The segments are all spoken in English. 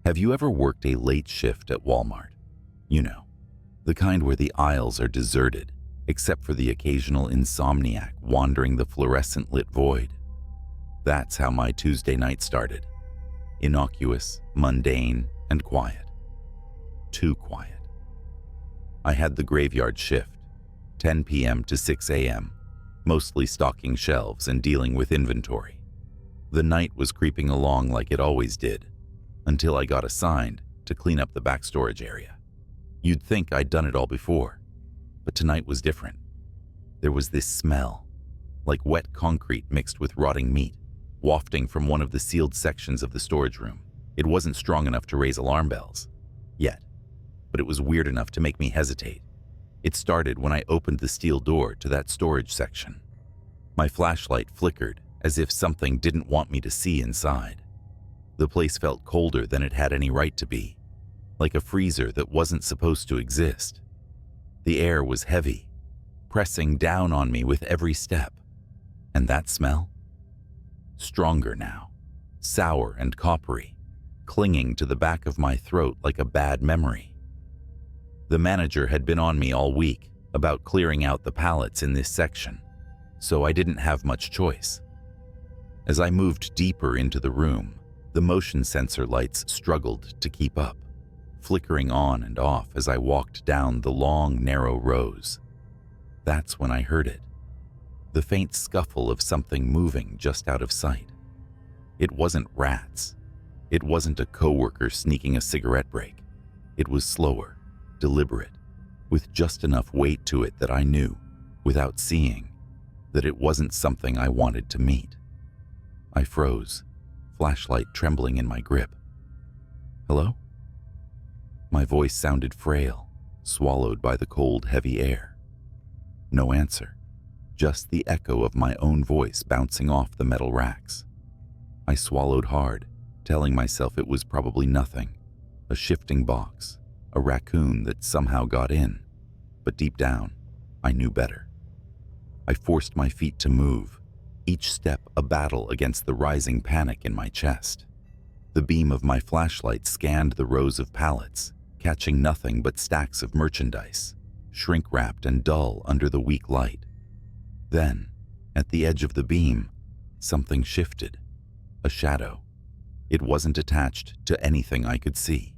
Have you ever worked a late shift at Walmart? You know, the kind where the aisles are deserted, except for the occasional insomniac wandering the fluorescent-lit void. That's how my Tuesday night started. Innocuous, mundane, and quiet. Too quiet. I had the graveyard shift, 10 p.m. to 6 a.m., mostly stocking shelves and dealing with inventory. The night was creeping along like it always did, until I got assigned to clean up the back storage area. You'd think I'd done it all before, but tonight was different. There was this smell, like wet concrete mixed with rotting meat, wafting from one of the sealed sections of the storage room. It wasn't strong enough to raise alarm bells, yet, but it was weird enough to make me hesitate. It started when I opened the steel door to that storage section. My flashlight flickered as if something didn't want me to see inside. The place felt colder than it had any right to be, like a freezer that wasn't supposed to exist. The air was heavy, pressing down on me with every step. And that smell? Stronger now, sour and coppery, clinging to the back of my throat like a bad memory. The manager had been on me all week about clearing out the pallets in this section, so I didn't have much choice. As I moved deeper into the room, the motion sensor lights struggled to keep up, flickering on and off as I walked down the long, narrow rows. That's when I heard it. The faint scuffle of something moving just out of sight. It wasn't rats. It wasn't a coworker sneaking a cigarette break. It was slower, deliberate, with just enough weight to it that I knew, without seeing, that it wasn't something I wanted to meet. I froze, flashlight trembling in my grip. Hello? My voice sounded frail, swallowed by the cold, heavy air. No answer, just the echo of my own voice bouncing off the metal racks. I swallowed hard, telling myself it was probably nothing, a shifting box, a raccoon that somehow got in, but deep down, I knew better. I forced my feet to move, each step a battle against the rising panic in my chest. The beam of my flashlight scanned the rows of pallets, catching nothing but stacks of merchandise, shrink-wrapped and dull under the weak light. Then, at the edge of the beam, something shifted, a shadow. It wasn't attached to anything I could see.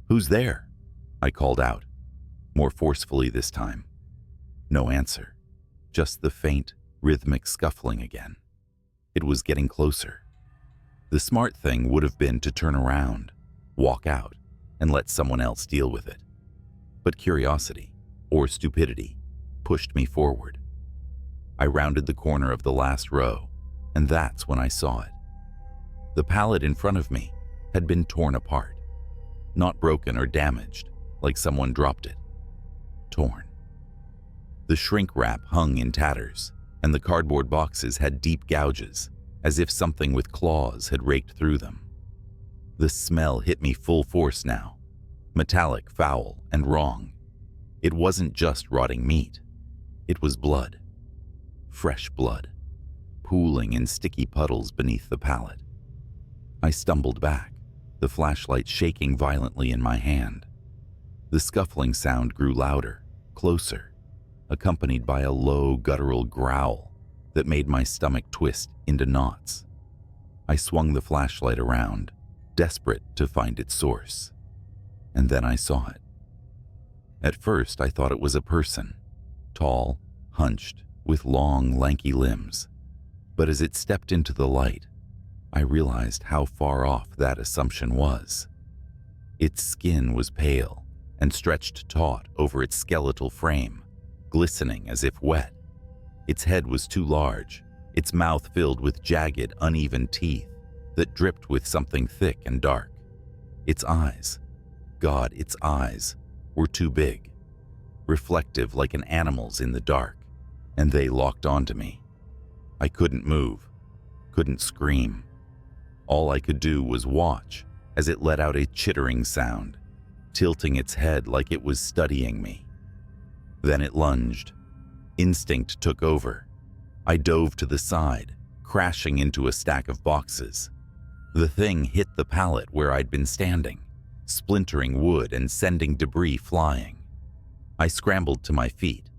"Who's there?" I called out, more forcefully this time. No answer, just the faint, rhythmic scuffling again. It was getting closer. The smart thing would have been to turn around, walk out, and let someone else deal with it. But curiosity, or stupidity, pushed me forward. I rounded the corner of the last row, and that's when I saw it. The pallet in front of me had been torn apart, not broken or damaged, like someone dropped it. Torn. The shrink wrap hung in tatters, and the cardboard boxes had deep gouges, as if something with claws had raked through them. The smell hit me full force now, metallic, foul, and wrong. It wasn't just rotting meat. It was blood. Fresh blood, pooling in sticky puddles beneath the pallet. I stumbled back, the flashlight shaking violently in my hand. The scuffling sound grew louder, closer, accompanied by a low, guttural growl that made my stomach twist into knots. I swung the flashlight around, desperate to find its source. And then I saw it. At first, I thought it was a person, tall, hunched, with long, lanky limbs. But as it stepped into the light, I realized how far off that assumption was. Its skin was pale and stretched taut over its skeletal frame, glistening as if wet. Its head was too large, its mouth filled with jagged, uneven teeth that dripped with something thick and dark. Its eyes, God, its eyes, were too big, reflective like an animal's in the dark, and they locked onto me. I couldn't move, couldn't scream. All I could do was watch as it let out a chittering sound, tilting its head like it was studying me. Then it lunged. Instinct took over. I dove to the side, crashing into a stack of boxes. The thing hit the pallet where I'd been standing, splintering wood and sending debris flying. I scrambled to my feet,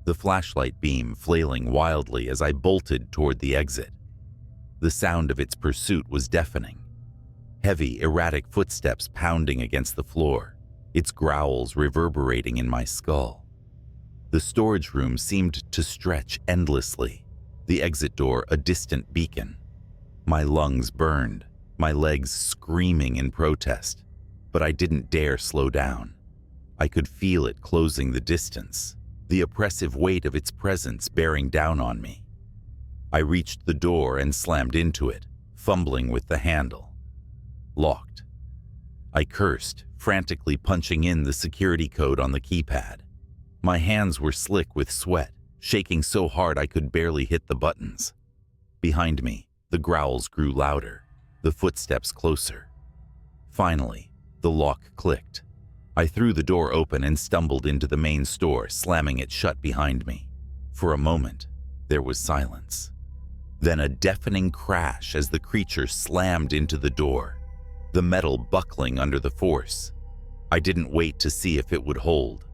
the flashlight beam flailing wildly as I bolted toward the exit. The sound of its pursuit was deafening. Heavy, erratic footsteps pounding against the floor, its growls reverberating in my skull. The storage room seemed to stretch endlessly, the exit door a distant beacon. My lungs burned, my legs screaming in protest, but I didn't dare slow down. I could feel it closing the distance, the oppressive weight of its presence bearing down on me. I reached the door and slammed into it, fumbling with the handle. Locked. I cursed, frantically punching in the security code on the keypad. My hands were slick with sweat, shaking so hard I could barely hit the buttons. Behind me, the growls grew louder, the footsteps closer. Finally, the lock clicked. I threw the door open and stumbled into the main store, slamming it shut behind me. For a moment, there was silence. Then a deafening crash as the creature slammed into the door, the metal buckling under the force. I didn't wait to see if it would hold.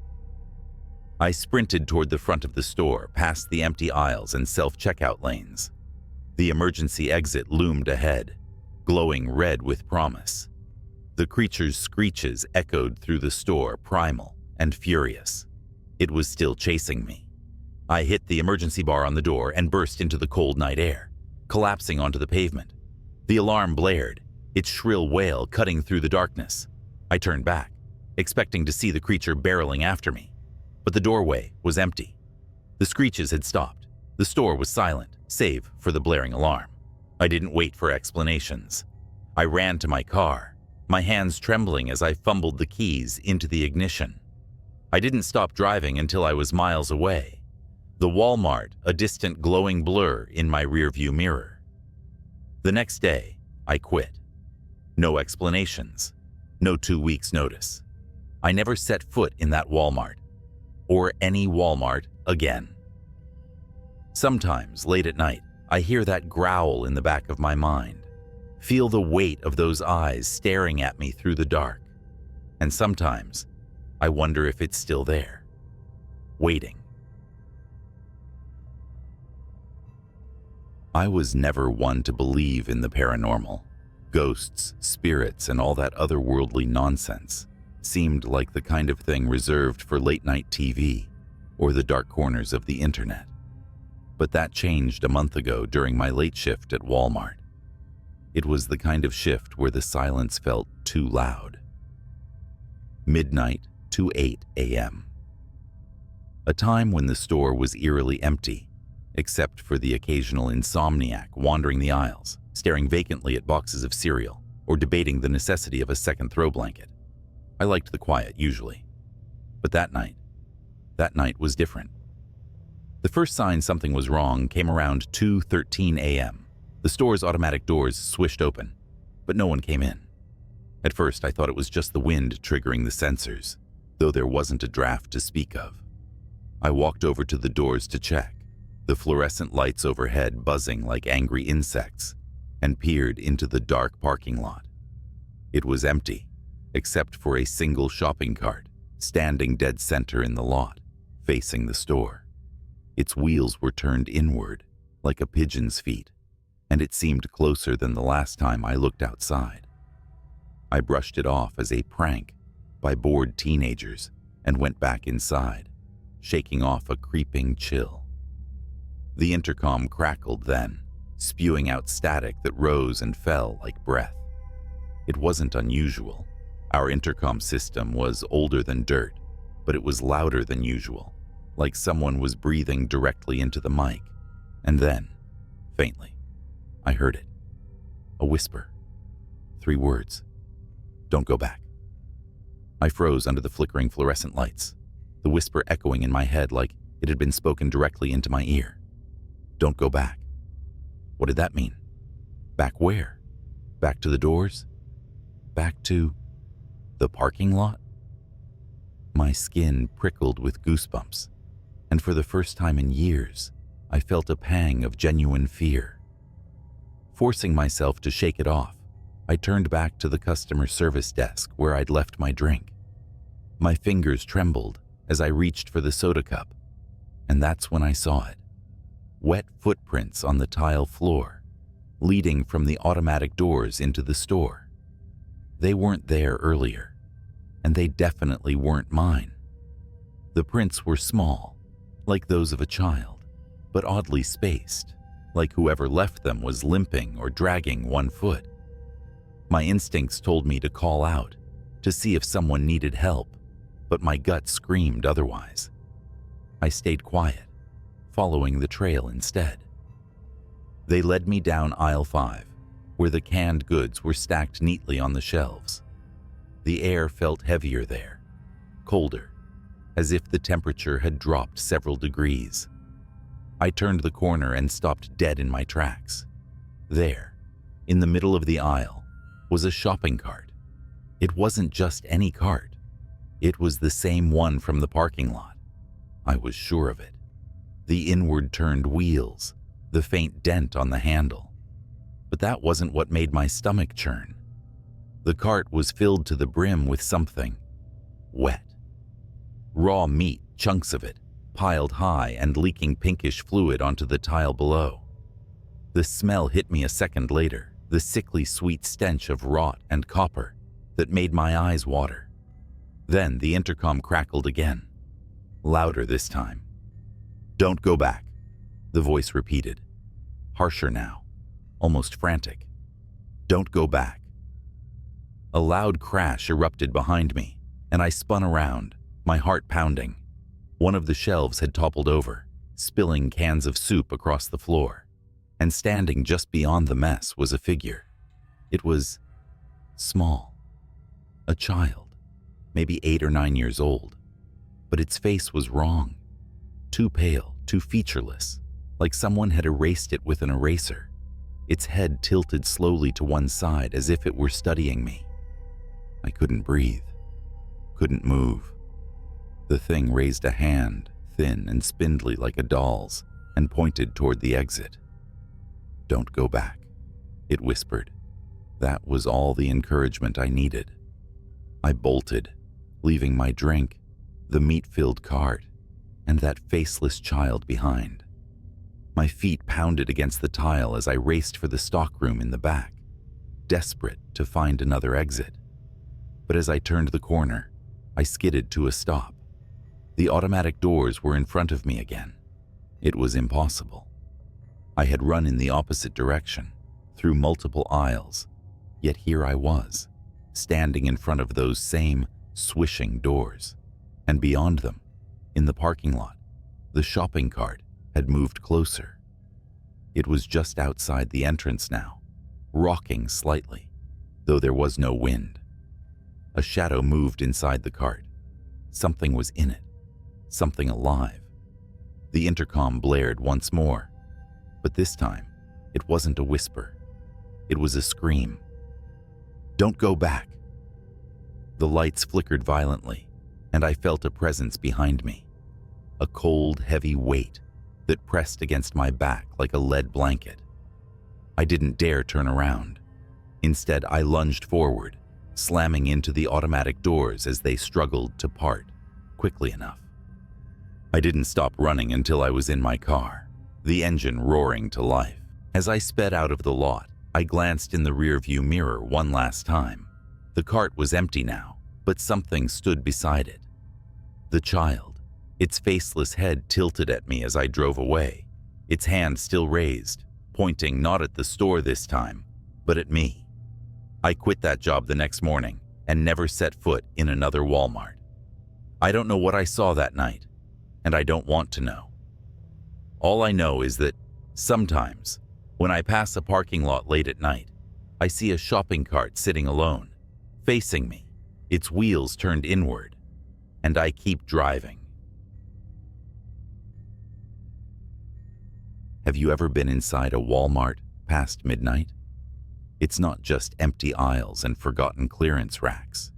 I sprinted toward the front of the store, past the empty aisles and self-checkout lanes. The emergency exit loomed ahead, glowing red with promise. The creature's screeches echoed through the store, primal and furious. It was still chasing me. I hit the emergency bar on the door and burst into the cold night air, collapsing onto the pavement. The alarm blared, its shrill wail cutting through the darkness. I turned back, expecting to see the creature barreling after me. But the doorway was empty. The screeches had stopped. The store was silent, save for the blaring alarm. I didn't wait for explanations. I ran to my car, my hands trembling as I fumbled the keys into the ignition. I didn't stop driving until I was miles away, the Walmart a distant glowing blur in my rearview mirror. The next day, I quit. No explanations, no 2 weeks' notice. I never set foot in that Walmart, or any Walmart again. Sometimes, late at night, I hear that growl in the back of my mind, feel the weight of those eyes staring at me through the dark, and sometimes I wonder if it's still there, waiting. I was never one to believe in the paranormal. Ghosts, spirits, and all that otherworldly nonsense seemed like the kind of thing reserved for late-night TV or the dark corners of the internet. But that changed a month ago during my late shift at Walmart. It was the kind of shift where the silence felt too loud. Midnight to 8 a.m. A time when the store was eerily empty, except for the occasional insomniac wandering the aisles, staring vacantly at boxes of cereal, or debating the necessity of a second throw blanket. I liked the quiet, usually. But that night was different. The first sign something was wrong came around 2:13 a.m. The store's automatic doors swished open, but no one came in. At first, I thought it was just the wind triggering the sensors, though there wasn't a draft to speak of. I walked over to the doors to check, the fluorescent lights overhead buzzing like angry insects, and peered into the dark parking lot. It was empty, except for a single shopping cart standing dead center in the lot, facing the store. Its wheels were turned inward, like a pigeon's feet, and it seemed closer than the last time I looked outside. I brushed it off as a prank by bored teenagers and went back inside, shaking off a creeping chill. The intercom crackled then, spewing out static that rose and fell like breath. It wasn't unusual. Our intercom system was older than dirt, but it was louder than usual, like someone was breathing directly into the mic. And then, faintly, I heard it. A whisper. 3 words. Don't go back. I froze under the flickering fluorescent lights, the whisper echoing in my head like it had been spoken directly into my ear. Don't go back. What did that mean? Back where? Back to the doors? Back to the parking lot? My skin prickled with goosebumps, and for the first time in years, I felt a pang of genuine fear. Forcing myself to shake it off, I turned back to the customer service desk where I'd left my drink. My fingers trembled as I reached for the soda cup, and that's when I saw it. Wet footprints on the tile floor, leading from the automatic doors into the store. They weren't there earlier, and they definitely weren't mine. The prints were small, like those of a child, but oddly spaced, like whoever left them was limping or dragging one foot. My instincts told me to call out, to see if someone needed help, but my gut screamed otherwise. I stayed quiet, following the trail instead. They led me down aisle 5, where the canned goods were stacked neatly on the shelves. The air felt heavier there, colder, as if the temperature had dropped several degrees. I turned the corner and stopped dead in my tracks. There, in the middle of the aisle, was a shopping cart. It wasn't just any cart. It was the same one from the parking lot. I was sure of it. The inward-turned wheels, the faint dent on the handle. But that wasn't what made my stomach churn. The cart was filled to the brim with something wet. Raw meat, chunks of it, piled high and leaking pinkish fluid onto the tile below. The smell hit me a second later, the sickly sweet stench of rot and copper that made my eyes water. Then the intercom crackled again, louder this time. "Don't go back," the voice repeated, harsher now, almost frantic. "Don't go back." A loud crash erupted behind me, and I spun around, my heart pounding. One of the shelves had toppled over, spilling cans of soup across the floor, and standing just beyond the mess was a figure. It was small, a child, maybe 8 or 9 years old, but its face was wrong, too pale, too featureless, like someone had erased it with an eraser. Its head tilted slowly to one side as if it were studying me. I couldn't breathe, couldn't move. The thing raised a hand, thin and spindly like a doll's, and pointed toward the exit. "Don't go back," it whispered. That was all the encouragement I needed. I bolted, leaving my drink, the meat-filled cart, and that faceless child behind. My feet pounded against the tile as I raced for the stockroom in the back, desperate to find another exit. But as I turned the corner, I skidded to a stop. The automatic doors were in front of me again. It was impossible. I had run in the opposite direction, through multiple aisles, yet here I was, standing in front of those same swishing doors. And beyond them, in the parking lot, the shopping cart had moved closer. It was just outside the entrance now, rocking slightly, though there was no wind. A shadow moved inside the cart. Something was in it, something alive. The intercom blared once more, but this time, it wasn't a whisper. It was a scream. "Don't go back." The lights flickered violently, and I felt a presence behind me, a cold, heavy weight that pressed against my back like a lead blanket. I didn't dare turn around. Instead, I lunged forward, slamming into the automatic doors as they struggled to part quickly enough. I didn't stop running until I was in my car, the engine roaring to life. As I sped out of the lot, I glanced in the rearview mirror one last time. The cart was empty now, but something stood beside it. The child, its faceless head tilted at me as I drove away, its hand still raised, pointing not at the store this time, but at me. I quit that job the next morning and never set foot in another Walmart. I don't know what I saw that night, and I don't want to know. All I know is that sometimes, when I pass a parking lot late at night, I see a shopping cart sitting alone, facing me, its wheels turned inward, and I keep driving. Have you ever been inside a Walmart past midnight? It's not just empty aisles and forgotten clearance racks.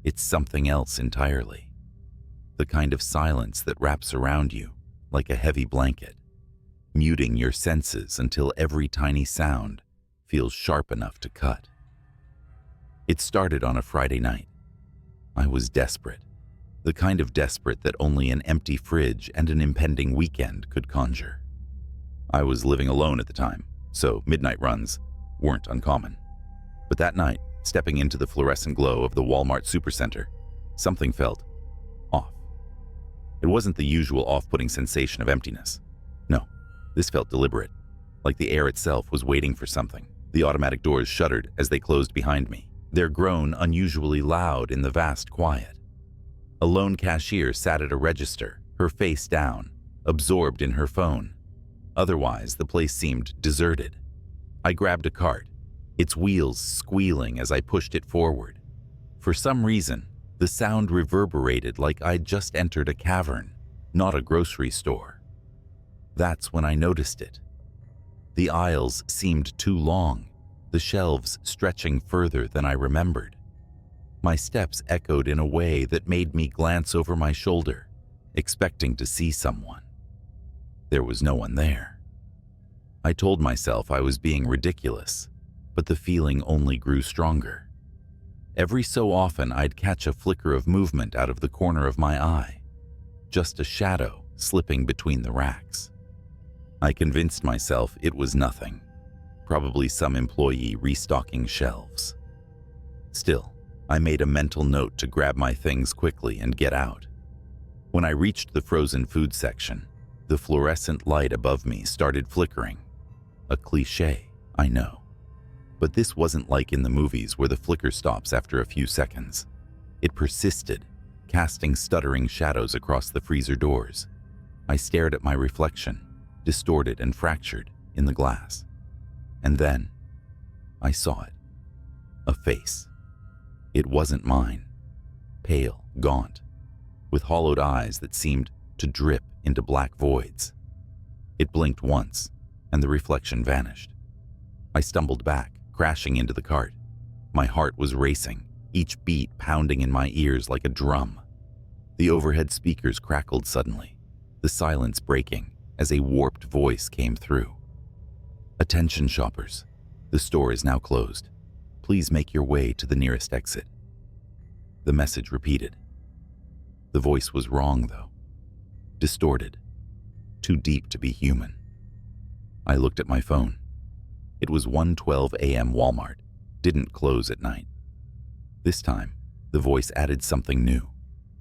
It's something else entirely. The kind of silence that wraps around you like a heavy blanket, muting your senses until every tiny sound feels sharp enough to cut. It started on a Friday night. I was desperate, the kind of desperate that only an empty fridge and an impending weekend could conjure. I was living alone at the time, so midnight runs weren't uncommon. But that night, stepping into the fluorescent glow of the Walmart Supercenter, something felt off. It wasn't the usual off-putting sensation of emptiness. No, this felt deliberate, like the air itself was waiting for something. The automatic doors shuddered as they closed behind me, their groan unusually loud in the vast quiet. A lone cashier sat at a register, her face down, absorbed in her phone. Otherwise, the place seemed deserted. I grabbed a cart, its wheels squealing as I pushed it forward. For some reason, the sound reverberated like I'd just entered a cavern, not a grocery store. That's when I noticed it. The aisles seemed too long, the shelves stretching further than I remembered. My steps echoed in a way that made me glance over my shoulder, expecting to see someone. There was no one there. I told myself I was being ridiculous, but the feeling only grew stronger. Every so often I'd catch a flicker of movement out of the corner of my eye, just a shadow slipping between the racks. I convinced myself it was nothing, probably some employee restocking shelves. Still, I made a mental note to grab my things quickly and get out. When I reached the frozen food section, the fluorescent light above me started flickering. A cliché, I know. But this wasn't like in the movies where the flicker stops after a few seconds. It persisted, casting stuttering shadows across the freezer doors. I stared at my reflection, distorted and fractured, in the glass. And then, I saw it. A face. It wasn't mine. Pale, gaunt, with hollowed eyes that seemed to drip into black voids. It blinked once, and the reflection vanished. I stumbled back, crashing into the cart. My heart was racing, each beat pounding in my ears like a drum. The overhead speakers crackled suddenly, the silence breaking as a warped voice came through. "Attention shoppers, the store is now closed. Please make your way to the nearest exit." The message repeated. The voice was wrong, though. Distorted. Too deep to be human. I looked at my phone. It was 1:12 a.m. Walmart. Didn't close at night. This time, the voice added something new.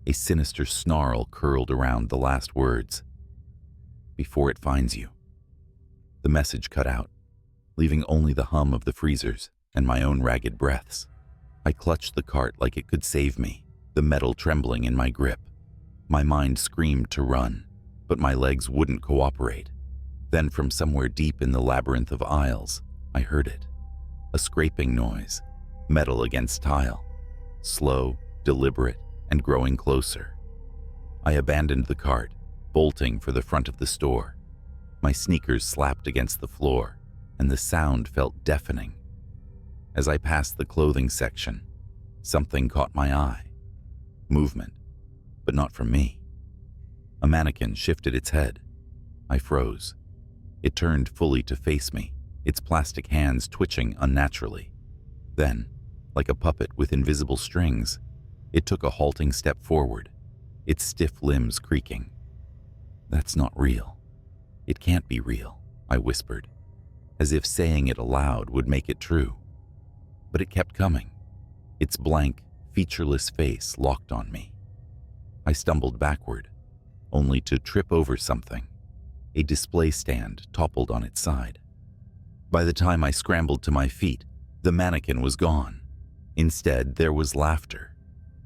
A sinister snarl curled around the last words. "Before it finds you." The message cut out, leaving only the hum of the freezers and my own ragged breaths. I clutched the cart like it could save me, the metal trembling in my grip. My mind screamed to run, but my legs wouldn't cooperate. Then from somewhere deep in the labyrinth of aisles, I heard it. A scraping noise, metal against tile. Slow, deliberate, and growing closer. I abandoned the cart, bolting for the front of the store. My sneakers slapped against the floor, and the sound felt deafening. As I passed the clothing section, something caught my eye. Movement, but not from me. A mannequin shifted its head. I froze. It turned fully to face me, its plastic hands twitching unnaturally. Then, like a puppet with invisible strings, it took a halting step forward, its stiff limbs creaking. "That's not real. It can't be real," I whispered, as if saying it aloud would make it true. But it kept coming, its blank, featureless face locked on me. I stumbled backward, only to trip over something. A display stand toppled on its side. By the time I scrambled to my feet, the mannequin was gone. Instead, there was laughter.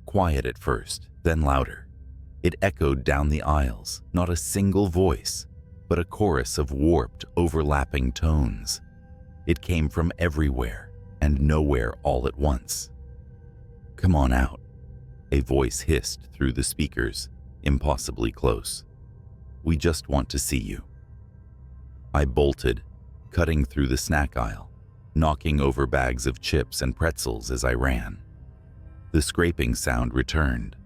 Quiet at first, then louder. It echoed down the aisles, not a single voice, but a chorus of warped, overlapping tones. It came from everywhere and nowhere all at once. "Come on out," a voice hissed through the speakers, impossibly close. "We just want to see you." I bolted, cutting through the snack aisle, knocking over bags of chips and pretzels as I ran. The scraping sound returned,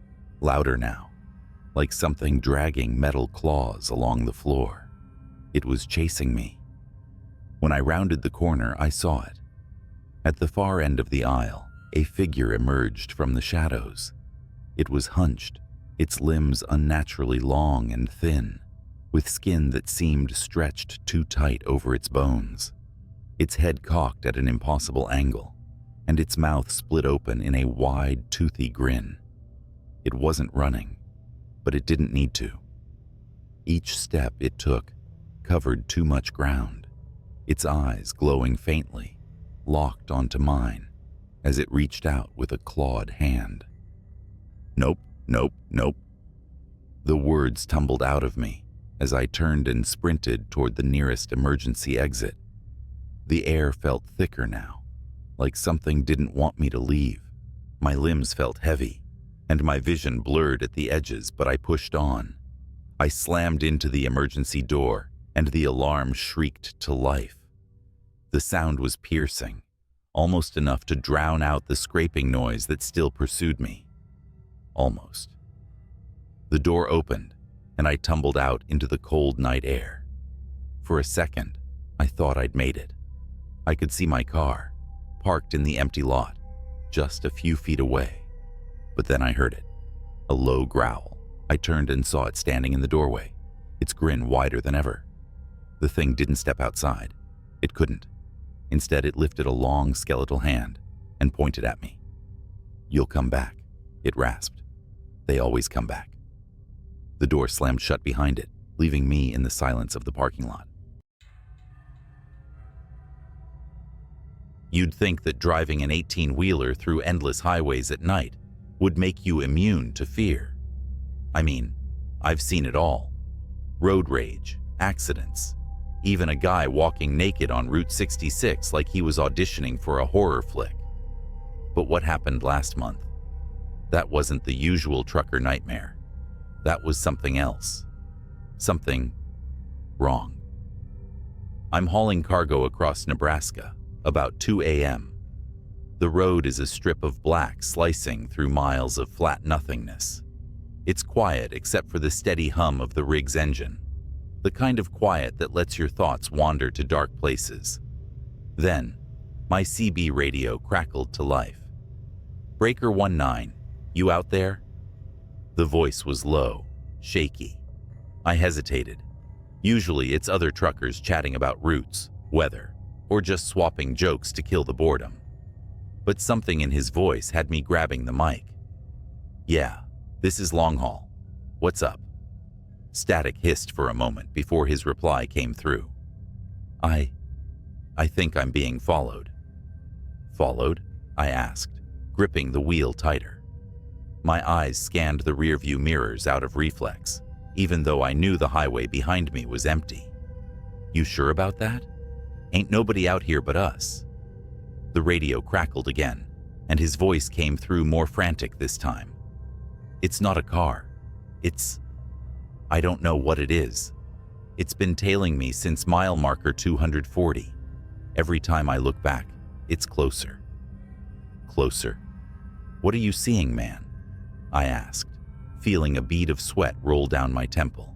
louder now, like something dragging metal claws along the floor. It was chasing me. When I rounded the corner, I saw it. At the far end of the aisle, A figure emerged from the shadows. It was hunched, its limbs unnaturally long and thin, with skin that seemed stretched too tight over its bones. Its head cocked at an impossible angle, and its mouth split open in a wide, toothy grin. It wasn't running, but it didn't need to. Each step it took covered too much ground, its eyes glowing faintly, locked onto mine as it reached out with a clawed hand. Nope, nope, nope. The words tumbled out of me as I turned and sprinted toward the nearest emergency exit. The air felt thicker now, like something didn't want me to leave. My limbs felt heavy, and my vision blurred at the edges, but I pushed on. I slammed into the emergency door, and the alarm shrieked to life. The sound was piercing, almost enough to drown out the scraping noise that still pursued me. Almost. The door opened, and I tumbled out into the cold night air. For a second, I thought I'd made it. I could see my car, parked in the empty lot, just a few feet away. But then I heard it, a low growl. I turned and saw it standing in the doorway, its grin wider than ever. The thing didn't step outside. It couldn't. Instead, it lifted a long skeletal hand and pointed at me. "You'll come back," it rasped. "They always come back." The door slammed shut behind it, leaving me in the silence of the parking lot. You'd think that driving an 18-wheeler through endless highways at night would make you immune to fear. I mean, I've seen it all. Road rage, accidents, even a guy walking naked on Route 66 like he was auditioning for a horror flick. But what happened last month? That wasn't the usual trucker nightmare. That was something else. Something wrong. I'm hauling cargo across Nebraska, about 2 a.m. The road is a strip of black slicing through miles of flat nothingness. It's quiet except for the steady hum of the rig's engine, the kind of quiet that lets your thoughts wander to dark places. Then, my CB radio crackled to life. "Breaker 19, you out there?" The voice was low, shaky. I hesitated. Usually it's other truckers chatting about routes, weather, or just swapping jokes to kill the boredom. But something in his voice had me grabbing the mic. "Yeah, this is Long Haul. What's up?" Static hissed for a moment before his reply came through. I think I'm being followed." "Followed?" I asked, gripping the wheel tighter. My eyes scanned the rearview mirrors out of reflex, even though I knew the highway behind me was empty. "You sure about that? Ain't nobody out here but us." The radio crackled again, and his voice came through more frantic this time. "It's not a car. I don't know what it is. It's been tailing me since mile marker 240. Every time I look back, it's closer." "Closer? What are you seeing, man?" I asked, feeling a bead of sweat roll down my temple.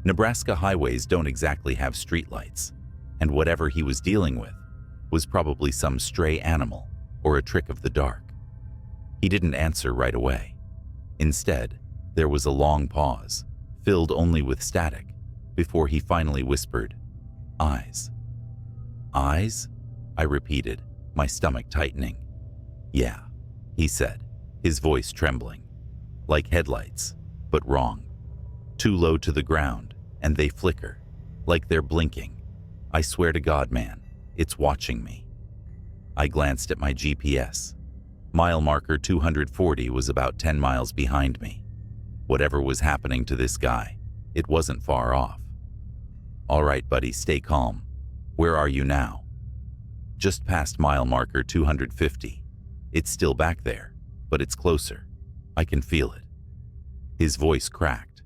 Nebraska highways don't exactly have streetlights, and whatever he was dealing with was probably some stray animal or a trick of the dark. He didn't answer right away. Instead, there was a long pause, filled only with static, before he finally whispered, "Eyes." "Eyes?" I repeated, my stomach tightening. "Yeah," he said, his voice trembling. "Like headlights, but wrong. Too low to the ground, and they flicker, like they're blinking. I swear to God, man, it's watching me." I glanced at my GPS. Mile marker 240 was about 10 miles behind me. Whatever was happening to this guy, it wasn't far off. "All right, buddy, stay calm. Where are you now?" "Just past mile marker 250. It's still back there, but it's closer. I can feel it." His voice cracked,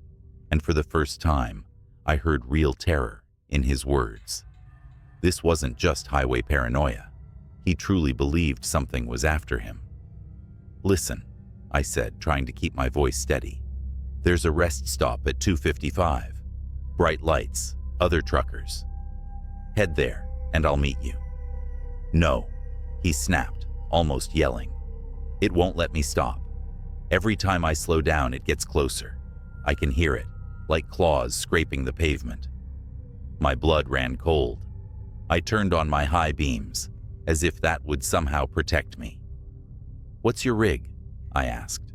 and for the first time, I heard real terror in his words. This wasn't just highway paranoia. He truly believed something was after him. "Listen," I said, trying to keep my voice steady. "There's a rest stop at 255. Bright lights, other truckers. Head there, and I'll meet you." "No," he snapped, almost yelling. It won't let me stop. Every time I slow down, it gets closer. I can hear it, like claws scraping the pavement. My blood ran cold. I turned on my high beams, as if that would somehow protect me. "What's your rig?" I asked.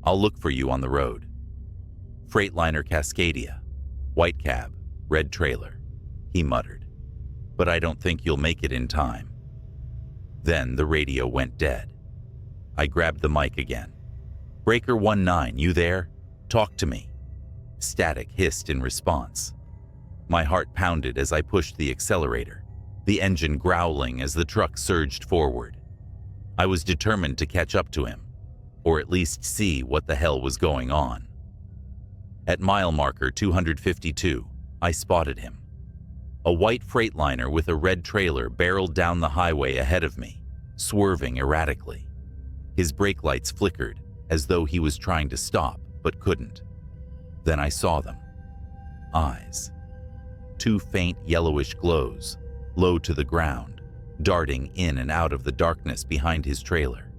"I'll look for you on the road." "Freightliner Cascadia, white cab, red trailer," he muttered. "But I don't think you'll make it in time." Then the radio went dead. I grabbed the mic again. "Breaker 19, you there? Talk to me." Static hissed in response. My heart pounded as I pushed the accelerator, the engine growling as the truck surged forward. I was determined to catch up to him, or at least see what the hell was going on. At mile marker 252, I spotted him. A white Freightliner with a red trailer barreled down the highway ahead of me, swerving erratically. His brake lights flickered, as though he was trying to stop, but couldn't. Then I saw them. Eyes. Two faint yellowish glows, low to the ground, darting in and out of the darkness behind his trailer.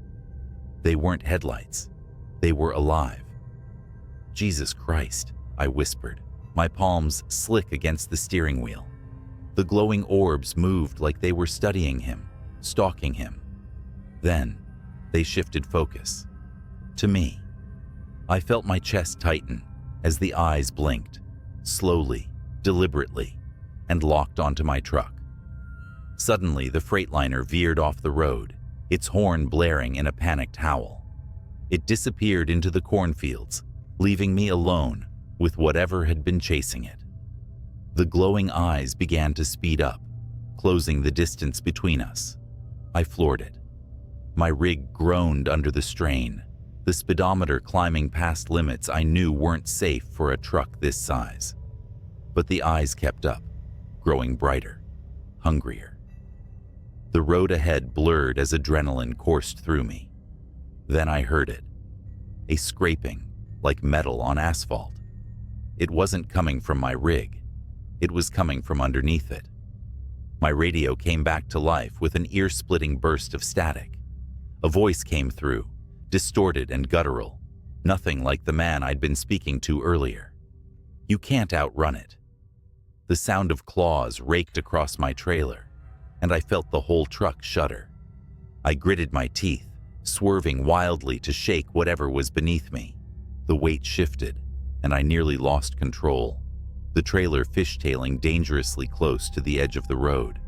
They weren't headlights. They were alive. "Jesus Christ," I whispered, my palms slick against the steering wheel. The glowing orbs moved like they were studying him, stalking him. Then, they shifted focus. To me. I felt my chest tighten as the eyes blinked, slowly, deliberately, and locked onto my truck. Suddenly, the Freightliner veered off the road, its horn blaring in a panicked howl. It disappeared into the cornfields, leaving me alone with whatever had been chasing it. The glowing eyes began to speed up, closing the distance between us. I floored it. My rig groaned under the strain, the speedometer climbing past limits I knew weren't safe for a truck this size. But the eyes kept up, growing brighter, hungrier. The road ahead blurred as adrenaline coursed through me. Then I heard it. A scraping, like metal on asphalt. It wasn't coming from my rig. It was coming from underneath it. My radio came back to life with an ear-splitting burst of static. A voice came through, distorted and guttural, nothing like the man I'd been speaking to earlier. "You can't outrun it." The sound of claws raked across my trailer, and I felt the whole truck shudder. I gritted my teeth, swerving wildly to shake whatever was beneath me. The weight shifted, and I nearly lost control, the trailer fishtailing dangerously close to the edge of the road.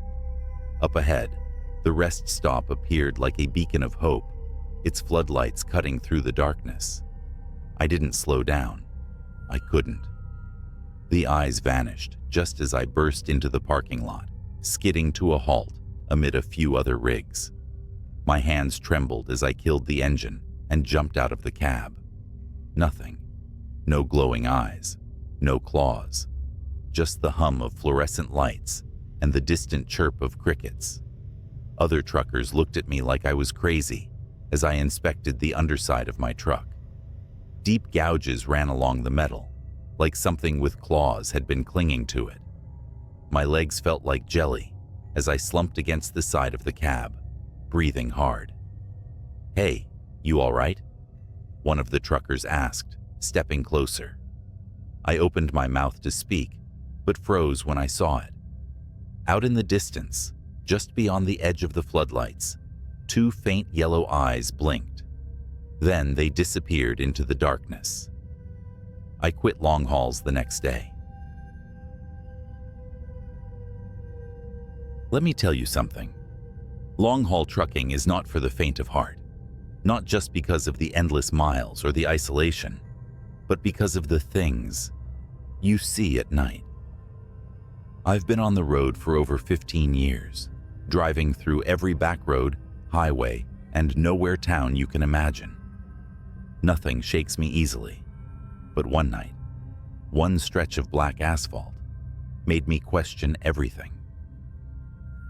Up ahead, the rest stop appeared like a beacon of hope, its floodlights cutting through the darkness. I didn't slow down. I couldn't. The eyes vanished just as I burst into the parking lot, skidding to a halt amid a few other rigs. My hands trembled as I killed the engine and jumped out of the cab. Nothing. No glowing eyes. No claws. Just the hum of fluorescent lights and the distant chirp of crickets. Other truckers looked at me like I was crazy as I inspected the underside of my truck. Deep gouges ran along the metal, like something with claws had been clinging to it. My legs felt like jelly as I slumped against the side of the cab, breathing hard. "Hey, you all right?" one of the truckers asked, stepping closer. I opened my mouth to speak, but froze when I saw it. Out in the distance, just beyond the edge of the floodlights, two faint yellow eyes blinked. Then they disappeared into the darkness. I quit long hauls the next day. Let me tell you something. Long-haul trucking is not for the faint of heart, not just because of the endless miles or the isolation, but because of the things you see at night. I've been on the road for over 15 years, driving through every back road, highway, and nowhere town you can imagine. Nothing shakes me easily, but one night, one stretch of black asphalt made me question everything.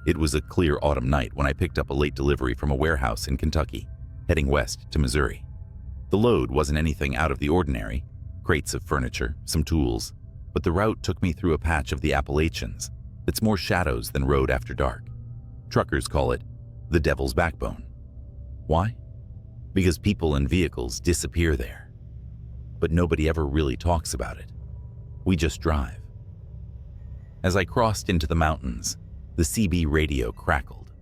It was a clear autumn night when I picked up a late delivery from a warehouse in Kentucky, heading west to Missouri. The load wasn't anything out of the ordinary, crates of furniture, some tools, but the route took me through a patch of the Appalachians that's more shadows than road after dark. Truckers call it the Devil's Backbone. Why? because people and vehicles disappear there. But nobody ever really talks about it. We just drive. As I crossed into the mountains, the CB radio crackled.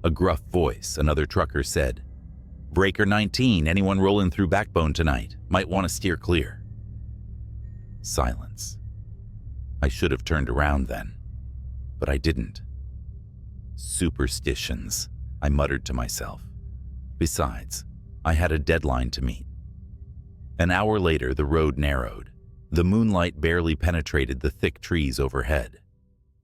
A gruff voice, another trucker said, "Breaker 19, anyone rolling through Backbone tonight might want to steer clear." Silence. I should have turned around then, but I didn't. Superstitions, I muttered to myself. Besides, I had a deadline to meet. An hour later, the road narrowed. The moonlight barely penetrated the thick trees overhead.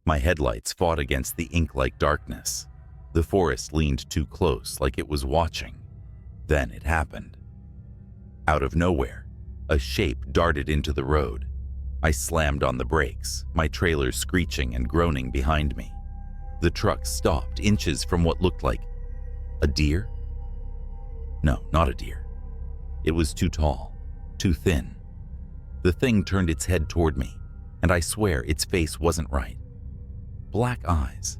My headlights fought against the ink-like darkness. The forest leaned too close, like it was watching. Then it happened. Out of nowhere, a shape darted into the road. I slammed on the brakes, my trailer screeching and groaning behind me. The truck stopped inches from what looked like a deer. No, not a deer. It was too tall, too thin. The thing turned its head toward me, and I swear its face wasn't right. Black eyes,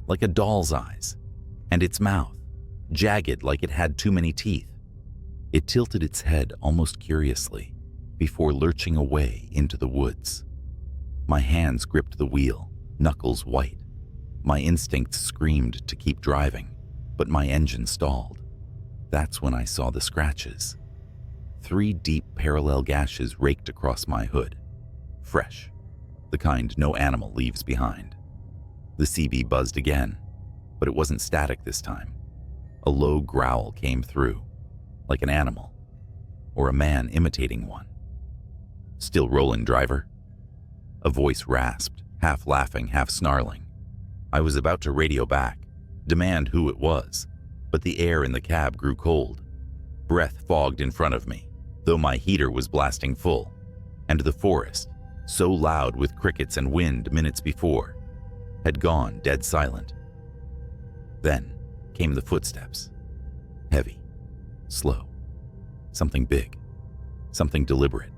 like a doll's eyes, and its mouth, jagged like it had too many teeth. It tilted its head almost curiously before lurching away into the woods. My hands gripped the wheel, knuckles white. My instincts screamed to keep driving, but my engine stalled. That's when I saw the scratches. 3 deep parallel gashes raked across my hood. Fresh, the kind no animal leaves behind. The CB buzzed again, but it wasn't static this time. A low growl came through, like an animal, or a man imitating one. "Still rolling, driver?" A voice rasped, half laughing, half snarling. I was about to radio back, demand who it was, but the air in the cab grew cold. Breath fogged in front of me, though my heater was blasting full, and the forest, so loud with crickets and wind minutes before, had gone dead silent. Then came the footsteps. Heavy, slow, something big, something deliberate.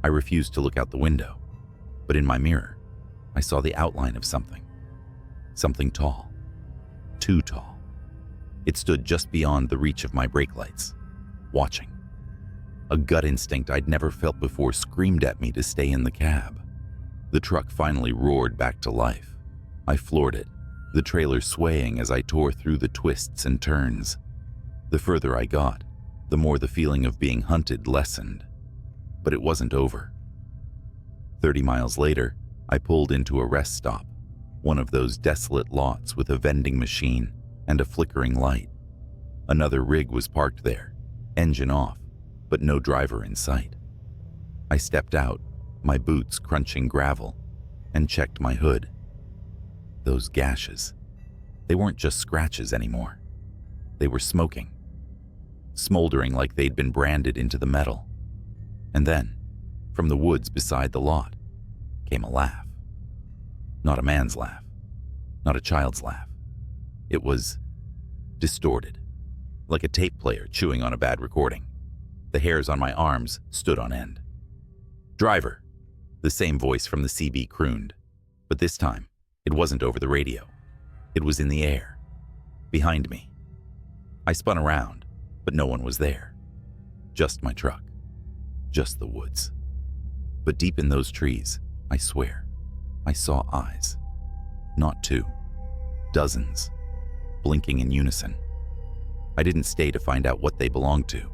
I refused to look out the window, but in my mirror, I saw the outline of something. Something tall, too tall. It stood just beyond the reach of my brake lights, watching. A gut instinct I'd never felt before screamed at me to stay in the cab. The truck finally roared back to life. I floored it, the trailer swaying as I tore through the twists and turns. The further I got, the more the feeling of being hunted lessened. But it wasn't over. 30 miles later, I pulled into a rest stop, one of those desolate lots with a vending machine and a flickering light. Another rig was parked there, engine off, but no driver in sight. I stepped out, my boots crunching gravel, and checked my hood. Those gashes, they weren't just scratches anymore. They were smoking, smoldering like they'd been branded into the metal. And then, from the woods beside the lot, came a laugh. Not a man's laugh, not a child's laugh. It was distorted, like a tape player chewing on a bad recording. The hairs on my arms stood on end. "Driver," the same voice from the CB crooned, but this time, it wasn't over the radio. It was in the air, behind me. I spun around, but no one was there. Just my truck, just the woods. But deep in those trees, I swear, I saw eyes. Not 2, dozens, blinking in unison. I didn't stay to find out what they belonged to.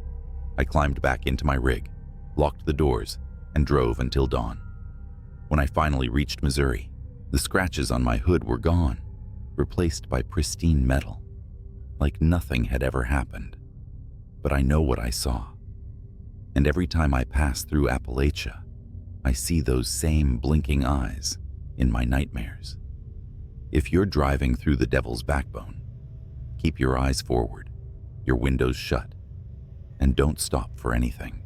I climbed back into my rig, locked the doors, and drove until dawn. When I finally reached Missouri, the scratches on my hood were gone, replaced by pristine metal, like nothing had ever happened. But I know what I saw. And every time I pass through Appalachia, I see those same blinking eyes in my nightmares. If you're driving through the Devil's Backbone, keep your eyes forward, your windows shut, and don't stop for anything.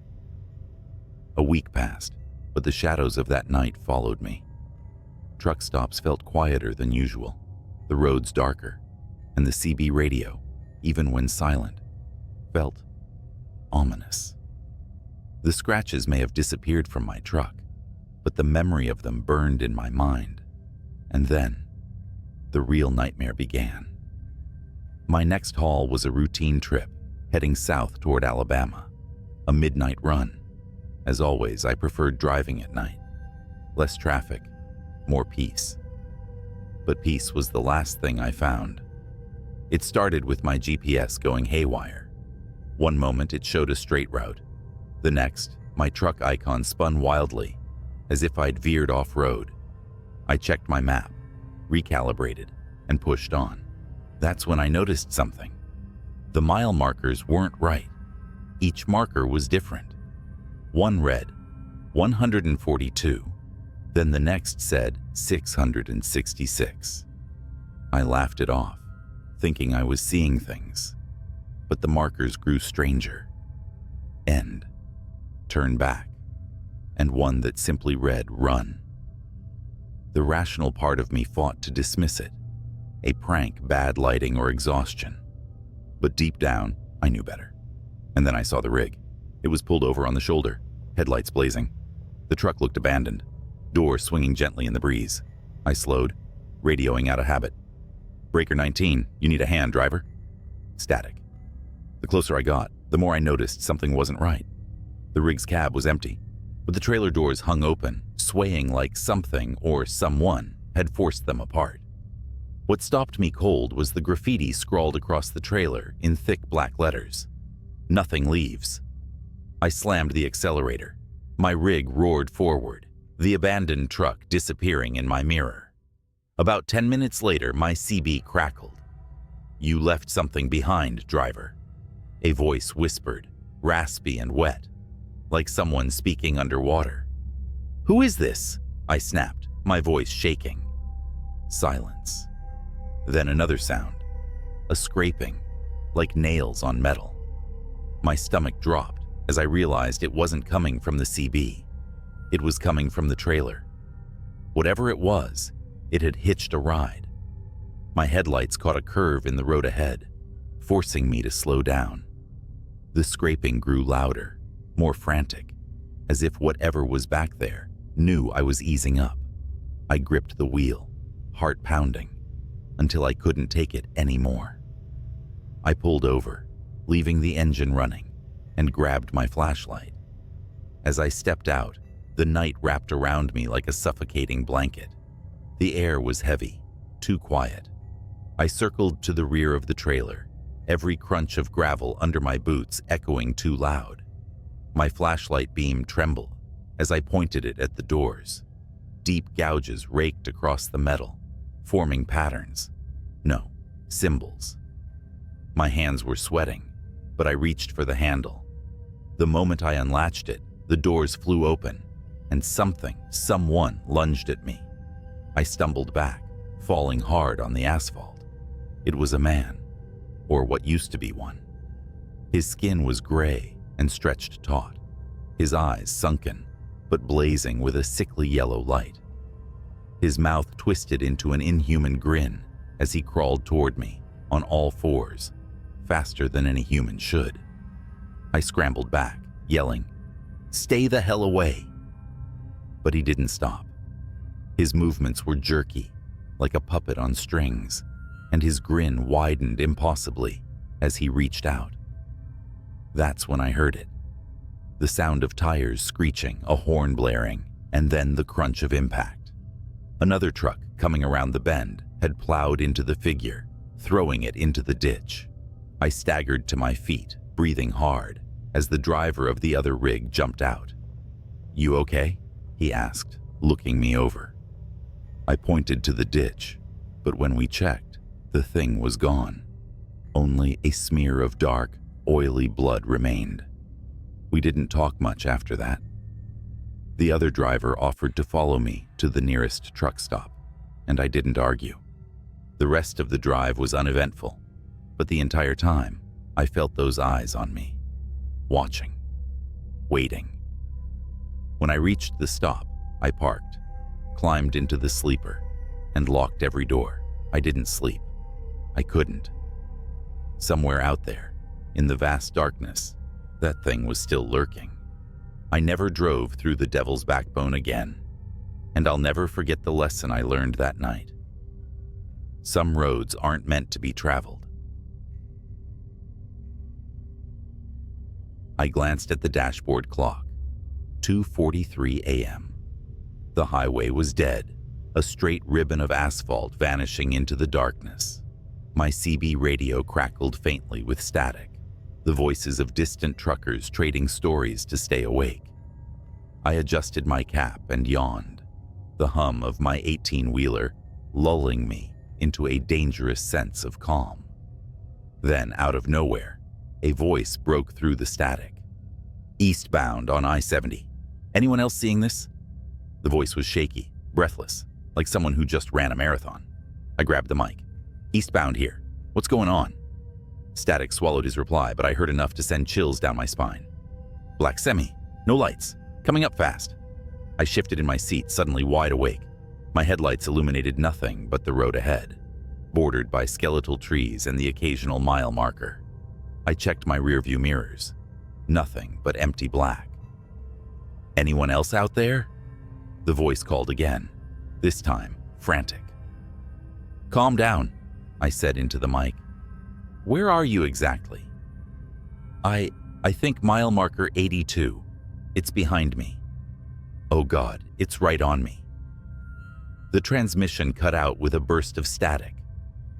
A week passed, but the shadows of that night followed me. Truck stops felt quieter than usual, the roads darker, and the CB radio, even when silent, felt ominous. The scratches may have disappeared from my truck, but the memory of them burned in my mind. And then, the real nightmare began. My next haul was a routine trip, heading south toward Alabama. A midnight run. As always, I preferred driving at night. Less traffic, more peace. But peace was the last thing I found. It started with my GPS going haywire. One moment it showed a straight route. The next, my truck icon spun wildly, as if I'd veered off-road. I checked my map, recalibrated, and pushed on. That's when I noticed something. The mile markers weren't right. Each marker was different. One read 142, then the next said 666. I laughed it off, thinking I was seeing things. But the markers grew stranger. End. Turn back. And one that simply read run. The rational part of me fought to dismiss it. A prank, bad lighting, or exhaustion. But deep down, I knew better. And then I saw the rig. It was pulled over on the shoulder, headlights blazing. The truck looked abandoned, door swinging gently in the breeze. I slowed, radioing out of habit. Breaker 19, you need a hand, driver. Static. The closer I got, the more I noticed something wasn't right. The rig's cab was empty, but the trailer doors hung open, swaying like something or someone had forced them apart. What stopped me cold was the graffiti scrawled across the trailer in thick black letters. Nothing leaves. I slammed the accelerator. My rig roared forward, the abandoned truck disappearing in my mirror. About 10 minutes later, my CB crackled. You left something behind, driver. A voice whispered, raspy and wet, like someone speaking underwater. Who is this? I snapped, my voice shaking. Silence. Then another sound, a scraping, like nails on metal. My stomach dropped as I realized it wasn't coming from the CB. It was coming from the trailer. Whatever it was, it had hitched a ride. My headlights caught a curve in the road ahead, forcing me to slow down. The scraping grew louder, more frantic, as if whatever was back there knew I was easing up. I gripped the wheel, heart pounding, until I couldn't take it anymore. I pulled over, leaving the engine running, and grabbed my flashlight. As I stepped out, the night wrapped around me like a suffocating blanket. The air was heavy, too quiet. I circled to the rear of the trailer, every crunch of gravel under my boots echoing too loud. My flashlight beam trembled as I pointed it at the doors. Deep gouges raked across the metal, forming patterns. No, symbols. My hands were sweating, but I reached for the handle. The moment I unlatched it, the doors flew open, and someone lunged at me. I stumbled back, falling hard on the asphalt. It was a man, or what used to be one. His skin was gray and stretched taut, his eyes sunken, but blazing with a sickly yellow light. His mouth twisted into an inhuman grin as he crawled toward me, on all fours, faster than any human should. I scrambled back, yelling, "Stay the hell away!" But he didn't stop. His movements were jerky, like a puppet on strings, and his grin widened impossibly as he reached out. That's when I heard it. The sound of tires screeching, a horn blaring, and then the crunch of impact. Another truck coming around the bend had plowed into the figure, throwing it into the ditch. I staggered to my feet, breathing hard, as the driver of the other rig jumped out. "You okay?" he asked, looking me over. I pointed to the ditch, but when we checked, the thing was gone. Only a smear of dark, oily blood remained. We didn't talk much after that. The other driver offered to follow me to the nearest truck stop, and I didn't argue. The rest of the drive was uneventful, but the entire time, I felt those eyes on me, watching, waiting. When I reached the stop, I parked, climbed into the sleeper, and locked every door. I didn't sleep. I couldn't. Somewhere out there, in the vast darkness, that thing was still lurking. I never drove through the Devil's Backbone again, and I'll never forget the lesson I learned that night. Some roads aren't meant to be traveled. I glanced at the dashboard clock. 2:43 a.m. The highway was dead, a straight ribbon of asphalt vanishing into the darkness. My CB radio crackled faintly with static, the voices of distant truckers trading stories to stay awake. I adjusted my cap and yawned, the hum of my 18-wheeler lulling me into a dangerous sense of calm. Then, out of nowhere, a voice broke through the static. "Eastbound on I-70. Anyone else seeing this?" The voice was shaky, breathless, like someone who just ran a marathon. I grabbed the mic. "Eastbound here. What's going on?" Static swallowed his reply, but I heard enough to send chills down my spine. "Black semi. No lights. Coming up fast." I shifted in my seat, suddenly wide awake. My headlights illuminated nothing but the road ahead, bordered by skeletal trees and the occasional mile marker. I checked my rearview mirrors. Nothing but empty black. "Anyone else out there?" The voice called again, this time frantic. "Calm down," I said into the mic. "Where are you exactly?" I think mile marker 82. It's behind me." "Oh God, it's right on me." The transmission cut out with a burst of static.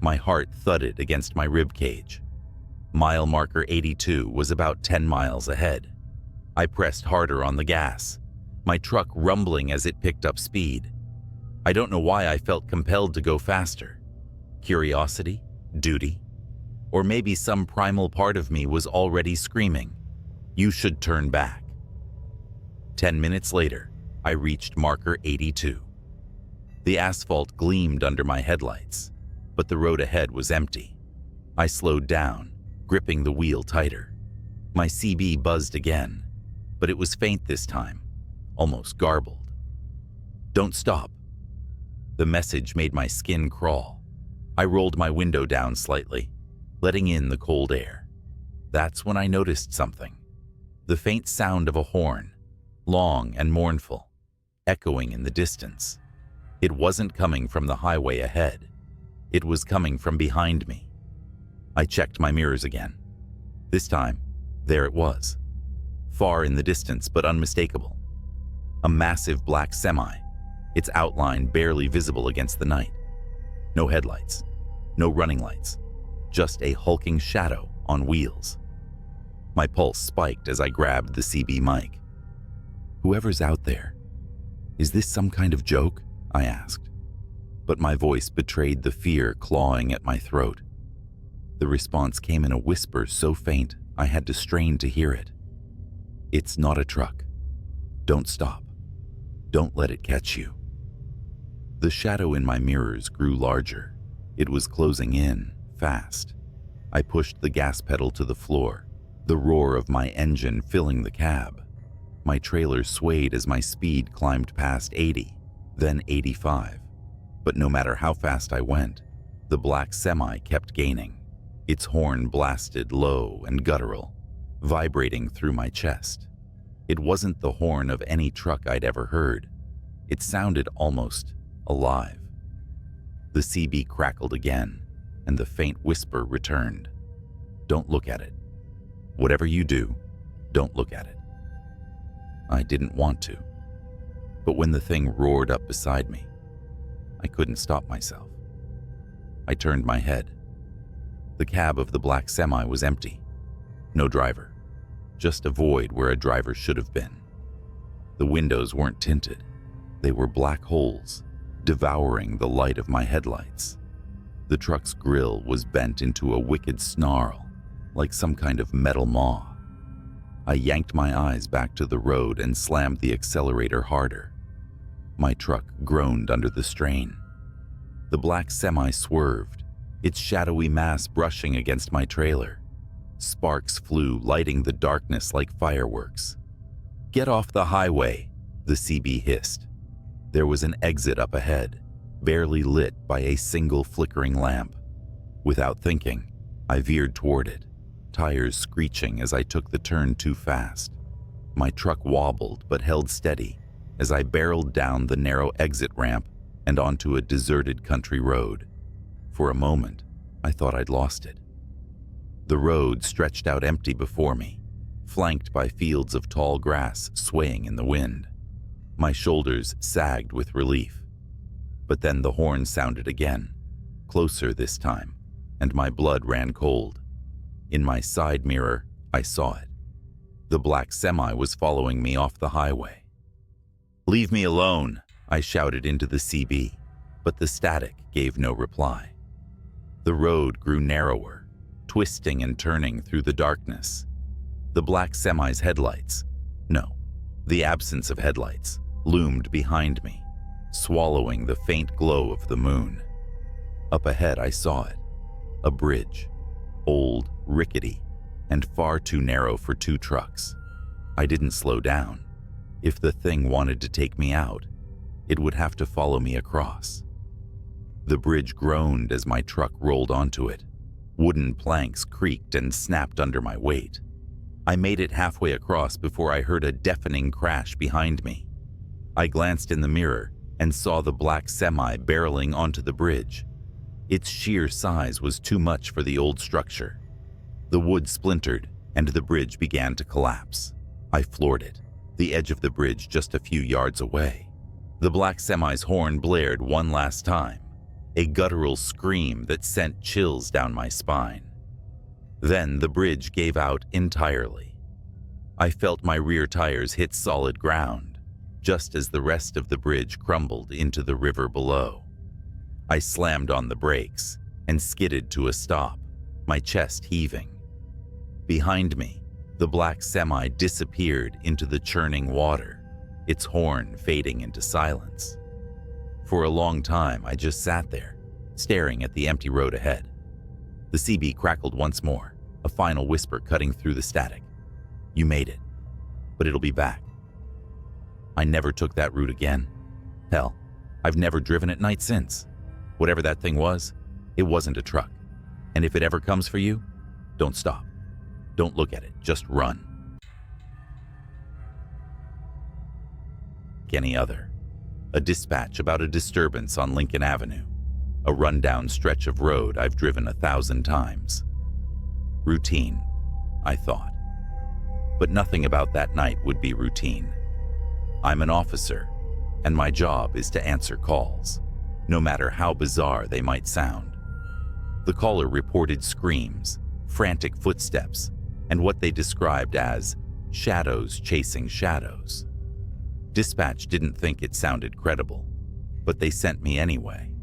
My heart thudded against my rib cage. Mile marker 82 was about 10 miles ahead. I pressed harder on the gas, my truck rumbling as it picked up speed. I don't know why I felt compelled to go faster. Curiosity? Duty? Or maybe some primal part of me was already screaming, "You should turn back." 10 minutes later, I reached marker 82. The asphalt gleamed under my headlights, but the road ahead was empty. I slowed down, gripping the wheel tighter. My CB buzzed again, but it was faint this time, almost garbled. "Don't stop." The message made my skin crawl. I rolled my window down slightly, letting in the cold air. That's when I noticed something. The faint sound of a horn, long and mournful, echoing in the distance. It wasn't coming from the highway ahead. It was coming from behind me. I checked my mirrors again. This time, there it was. Far in the distance, but unmistakable. A massive black semi, its outline barely visible against the night. No headlights, no running lights, just a hulking shadow on wheels. My pulse spiked as I grabbed the CB mic. "Whoever's out there, is this some kind of joke?" I asked. But my voice betrayed the fear clawing at my throat. The response came in a whisper so faint I had to strain to hear it. "It's not a truck. Don't stop. Don't let it catch you." The shadow in my mirrors grew larger. It was closing in, fast. I pushed the gas pedal to the floor, the roar of my engine filling the cab. My trailer swayed as my speed climbed past 80, then 85. But no matter how fast I went, the black semi kept gaining. Its horn blasted low and guttural, vibrating through my chest. It wasn't the horn of any truck I'd ever heard. It sounded almost alive. The CB crackled again, and the faint whisper returned. "Don't look at it. Whatever you do, don't look at it." I didn't want to, but when the thing roared up beside me, I couldn't stop myself. I turned my head. The cab of the black semi was empty. No driver, just a void where a driver should have been. The windows weren't tinted. They were black holes, devouring the light of my headlights. The truck's grille was bent into a wicked snarl, like some kind of metal maw. I yanked my eyes back to the road and slammed the accelerator harder. My truck groaned under the strain. The black semi swerved, its shadowy mass brushing against my trailer. Sparks flew, lighting the darkness like fireworks. "Get off the highway," the CB hissed. There was an exit up ahead, barely lit by a single flickering lamp. Without thinking, I veered toward it, tires screeching as I took the turn too fast. My truck wobbled but held steady as I barreled down the narrow exit ramp and onto a deserted country road. For a moment, I thought I'd lost it. The road stretched out empty before me, flanked by fields of tall grass swaying in the wind. My shoulders sagged with relief. But then the horn sounded again, closer this time, and my blood ran cold. In my side mirror, I saw it. The black semi was following me off the highway. "Leave me alone," I shouted into the CB, but the static gave no reply. The road grew narrower, twisting and turning through the darkness. The black semi's headlights, no, the absence of headlights, loomed behind me, swallowing the faint glow of the moon. Up ahead I saw it, a bridge, old, rickety, and far too narrow for 2 trucks. I didn't slow down. If the thing wanted to take me out, it would have to follow me across. The bridge groaned as my truck rolled onto it. Wooden planks creaked and snapped under my weight. I made it halfway across before I heard a deafening crash behind me. I glanced in the mirror and saw the black semi barreling onto the bridge. Its sheer size was too much for the old structure. The wood splintered and the bridge began to collapse. I floored it, the edge of the bridge just a few yards away. The black semi's horn blared one last time, a guttural scream that sent chills down my spine. Then the bridge gave out entirely. I felt my rear tires hit solid ground, just as the rest of the bridge crumbled into the river below. I slammed on the brakes and skidded to a stop, my chest heaving. Behind me, the black semi disappeared into the churning water, its horn fading into silence. For a long time, I just sat there, staring at the empty road ahead. The CB crackled once more, a final whisper cutting through the static. "You made it, but it'll be back." I never took that route again. Hell, I've never driven at night since. Whatever that thing was, it wasn't a truck. And if it ever comes for you, don't stop. Don't look at it, just run. Any other. A dispatch about a disturbance on Lincoln Avenue. A rundown stretch of road I've driven 1,000 times. Routine, I thought. But nothing about that night would be routine. I'm an officer, and my job is to answer calls, no matter how bizarre they might sound. The caller reported screams, frantic footsteps, and what they described as shadows chasing shadows. Dispatch didn't think it sounded credible, but they sent me anyway.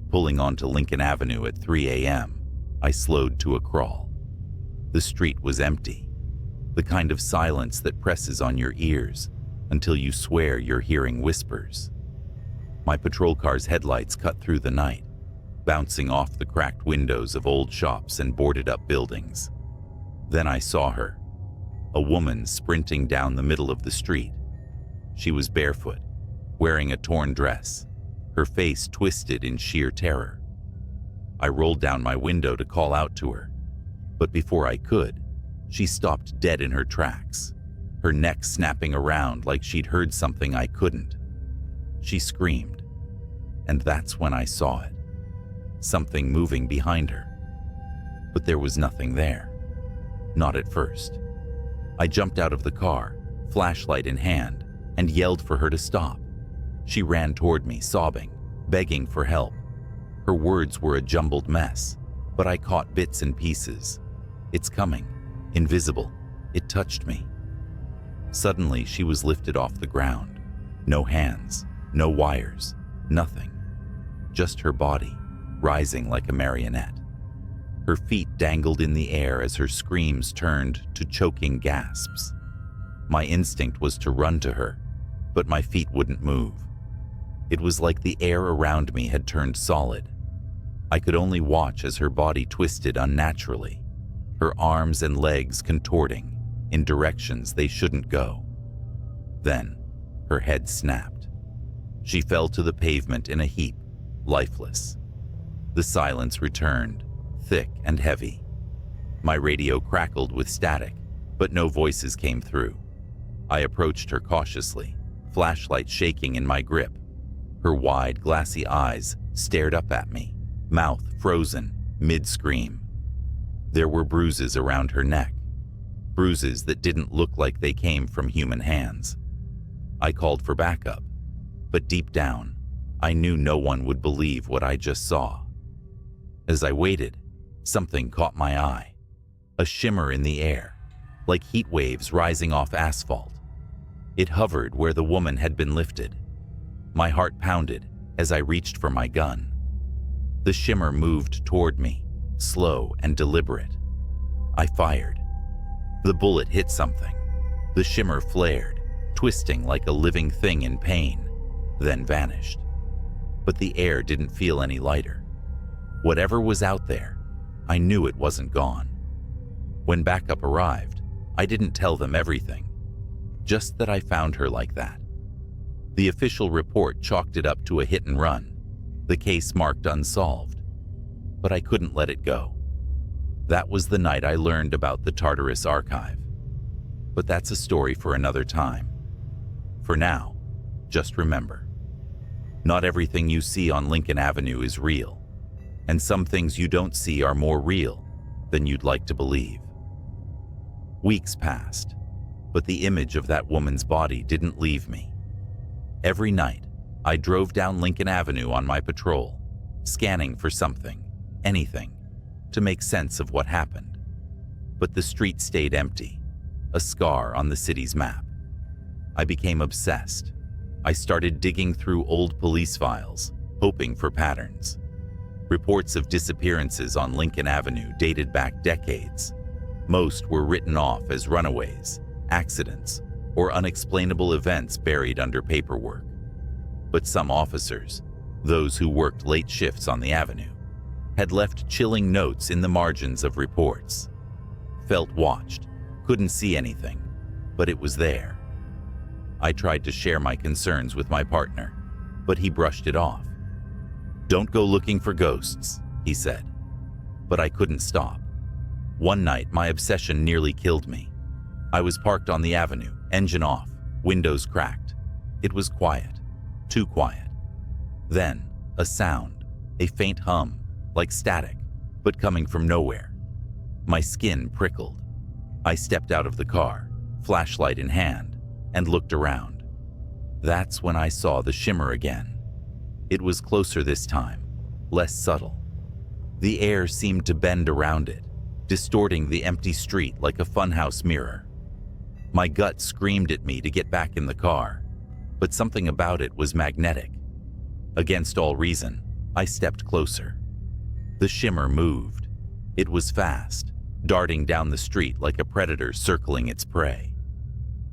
Pulling onto Lincoln Avenue at 3 a.m., I slowed to a crawl. The street was empty, the kind of silence that presses on your ears until you swear you're hearing whispers. My patrol car's headlights cut through the night, bouncing off the cracked windows of old shops and boarded-up buildings. Then I saw her, a woman sprinting down the middle of the street. She was barefoot, wearing a torn dress, her face twisted in sheer terror. I rolled down my window to call out to her, but before I could, she stopped dead in her tracks, her neck snapping around like she'd heard something I couldn't. She screamed, and that's when I saw it, something moving behind her. But there was nothing there, not at first. I jumped out of the car, flashlight in hand, and yelled for her to stop. She ran toward me, sobbing, begging for help. Her words were a jumbled mess, but I caught bits and pieces. "It's coming, invisible. It touched me." Suddenly, she was lifted off the ground. No hands, no wires, nothing. Just her body, rising like a marionette. Her feet dangled in the air as her screams turned to choking gasps. My instinct was to run to her, but my feet wouldn't move. It was like the air around me had turned solid. I could only watch as her body twisted unnaturally, her arms and legs contorting in directions they shouldn't go. Then, her head snapped. She fell to the pavement in a heap, lifeless. The silence returned, thick and heavy. My radio crackled with static, but no voices came through. I approached her cautiously, flashlight shaking in my grip. Her wide, glassy eyes stared up at me, mouth frozen, mid-scream. There were bruises around her neck. bruises that didn't look like they came from human hands. I called for backup, but deep down, I knew no one would believe what I just saw. As I waited, something caught my eye, a shimmer in the air, like heat waves rising off asphalt. It hovered where the woman had been lifted. My heart pounded as I reached for my gun. The shimmer moved toward me, slow and deliberate. I fired. The bullet hit something. The shimmer flared, twisting like a living thing in pain, then vanished. But the air didn't feel any lighter. Whatever was out there, I knew it wasn't gone. When backup arrived, I didn't tell them everything, just that I found her like that. The official report chalked it up to a hit and run, the case marked unsolved. But I couldn't let it go. That was the night I learned about the Tartarus Archive. But that's a story for another time. For now, just remember, not everything you see on Lincoln Avenue is real, and some things you don't see are more real than you'd like to believe. Weeks passed, but the image of that woman's body didn't leave me. Every night, I drove down Lincoln Avenue on my patrol, scanning for something, anything, to make sense of what happened. But the street stayed empty, a scar on the city's map. I became obsessed. I started digging through old police files, hoping for patterns. Reports of disappearances on Lincoln Avenue dated back decades. Most were written off as runaways, accidents, or unexplainable events buried under paperwork. But some officers, those who worked late shifts on the avenue, had left chilling notes in the margins of reports. Felt watched, couldn't see anything, but it was there. I tried to share my concerns with my partner, but he brushed it off. "Don't go looking for ghosts," he said. But I couldn't stop. One night, my obsession nearly killed me. I was parked on the avenue, engine off, windows cracked. It was quiet, too quiet. Then, a sound, a faint hum, like static, but coming from nowhere. My skin prickled. I stepped out of the car, flashlight in hand, and looked around. That's when I saw the shimmer again. It was closer this time, less subtle. The air seemed to bend around it, distorting the empty street like a funhouse mirror. My gut screamed at me to get back in the car, but something about it was magnetic. Against all reason, I stepped closer. The shimmer moved. It was fast, darting down the street like a predator circling its prey.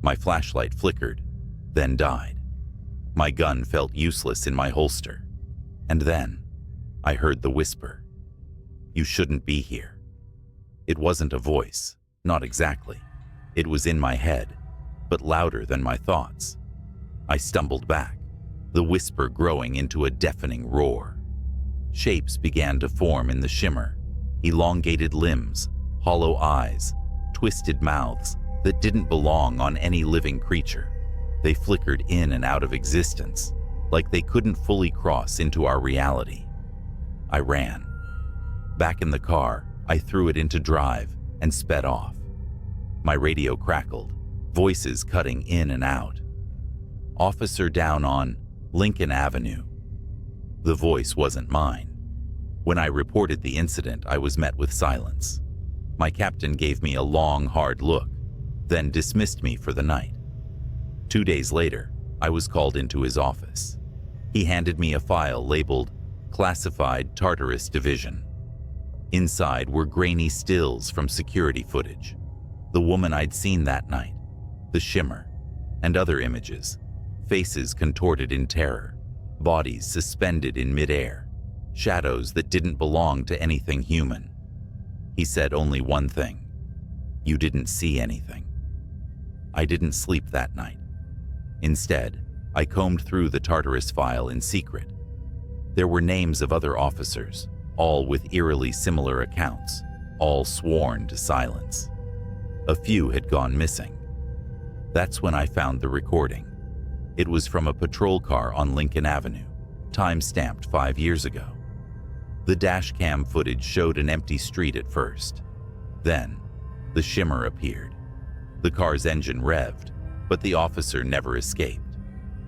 My flashlight flickered, then died. My gun felt useless in my holster. And then, I heard the whisper. "You shouldn't be here." It wasn't a voice, not exactly. It was in my head, but louder than my thoughts. I stumbled back, the whisper growing into a deafening roar. Shapes began to form in the shimmer, elongated limbs, hollow eyes, twisted mouths that didn't belong on any living creature. They flickered in and out of existence, like they couldn't fully cross into our reality. I ran. Back in the car, I threw it into drive and sped off. My radio crackled, voices cutting in and out. "Officer down on Lincoln Avenue." The voice wasn't mine. When I reported the incident, I was met with silence. My captain gave me a long, hard look, then dismissed me for the night. 2 days later, I was called into his office. He handed me a file labeled Classified Tartarus Division. Inside were grainy stills from security footage, the woman I'd seen that night, the shimmer, and other images, faces contorted in terror, bodies suspended in midair, shadows that didn't belong to anything human. He said only one thing: "You didn't see anything." I didn't sleep that night. Instead, I combed through the Tartarus file in secret. There were names of other officers, all with eerily similar accounts, all sworn to silence. A few had gone missing. That's when I found the recording. It was from a patrol car on Lincoln Avenue, time-stamped 5 years ago. The dash cam footage showed an empty street at first. Then, the shimmer appeared, The car's engine revved, but the officer never escaped.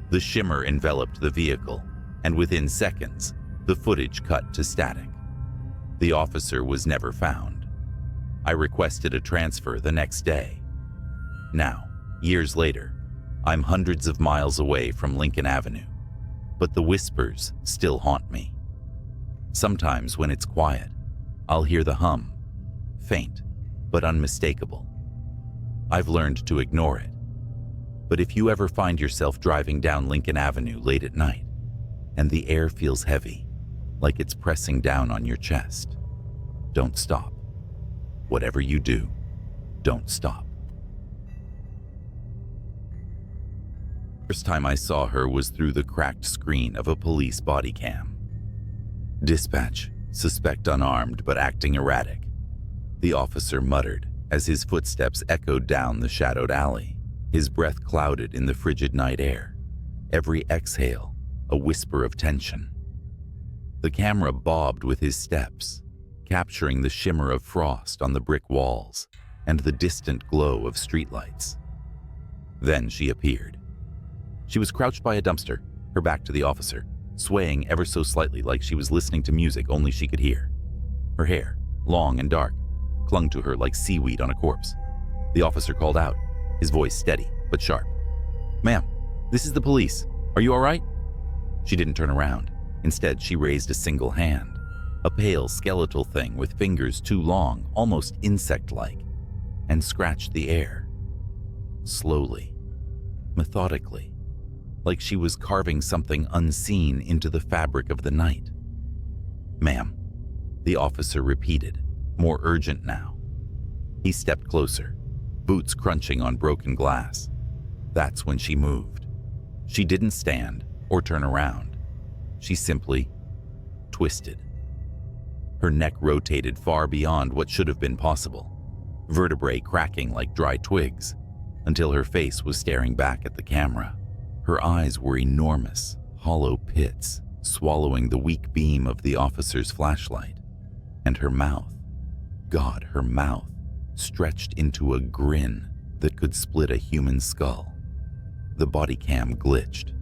The shimmer enveloped the vehicle, and within seconds, the footage cut to static. The officer was never found. I requested a transfer the next day. Now, years later, I'm hundreds of miles away from Lincoln Avenue, but the whispers still haunt me. Sometimes when it's quiet, I'll hear the hum, faint but unmistakable. I've learned to ignore it. But if you ever find yourself driving down Lincoln Avenue late at night, and the air feels heavy, like it's pressing down on your chest, don't stop. Whatever you do, don't stop. First time I saw her was through the cracked screen of a police body cam. Dispatch, suspect unarmed but acting erratic. The officer muttered as his footsteps echoed down the shadowed alley, his breath clouded in the frigid night air. Every exhale, a whisper of tension. The camera bobbed with his steps, capturing the shimmer of frost on the brick walls and the distant glow of streetlights. Then she appeared. She was crouched by a dumpster, her back to the officer, swaying ever so slightly like she was listening to music only she could hear. Her hair, long and dark, clung to her like seaweed on a corpse. The officer called out, his voice steady but sharp. "Ma'am, this is the police. Are you all right?" She didn't turn around. Instead, she raised a single hand, a pale skeletal thing with fingers too long, almost insect-like, and scratched the air. Slowly, methodically, like she was carving something unseen into the fabric of the night. "Ma'am," the officer repeated, more urgent now. He stepped closer, boots crunching on broken glass. That's when she moved. She didn't stand or turn around. She simply twisted. Her neck rotated far beyond what should have been possible, vertebrae cracking like dry twigs, until her face was staring back at the camera. Her eyes were enormous, hollow pits, swallowing the weak beam of the officer's flashlight. And her mouth, God, her mouth, stretched into a grin that could split a human skull. The body cam glitched.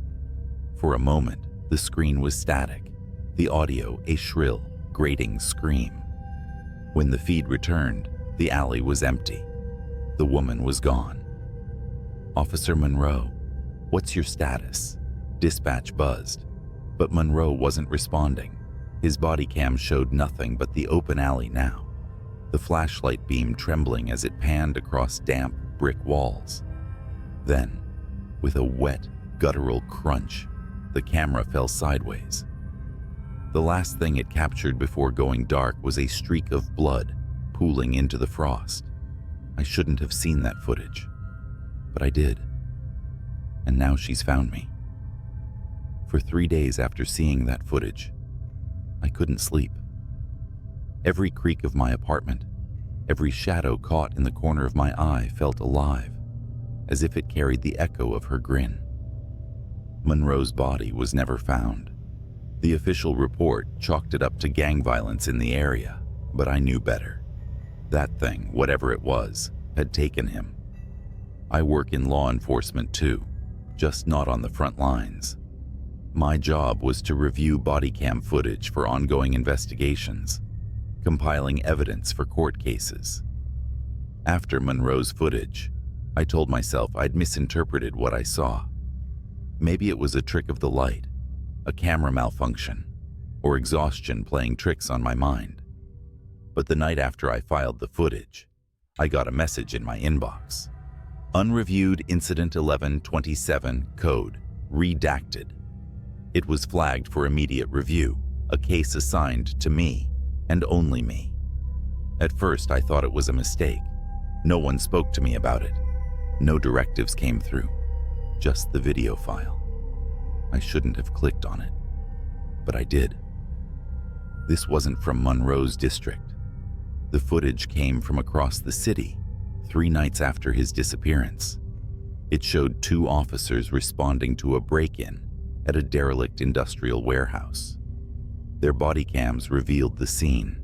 For a moment, the screen was static, the audio a shrill, grating scream. When the feed returned, the alley was empty. The woman was gone. "Officer Monroe, what's your status?" Dispatch buzzed, but Monroe wasn't responding. His body cam showed nothing but the open alley now, the flashlight beam trembling as it panned across damp brick walls. Then, with a wet, guttural crunch, the camera fell sideways. The last thing it captured before going dark was a streak of blood pooling into the frost. I shouldn't have seen that footage, but I did. And now she's found me. For 3 days after seeing that footage, I couldn't sleep. Every creak of my apartment, every shadow caught in the corner of my eye felt alive, as if it carried the echo of her grin. Monroe's body was never found. The official report chalked it up to gang violence in the area, but I knew better. That thing, whatever it was, had taken him. I work in law enforcement too, just not on the front lines. My job was to review body cam footage for ongoing investigations, compiling evidence for court cases. After Monroe's footage, I told myself I'd misinterpreted what I saw. Maybe it was a trick of the light, a camera malfunction, or exhaustion playing tricks on my mind. But the night after I filed the footage, I got a message in my inbox. Unreviewed Incident 1127 code, redacted. It was flagged for immediate review, a case assigned to me, and only me. At first, I thought it was a mistake. No one spoke to me about it. No directives came through, just the video file. I shouldn't have clicked on it, but I did. This wasn't from Monroe's district. The footage came from across the city, 3 nights after his disappearance. It showed 2 officers responding to a break-in at a derelict industrial warehouse. Their body cams revealed the scene: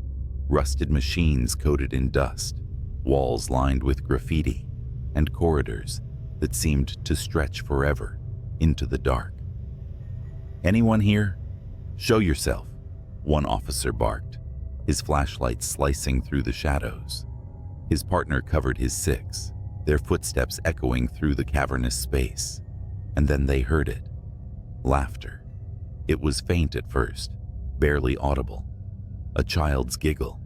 rusted machines coated in dust, walls lined with graffiti, and corridors that seemed to stretch forever into the dark. "Anyone here? Show yourself," one officer barked, his flashlight slicing through the shadows. His partner covered his six, their footsteps echoing through the cavernous space. And then they heard it. Laughter. It was faint at first, barely audible. A child's giggle.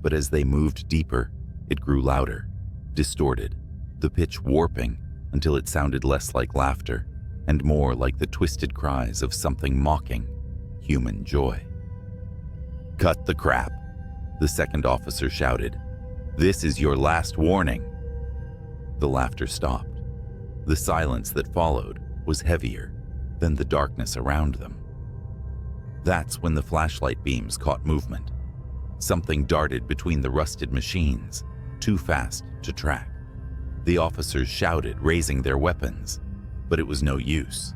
But as they moved deeper, it grew louder, distorted, the pitch warping until it sounded less like laughter and more like the twisted cries of something mocking human joy. "Cut the crap," the second officer shouted. "This is your last warning." The laughter stopped. The silence that followed was heavier than the darkness around them. That's when the flashlight beams caught movement. Something darted between the rusted machines, too fast to track. The officers shouted, raising their weapons, but it was no use.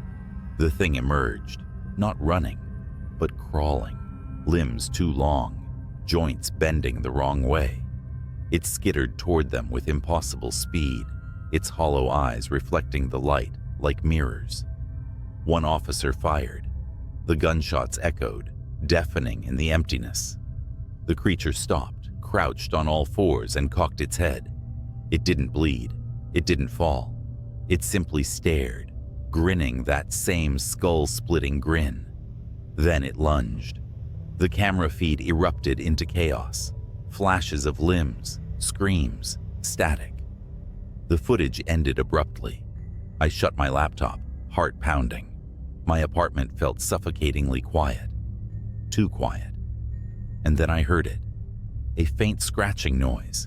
The thing emerged, not running, but crawling, limbs too long, joints bending the wrong way. It skittered toward them with impossible speed, its hollow eyes reflecting the light like mirrors. One officer fired. The gunshots echoed, deafening in the emptiness. The creature stopped, crouched on all fours, and cocked its head. It didn't bleed. It didn't fall. It simply stared, grinning that same skull-splitting grin. Then it lunged. The camera feed erupted into chaos. Flashes of limbs, screams, static. The footage ended abruptly. I shut my laptop, heart pounding. My apartment felt suffocatingly quiet. Too quiet. And then I heard it. A faint scratching noise.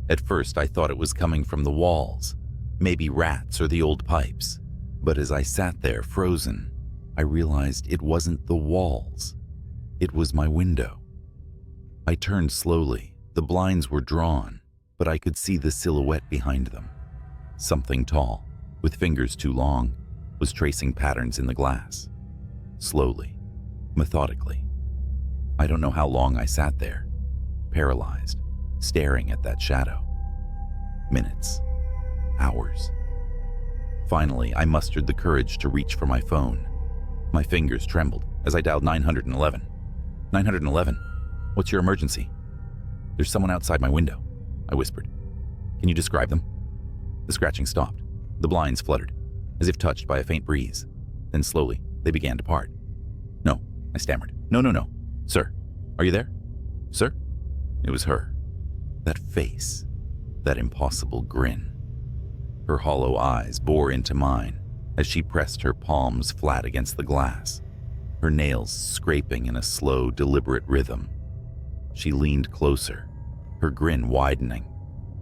At first I thought it was coming from the walls, maybe rats or the old pipes. But as I sat there frozen, I realized it wasn't the walls. It was my window. I turned slowly. The blinds were drawn, but I could see the silhouette behind them. Something tall, with fingers too long, was tracing patterns in the glass. Slowly, methodically. I don't know how long I sat there, paralyzed, staring at that shadow. Minutes. Hours. Finally, I mustered the courage to reach for my phone. My fingers trembled as I dialed 911. 911? What's your emergency? "There's someone outside my window," I whispered. "Can you describe them?" The scratching stopped. The blinds fluttered, as if touched by a faint breeze. Then slowly, they began to part. "No," I stammered. No. Sir, are you there? Sir?" It was her. That face. That impossible grin. Her hollow eyes bore into mine as she pressed her palms flat against the glass, her nails scraping in a slow, deliberate rhythm. She leaned closer, her grin widening,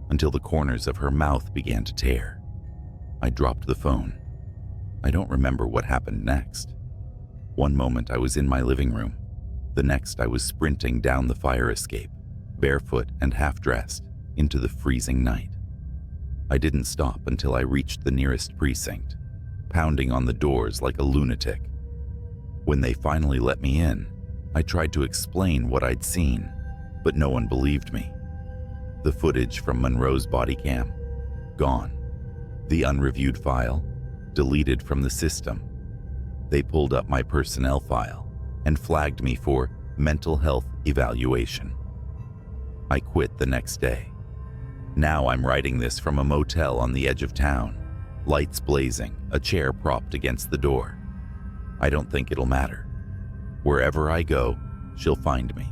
until the corners of her mouth began to tear. I dropped the phone. I don't remember what happened next. One moment I was in my living room. The next I was sprinting down the fire escape, barefoot and half-dressed, into the freezing night. I didn't stop until I reached the nearest precinct, pounding on the doors like a lunatic. When they finally let me in, I tried to explain what I'd seen, but no one believed me. The footage from Monroe's body cam, gone. The unreviewed file, deleted from the system. They pulled up my personnel file and flagged me for mental health evaluation. I quit the next day. Now I'm writing this from a motel on the edge of town, lights blazing, a chair propped against the door. I don't think it'll matter. Wherever I go, she'll find me.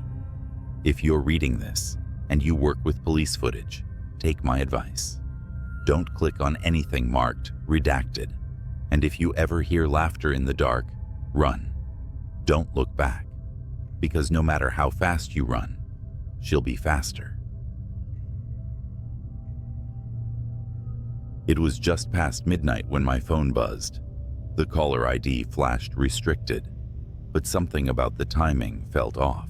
If you're reading this and you work with police footage, take my advice. Don't click on anything marked redacted. And if you ever hear laughter in the dark, run. Don't look back, because no matter how fast you run, she'll be faster. It was just past midnight when my phone buzzed. The caller ID flashed restricted, but something about the timing felt off.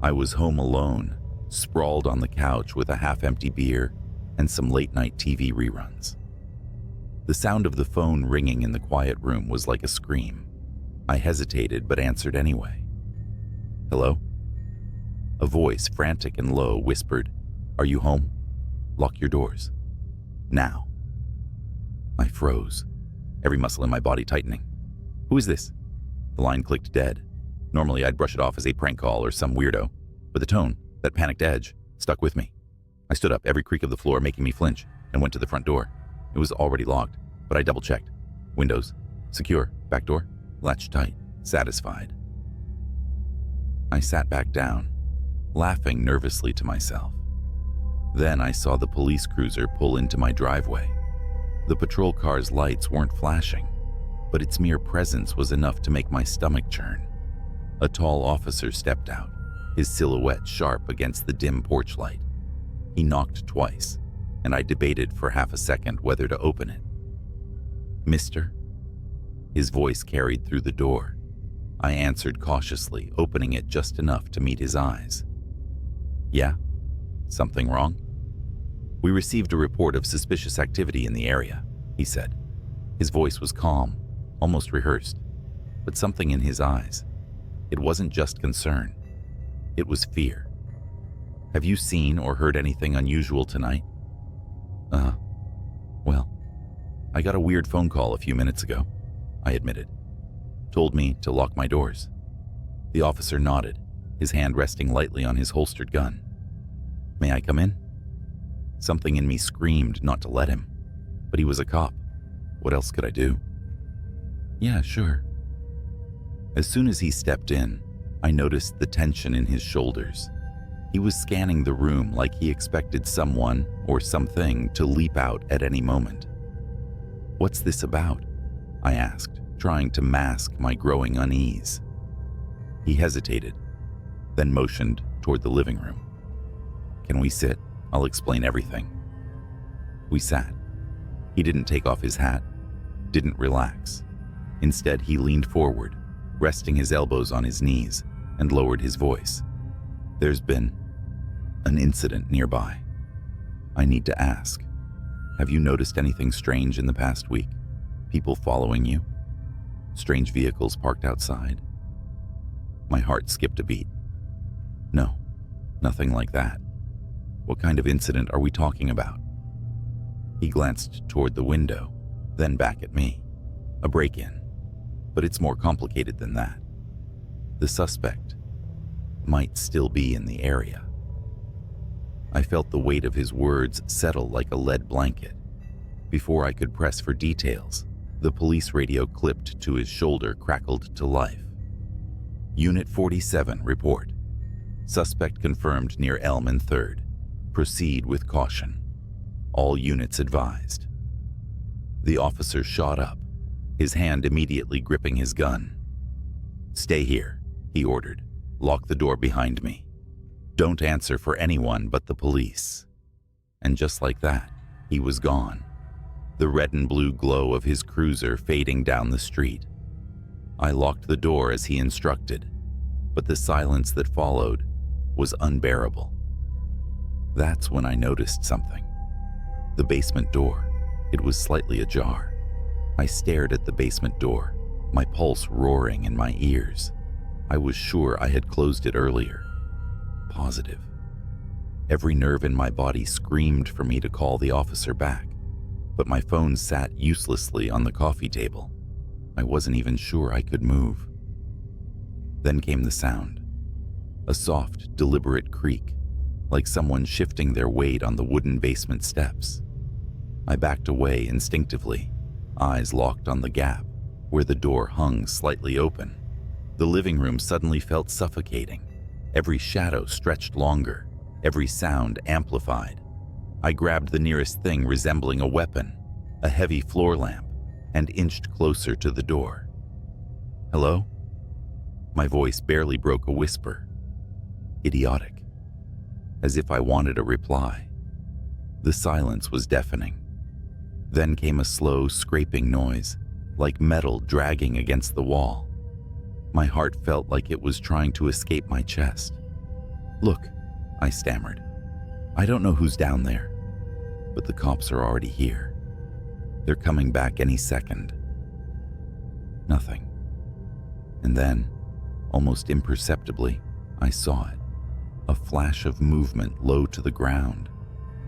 I was home alone, sprawled on the couch with a half-empty beer and some late-night TV reruns. The sound of the phone ringing in the quiet room was like a scream. I hesitated but answered anyway. "Hello?" A voice, frantic and low, whispered, "Are you home? Lock your doors. Now." I froze, every muscle in my body tightening. "Who is this?" The line clicked dead. Normally I'd brush it off as a prank call or some weirdo, but the tone, that panicked edge, stuck with me. I stood up, every creak of the floor making me flinch, and went to the front door. It was already locked, but I double-checked. Windows, secure, back door, latched tight, satisfied. I sat back down, laughing nervously to myself. Then I saw the police cruiser pull into my driveway. The patrol car's lights weren't flashing, but its mere presence was enough to make my stomach churn. A tall officer stepped out, his silhouette sharp against the dim porch light. He knocked twice, and I debated for half a second whether to open it. "Mister?" His voice carried through the door. I answered cautiously, opening it just enough to meet his eyes. "Yeah? Something wrong?" "We received a report of suspicious activity in the area," he said. His voice was calm, almost rehearsed, but something in his eyes. It wasn't just concern. It was fear. "Have you seen or heard anything unusual tonight?" Well, I got a weird phone call a few minutes ago," I admitted. "Told me to lock my doors." The officer nodded, his hand resting lightly on his holstered gun. "May I come in?" Something in me screamed not to let him, but he was a cop. What else could I do? "Yeah, sure." As soon as he stepped in, I noticed the tension in his shoulders. He was scanning the room like he expected someone or something to leap out at any moment. "What's this about?" I asked, trying to mask my growing unease. He hesitated, then motioned toward the living room. "Can we sit? I'll explain everything." We sat. He didn't take off his hat, didn't relax. Instead, he leaned forward, resting his elbows on his knees, and lowered his voice. "There's been an incident nearby. I need to ask. Have you noticed anything strange in the past week? People following you? Strange vehicles parked outside?" My heart skipped a beat. "No, nothing like that. What kind of incident are we talking about?" He glanced toward the window, then back at me. "A break-in. But it's more complicated than that. The suspect might still be in the area." I felt the weight of his words settle like a lead blanket. Before I could press for details, the police radio clipped to his shoulder crackled to life. "Unit 47, report. Suspect confirmed near Elm and 3rd. Proceed with caution. All units advised." The officer shot up, his hand immediately gripping his gun. "Stay here," he ordered. "Lock the door behind me. Don't answer for anyone but the police." And just like that, he was gone, the red and blue glow of his cruiser fading down the street. I locked the door as he instructed, but the silence that followed was unbearable. That's when I noticed something. The basement door. It was slightly ajar. I stared at the basement door, my pulse roaring in my ears. I was sure I had closed it earlier. Positive. Every nerve in my body screamed for me to call the officer back, but my phone sat uselessly on the coffee table. I wasn't even sure I could move. Then came the sound. A soft, deliberate creak, like someone shifting their weight on the wooden basement steps. I backed away instinctively, eyes locked on the gap, where the door hung slightly open. The living room suddenly felt suffocating. Every shadow stretched longer, every sound amplified. I grabbed the nearest thing resembling a weapon, a heavy floor lamp, and inched closer to the door. "Hello?" My voice barely broke a whisper. Idiotic. As if I wanted a reply. The silence was deafening. Then came a slow, scraping noise, like metal dragging against the wall. My heart felt like it was trying to escape my chest. "Look," I stammered. "I don't know who's down there, but the cops are already here. They're coming back any second." Nothing. And then, almost imperceptibly, I saw it. A flash of movement low to the ground,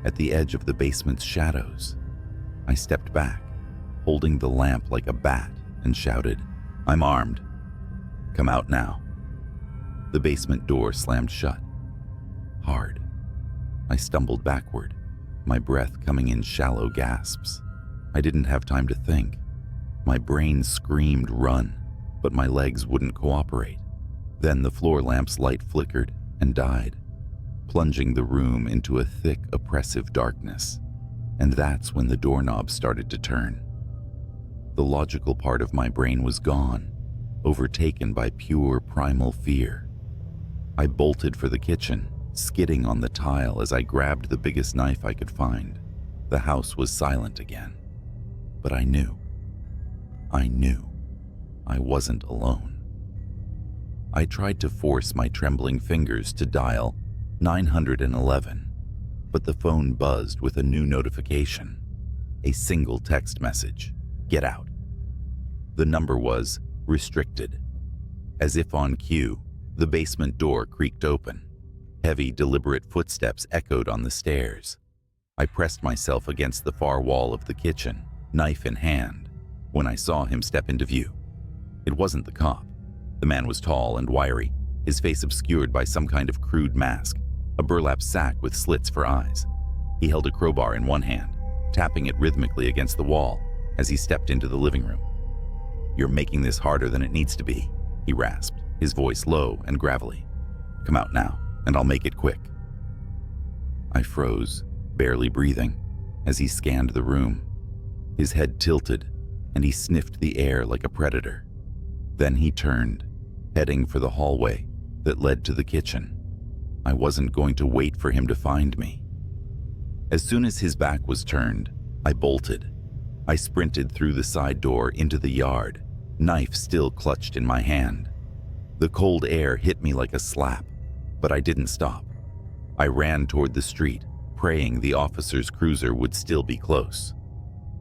at the edge of the basement's shadows. I stepped back, holding the lamp like a bat, and shouted, "I'm armed. Come out now." The basement door slammed shut. Hard. I stumbled backward, my breath coming in shallow gasps. I didn't have time to think. My brain screamed run, but my legs wouldn't cooperate. Then the floor lamp's light flickered and died, plunging the room into a thick, oppressive darkness. And that's when the doorknob started to turn. The logical part of my brain was gone, overtaken by pure primal fear. I bolted for the kitchen, skidding on the tile as I grabbed the biggest knife I could find. The house was silent again. But I knew I wasn't alone. I tried to force my trembling fingers to dial 911, but the phone buzzed with a new notification. A single text message: "Get out." The number was restricted. As if on cue, the basement door creaked open. Heavy, deliberate footsteps echoed on the stairs. I pressed myself against the far wall of the kitchen, knife in hand, when I saw him step into view. It wasn't the cop. The man was tall and wiry, his face obscured by some kind of crude mask, a burlap sack with slits for eyes. He held a crowbar in one hand, tapping it rhythmically against the wall as he stepped into the living room. "You're making this harder than it needs to be," he rasped, his voice low and gravelly. "Come out now, and I'll make it quick." I froze, barely breathing, as he scanned the room. His head tilted, and he sniffed the air like a predator. Then he turned, heading for the hallway that led to the kitchen. I wasn't going to wait for him to find me. As soon as his back was turned, I bolted. I sprinted through the side door into the yard, knife still clutched in my hand. The cold air hit me like a slap, but I didn't stop. I ran toward the street, praying the officer's cruiser would still be close.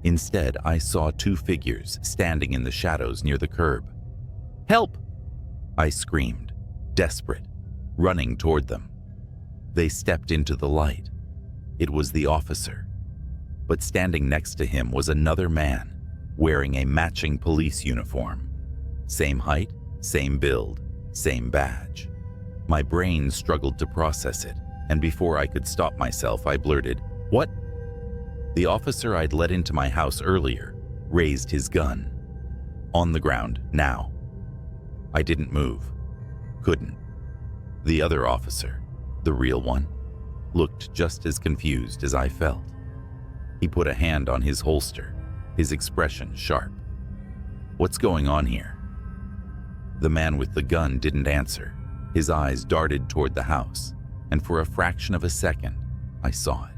Instead, I saw two figures standing in the shadows near the curb. "Help!" I screamed, desperate, running toward them. They stepped into the light. It was the officer. But standing next to him was another man, wearing a matching police uniform. Same height, same build, same badge. My brain struggled to process it, and before I could stop myself, I blurted, "What?" The officer I'd let into my house earlier raised his gun. "On the ground, now." I didn't move. Couldn't. The other officer, the real one, looked just as confused as I felt. He put a hand on his holster, his expression sharp. "What's going on here?" The man with the gun didn't answer. His eyes darted toward the house, and for a fraction of a second, I saw it.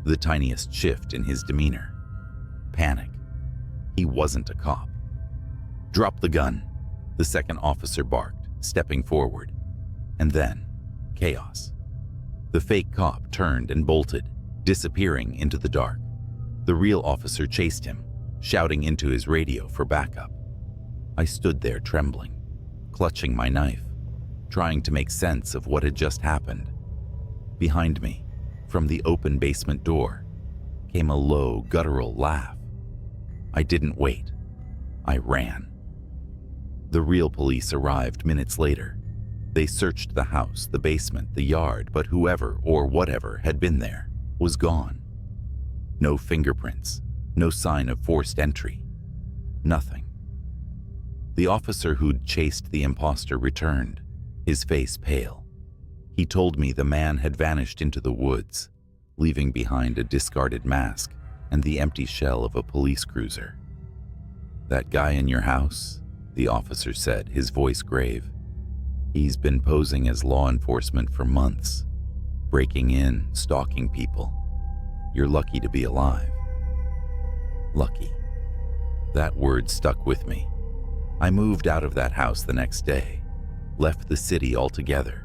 The tiniest shift in his demeanor. Panic. He wasn't a cop. "Drop the gun," the second officer barked, stepping forward. And then, chaos. The fake cop turned and bolted, disappearing into the dark. The real officer chased him, shouting into his radio for backup. I stood there trembling, clutching my knife, trying to make sense of what had just happened. Behind me, from the open basement door, came a low, guttural laugh. I didn't wait. I ran. The real police arrived minutes later. They searched the house, the basement, the yard, but whoever or whatever had been there was gone. No fingerprints, no sign of forced entry. Nothing. The officer who'd chased the imposter returned, his face pale. He told me the man had vanished into the woods, leaving behind a discarded mask and the empty shell of a police cruiser. "That guy in your house?" the officer said, his voice grave. "He's been posing as law enforcement for months, breaking in, stalking people. You're lucky to be alive." Lucky. That word stuck with me. I moved out of that house the next day, left the city altogether.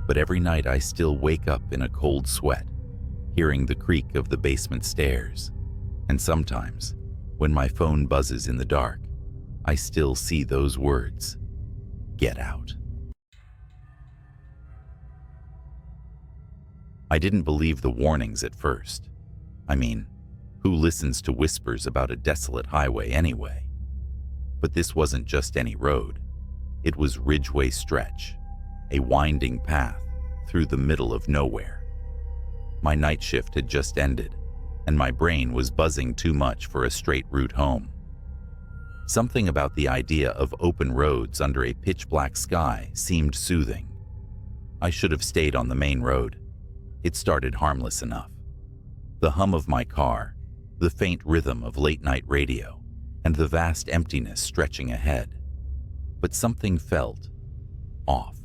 But every night I still wake up in a cold sweat, hearing the creak of the basement stairs. And sometimes, when my phone buzzes in the dark, I still see those words, "Get out." I didn't believe the warnings at first. I mean, Who listens to whispers about a desolate highway anyway? But this wasn't just any road. It was Ridgeway Stretch, a winding path through the middle of nowhere. My night shift had just ended, and my brain was buzzing too much for a straight route home. Something about the idea of open roads under a pitch-black sky seemed soothing. I should have stayed on the main road. It started harmless enough. The hum of my car, the faint rhythm of late-night radio, and the vast emptiness stretching ahead. But something felt off.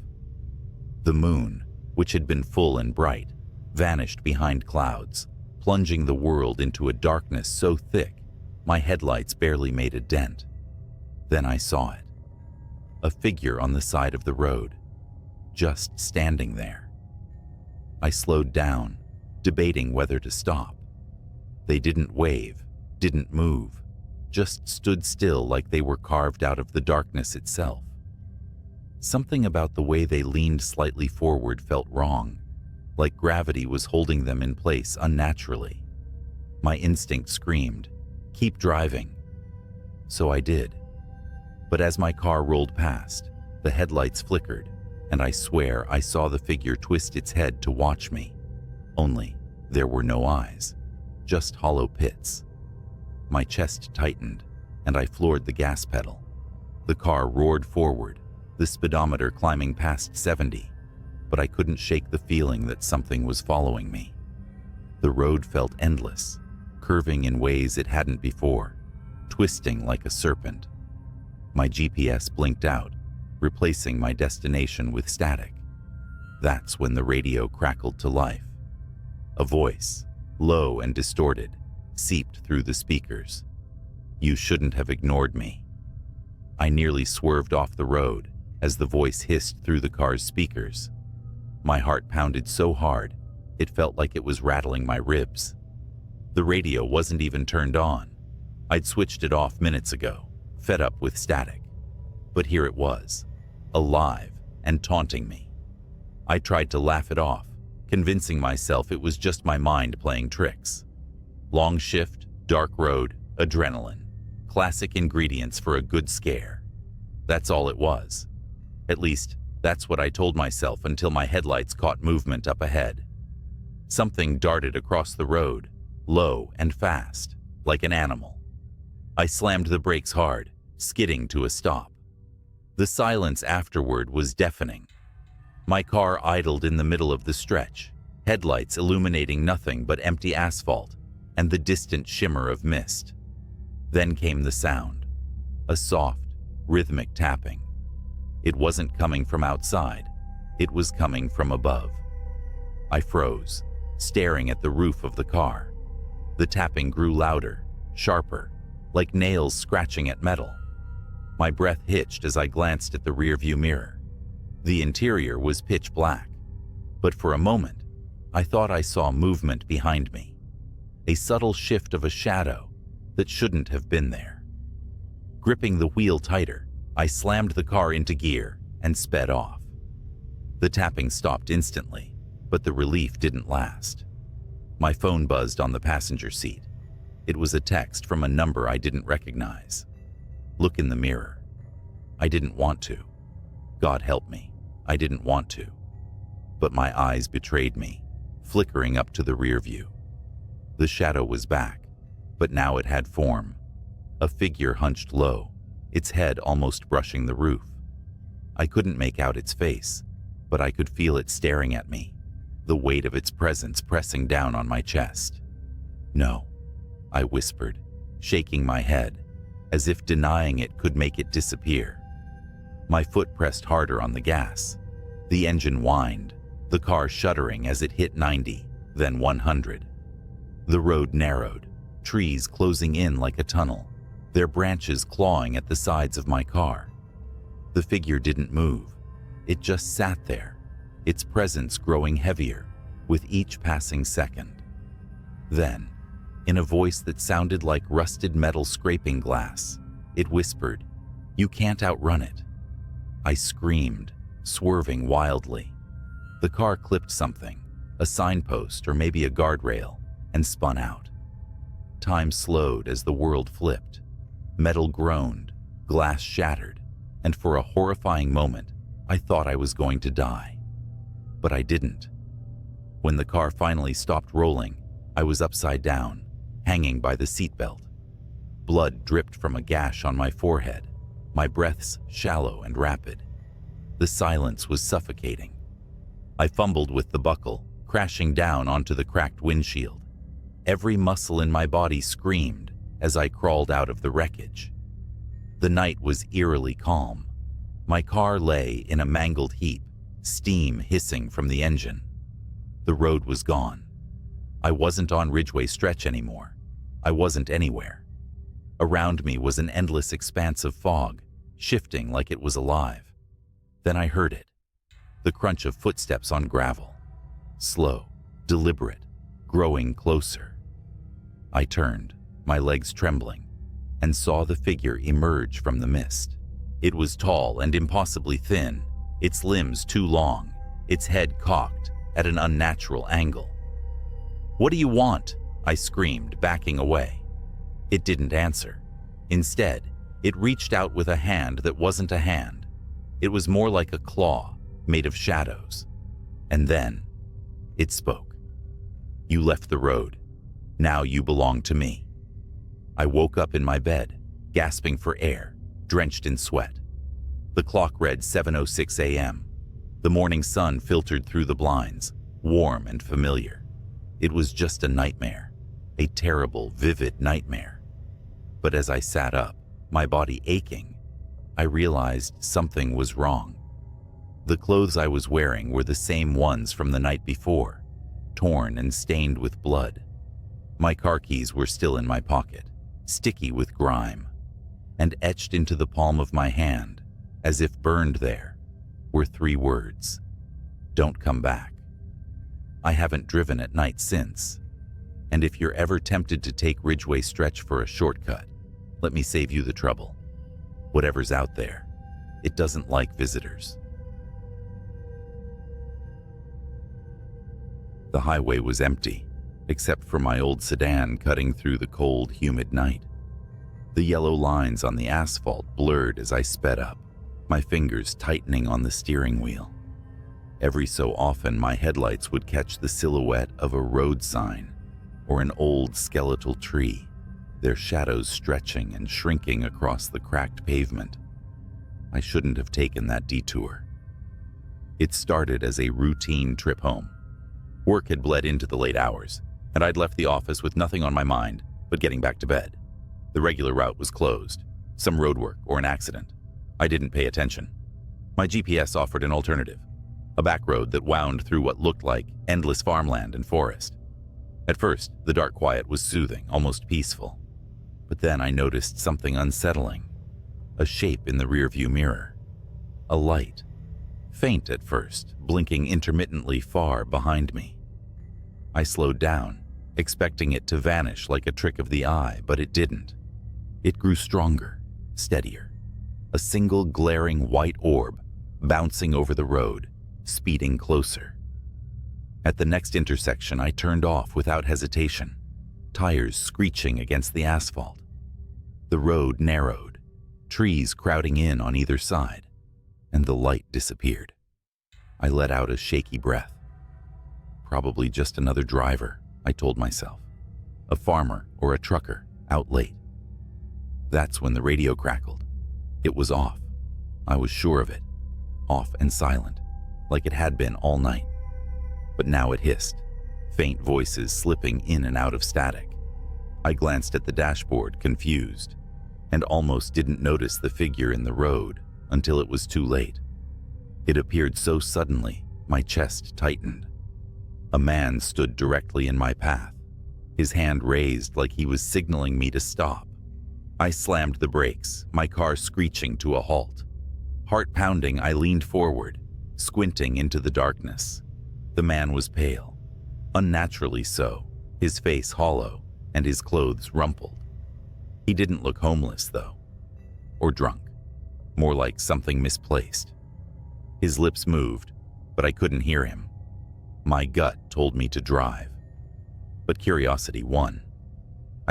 The moon, which had been full and bright, vanished behind clouds, plunging the world into a darkness so thick my headlights barely made a dent. Then I saw it. A figure on the side of the road, just standing there. I slowed down, debating whether to stop. They didn't wave, didn't move, just stood still like they were carved out of the darkness itself. Something about the way they leaned slightly forward felt wrong, like gravity was holding them in place unnaturally. My instinct screamed, "Keep driving." So I did. But as my car rolled past, the headlights flickered, and I swear I saw the figure twist its head to watch me. Only there were no eyes, just hollow pits. My chest tightened, and I floored the gas pedal. The car roared forward, the speedometer climbing past 70, but I couldn't shake the feeling that something was following me. The road felt endless, curving in ways it hadn't before, twisting like a serpent. My GPS blinked out, replacing my destination with static. That's when the radio crackled to life. A voice, low and distorted, seeped through the speakers. "You shouldn't have ignored me." I nearly swerved off the road as the voice hissed through the car's speakers. My heart pounded so hard, it felt like it was rattling my ribs. The radio wasn't even turned on. I'd switched it off minutes ago, fed up with static. But here it was, alive and taunting me. I tried to laugh it off, convincing myself it was just my mind playing tricks. Long shift, dark road, adrenaline. Classic ingredients for a good scare. That's all it was. At least, that's what I told myself until my headlights caught movement up ahead. Something darted across the road, low and fast, like an animal. I slammed the brakes hard, skidding to a stop. The silence afterward was deafening. My car idled in the middle of the stretch, headlights illuminating nothing but empty asphalt and the distant shimmer of mist. Then came the sound, a soft, rhythmic tapping. It wasn't coming from outside, it was coming from above. I froze, staring at the roof of the car. The tapping grew louder, sharper, like nails scratching at metal. My breath hitched as I glanced at the rearview mirror. The interior was pitch black, but for a moment, I thought I saw movement behind me, a subtle shift of a shadow that shouldn't have been there. Gripping the wheel tighter, I slammed the car into gear and sped off. The tapping stopped instantly, but the relief didn't last. My phone buzzed on the passenger seat. It was a text from a number I didn't recognize. Look in the mirror. I didn't want to. God help me, I didn't want to. But my eyes betrayed me, flickering up to the rear view. The shadow was back, but now it had form. A figure hunched low, its head almost brushing the roof. I couldn't make out its face, but I could feel it staring at me, the weight of its presence pressing down on my chest. "No," I whispered, shaking my head, as if denying it could make it disappear. My foot pressed harder on the gas. The engine whined, the car shuddering as it hit 90, then 100. The road narrowed, trees closing in like a tunnel, their branches clawing at the sides of my car. The figure didn't move. It just sat there, its presence growing heavier with each passing second. Then, in a voice that sounded like rusted metal scraping glass, it whispered, "You can't outrun it." I screamed, swerving wildly. The car clipped something, a signpost or maybe a guardrail, and spun out. Time slowed as the world flipped. Metal groaned, glass shattered, and for a horrifying moment, I thought I was going to die. But I didn't. When the car finally stopped rolling, I was upside down, hanging by the seatbelt. Blood dripped from a gash on my forehead, my breaths shallow and rapid. The silence was suffocating. I fumbled with the buckle, crashing down onto the cracked windshield. Every muscle in my body screamed as I crawled out of the wreckage. The night was eerily calm. My car lay in a mangled heap, steam hissing from the engine. The road was gone. I wasn't on Ridgway Stretch anymore. I wasn't anywhere. Around me was an endless expanse of fog, shifting like it was alive. Then I heard it, the crunch of footsteps on gravel. Slow, deliberate, growing closer. I turned, my legs trembling, and saw the figure emerge from the mist. It was tall and impossibly thin, its limbs too long, its head cocked at an unnatural angle. "What do you want?" I screamed, backing away. It didn't answer. Instead, it reached out with a hand that wasn't a hand. It was more like a claw, made of shadows. And then, it spoke. "You left the road. Now you belong to me." I woke up in my bed, gasping for air, drenched in sweat. The clock read 7:06 a.m. The morning sun filtered through the blinds, warm and familiar. It was just a nightmare, a terrible, vivid nightmare. But as I sat up, my body aching, I realized something was wrong. The clothes I was wearing were the same ones from the night before, torn and stained with blood. My car keys were still in my pocket, sticky with grime, and etched into the palm of my hand, as if burned there, were 3 words: "Don't come back." I haven't driven at night since, and if you're ever tempted to take Ridgway Stretch for a shortcut, let me save you the trouble. Whatever's out there, it doesn't like visitors. The highway was empty, except for my old sedan cutting through the cold, humid night. The yellow lines on the asphalt blurred as I sped up, my fingers tightening on the steering wheel. Every so often, my headlights would catch the silhouette of a road sign or an old skeletal tree, their shadows stretching and shrinking across the cracked pavement. I shouldn't have taken that detour. It started as a routine trip home. Work had bled into the late hours, and I'd left the office with nothing on my mind but getting back to bed. The regular route was closed, some roadwork or an accident. I didn't pay attention. My GPS offered an alternative, a back road that wound through what looked like endless farmland and forest. At first, the dark quiet was soothing, almost peaceful. But then I noticed something unsettling, a shape in the rearview mirror, a light, faint at first, blinking intermittently far behind me. I slowed down, expecting it to vanish like a trick of the eye, but it didn't. It grew stronger, steadier, a single glaring white orb bouncing over the road, speeding closer. At the next intersection, I turned off without hesitation, tires screeching against the asphalt. The road narrowed, trees crowding in on either side, and the light disappeared. I let out a shaky breath. Probably just another driver, I told myself. A farmer or a trucker, out late. That's when the radio crackled. It was off. I was sure of it. Off and silent, like it had been all night. But now it hissed, faint voices slipping in and out of static. I glanced at the dashboard, confused, and almost didn't notice the figure in the road until it was too late. It appeared so suddenly, my chest tightened. A man stood directly in my path, his hand raised like he was signaling me to stop. I slammed the brakes, my car screeching to a halt. Heart pounding, I leaned forward, squinting into the darkness. The man was pale, unnaturally so, his face hollow and his clothes rumpled. He didn't look homeless, though, or drunk, more like something misplaced. His lips moved, but I couldn't hear him. My gut told me to drive, but curiosity won.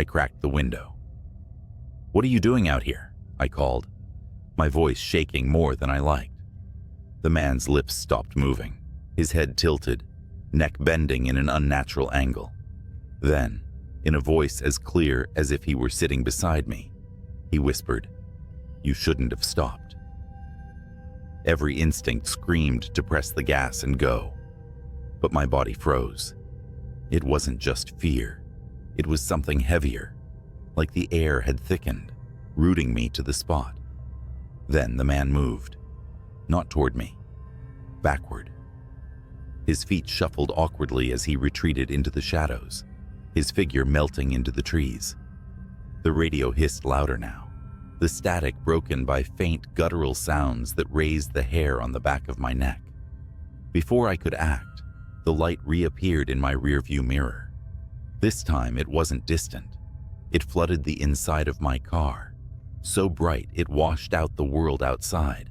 I cracked the window. "What are you doing out here?" I called, my voice shaking more than I liked. The man's lips stopped moving, his head tilted, neck bending in an unnatural angle. Then, in a voice as clear as if he were sitting beside me, he whispered, "You shouldn't have stopped." Every instinct screamed to press the gas and go, but my body froze. It wasn't just fear. It was something heavier, like the air had thickened, rooting me to the spot. Then the man moved, not toward me, backward. His feet shuffled awkwardly as he retreated into the shadows, his figure melting into the trees. The radio hissed louder now, the static broken by faint guttural sounds that raised the hair on the back of my neck. Before I could act, the light reappeared in my rearview mirror. This time it wasn't distant. It flooded the inside of my car, so bright it washed out the world outside.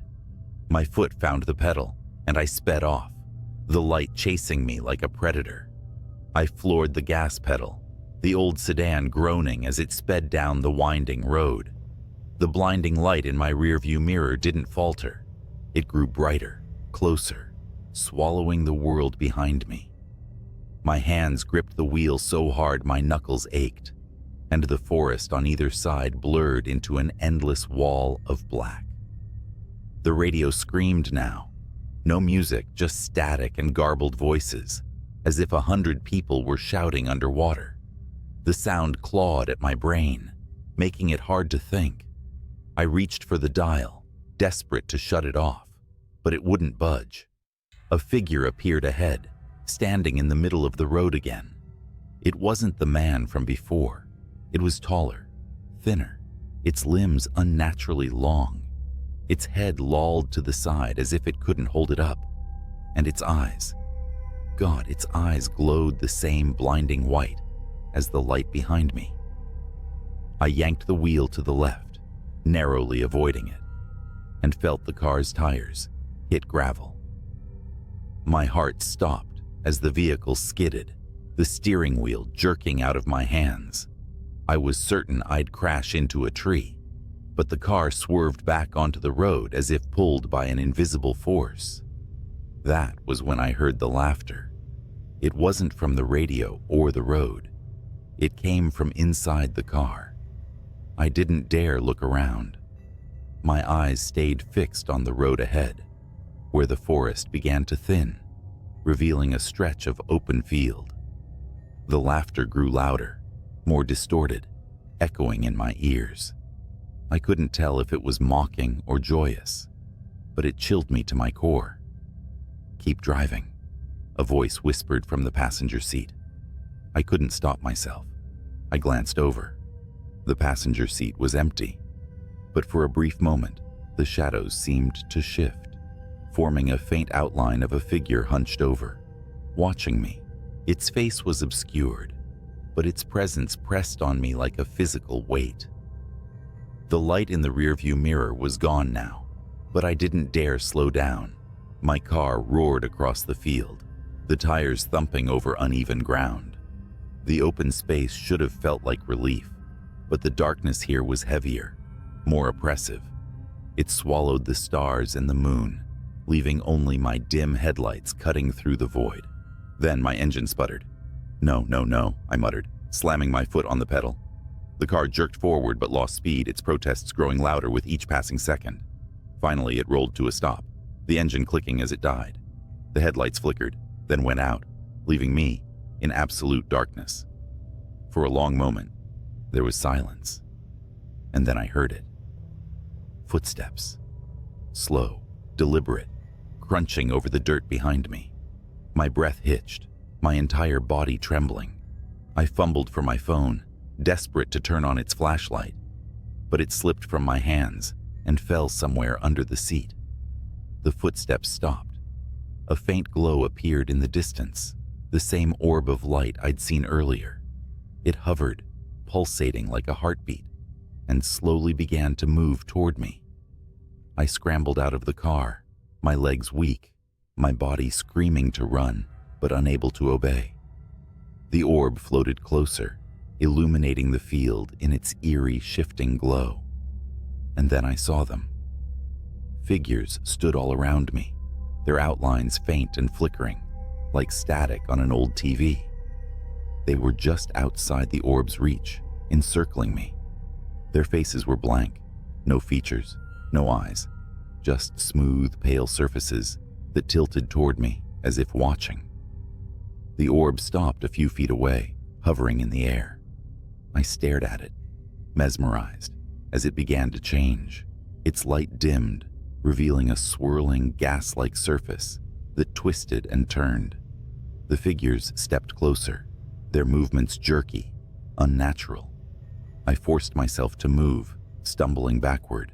My foot found the pedal, and I sped off, the light chasing me like a predator. I floored the gas pedal, the old sedan groaning as it sped down the winding road. The blinding light in my rearview mirror didn't falter. It grew brighter, closer, swallowing the world behind me. My hands gripped the wheel so hard my knuckles ached, and the forest on either side blurred into an endless wall of black. The radio screamed now. No music, just static and garbled voices, as if 100 people were shouting underwater. The sound clawed at my brain, making it hard to think. I reached for the dial, desperate to shut it off, but it wouldn't budge. A figure appeared ahead, standing in the middle of the road again. It wasn't the man from before. It was taller, thinner, its limbs unnaturally long. Its head lolled to the side as if it couldn't hold it up. And its eyes, God, its eyes glowed the same blinding white as the light behind me. I yanked the wheel to the left, narrowly avoiding it, and felt the car's tires hit gravel. My heart stopped as the vehicle skidded, the steering wheel jerking out of my hands. I was certain I'd crash into a tree, but the car swerved back onto the road as if pulled by an invisible force. That was when I heard the laughter. It wasn't from the radio or the road. It came from inside the car. I didn't dare look around. My eyes stayed fixed on the road ahead, where the forest began to thin, revealing a stretch of open field. The laughter grew louder, more distorted, echoing in my ears. I couldn't tell if it was mocking or joyous, but it chilled me to my core. "Keep driving," a voice whispered from the passenger seat. I couldn't stop myself. I glanced over. The passenger seat was empty, but for a brief moment, the shadows seemed to shift, forming a faint outline of a figure hunched over, watching me. Its face was obscured, but its presence pressed on me like a physical weight. The light in the rearview mirror was gone now, but I didn't dare slow down. My car roared across the field, the tires thumping over uneven ground. The open space should have felt like relief, but the darkness here was heavier, more oppressive. It swallowed the stars and the moon, leaving only my dim headlights cutting through the void. Then my engine sputtered. "No, no, no," I muttered, slamming my foot on the pedal. The car jerked forward but lost speed, its protests growing louder with each passing second. Finally, it rolled to a stop, the engine clicking as it died. The headlights flickered, then went out, leaving me in absolute darkness. For a long moment, there was silence, and then I heard it. Footsteps. Slow, deliberate, crunching over the dirt behind me. My breath hitched, my entire body trembling. I fumbled for my phone, desperate to turn on its flashlight, but it slipped from my hands and fell somewhere under the seat. The footsteps stopped. A faint glow appeared in the distance, the same orb of light I'd seen earlier. It hovered, pulsating like a heartbeat, and slowly began to move toward me. I scrambled out of the car, my legs weak, my body screaming to run, but unable to obey. The orb floated closer, illuminating the field in its eerie, shifting glow. And then I saw them. Figures stood all around me, their outlines faint and flickering, like static on an old TV. They were just outside the orb's reach, encircling me. Their faces were blank, no features, no eyes, just smooth, pale surfaces that tilted toward me as if watching. The orb stopped a few feet away, hovering in the air. I stared at it, mesmerized, as it began to change. Its light dimmed, revealing a swirling, gas-like surface that twisted and turned. The figures stepped closer, their movements jerky, unnatural. I forced myself to move, stumbling backward.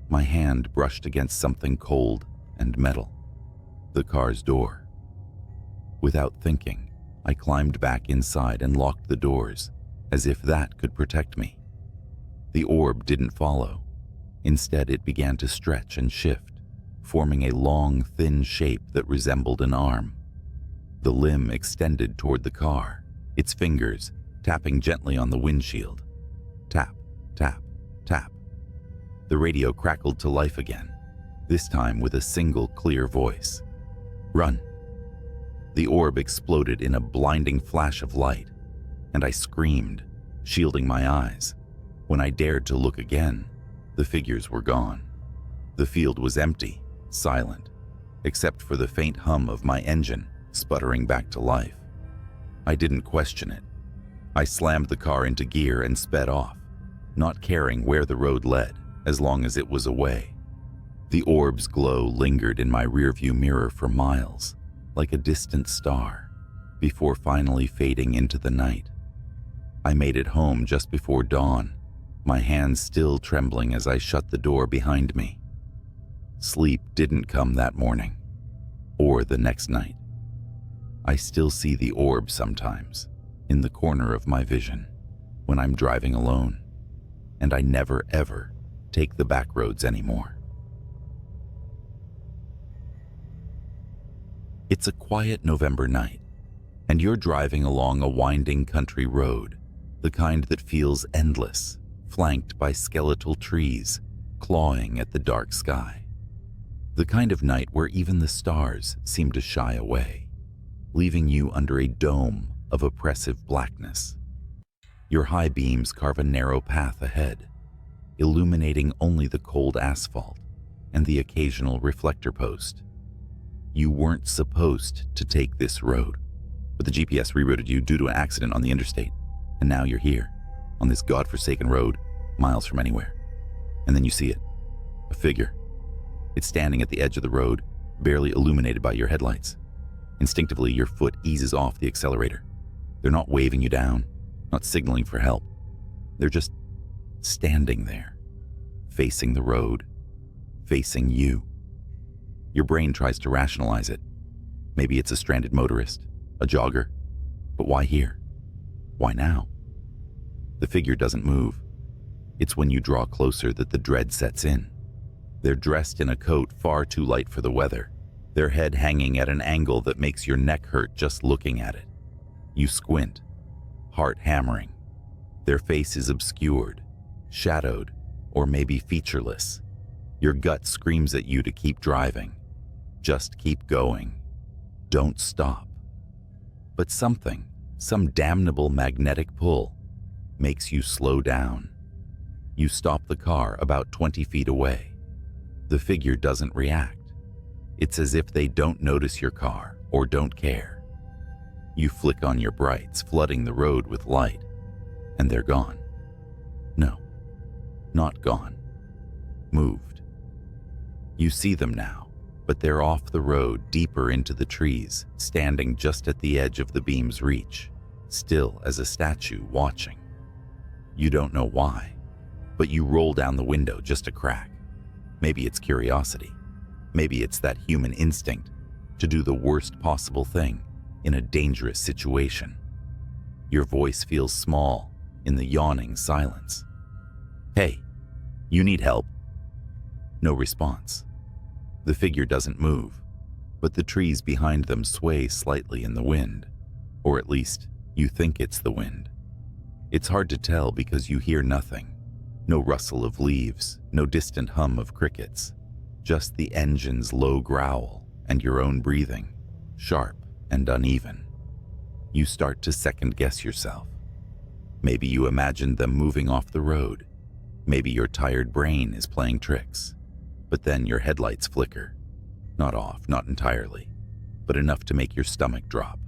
My hand brushed against something cold and metal. The car's door. Without thinking, I climbed back inside and locked the doors, as if that could protect me. The orb didn't follow. Instead, it began to stretch and shift, forming a long, thin shape that resembled an arm. The limb extended toward the car, its fingers tapping gently on the windshield. Tap, tap, tap. The radio crackled to life again, this time with a single clear voice. Run. The orb exploded in a blinding flash of light, and I screamed, shielding my eyes. When I dared to look again, the figures were gone. The field was empty, silent, except for the faint hum of my engine sputtering back to life. I didn't question it. I slammed the car into gear and sped off, not caring where the road led, as long as it was away. The orb's glow lingered in my rearview mirror for miles, like a distant star, before finally fading into the night. I made it home just before dawn, my hands still trembling as I shut the door behind me. Sleep didn't come that morning, or the next night. I still see the orb sometimes, in the corner of my vision, when I'm driving alone, and I never ever take the back roads anymore. It's a quiet November night, and you're driving along a winding country road, the kind that feels endless, flanked by skeletal trees clawing at the dark sky. The kind of night where even the stars seem to shy away, leaving you under a dome of oppressive blackness. Your high beams carve a narrow path ahead, illuminating only the cold asphalt and the occasional reflector post. You weren't supposed to take this road, but the GPS rerouted you due to an accident on the interstate, and now you're here, on this godforsaken road, miles from anywhere. And then you see it, a figure. It's standing at the edge of the road, barely illuminated by your headlights. Instinctively, your foot eases off the accelerator. They're not waving you down, not signaling for help. They're just standing there, facing the road, facing you. Your brain tries to rationalize it. Maybe it's a stranded motorist, a jogger. But why here? Why now? The figure doesn't move. It's when you draw closer that the dread sets in. They're dressed in a coat far too light for the weather, their head hanging at an angle that makes your neck hurt just looking at it. You squint, heart hammering. Their face is obscured, shadowed, or maybe featureless. Your gut screams at you to keep driving. Just keep going. Don't stop. But something, some damnable magnetic pull, makes you slow down. You stop the car about 20 feet away. The figure doesn't react. It's as if they don't notice your car or don't care. You flick on your brights, flooding the road with light, and they're gone. No, not gone. Moved. You see them now, but they're off the road, deeper into the trees, standing just at the edge of the beam's reach, still as a statue watching. You don't know why, but you roll down the window just a crack. Maybe it's curiosity. Maybe it's that human instinct to do the worst possible thing in a dangerous situation. Your voice feels small in the yawning silence. Hey, you need help? No response. The figure doesn't move, but the trees behind them sway slightly in the wind, or at least you think it's the wind. It's hard to tell because you hear nothing. No rustle of leaves, no distant hum of crickets. Just the engine's low growl and your own breathing, sharp and uneven. You start to second-guess yourself. Maybe you imagined them moving off the road. Maybe your tired brain is playing tricks. But then your headlights flicker. Not off, not entirely, but enough to make your stomach drop.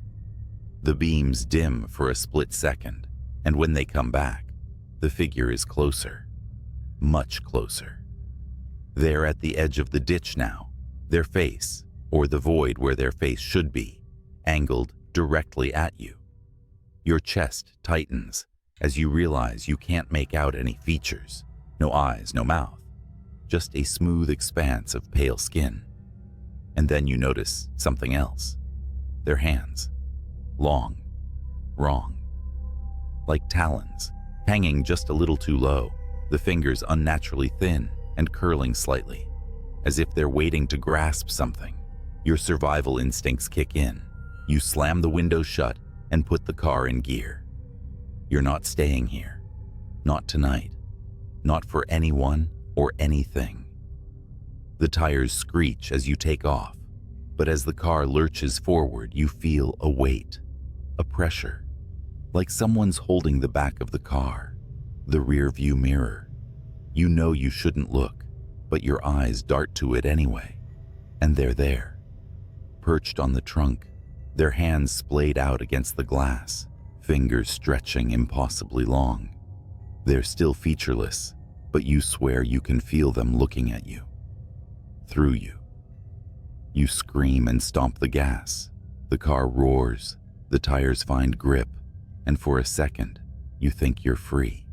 The beams dim for a split second, and when they come back, the figure is closer. Much closer. They're at the edge of the ditch now, their face, or the void where their face should be, angled directly at you. Your chest tightens as you realize you can't make out any features. No eyes, no mouth. Just a smooth expanse of pale skin. And then you notice something else. Their hands. Long. Wrong. Like talons, hanging just a little too low, the fingers unnaturally thin and curling slightly, as if they're waiting to grasp something. Your survival instincts kick in. You slam the window shut and put the car in gear. You're not staying here. Not tonight. Not for anyone or anything. The tires screech as you take off, but as the car lurches forward, you feel a weight, a pressure, like someone's holding the back of the car, the rear view mirror. You know you shouldn't look, but your eyes dart to it anyway, and they're there, perched on the trunk, their hands splayed out against the glass, fingers stretching impossibly long. They're still featureless, but you swear you can feel them looking at you. Through you. You scream and stomp the gas. The car roars, the tires find grip, and for a second, you think you're free.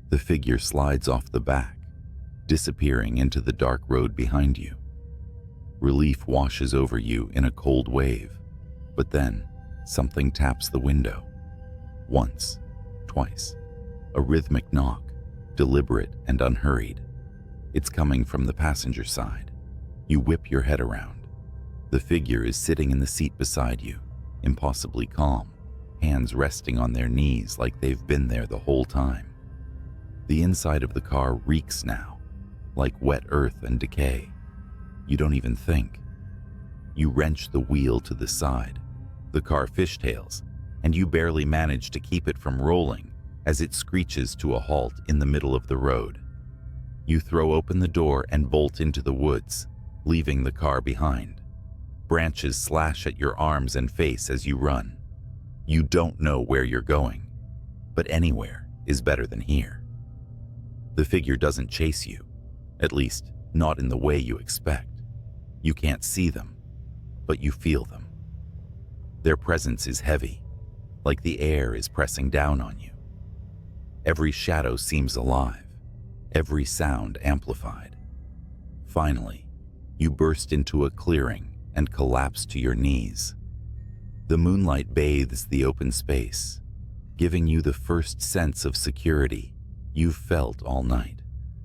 The figure slides off the back, disappearing into the dark road behind you. Relief washes over you in a cold wave, but then something taps the window. Once, twice. A rhythmic knock, deliberate and unhurried. It's coming from the passenger side. You whip your head around. The figure is sitting in the seat beside you, impossibly calm, hands resting on their knees like they've been there the whole time. The inside of the car reeks now, like wet earth and decay. You don't even think. You wrench the wheel to the side. The car fishtails, and you barely manage to keep it from rolling as it screeches to a halt in the middle of the road. You throw open the door and bolt into the woods, leaving the car behind. Branches slash at your arms and face as you run. You don't know where you're going, but anywhere is better than here. The figure doesn't chase you, at least not in the way you expect. You can't see them, but you feel them. Their presence is heavy, like the air is pressing down on you. Every shadow seems alive, every sound amplified. Finally, you burst into a clearing and collapse to your knees. The moonlight bathes the open space, giving you the first sense of security you've felt all night.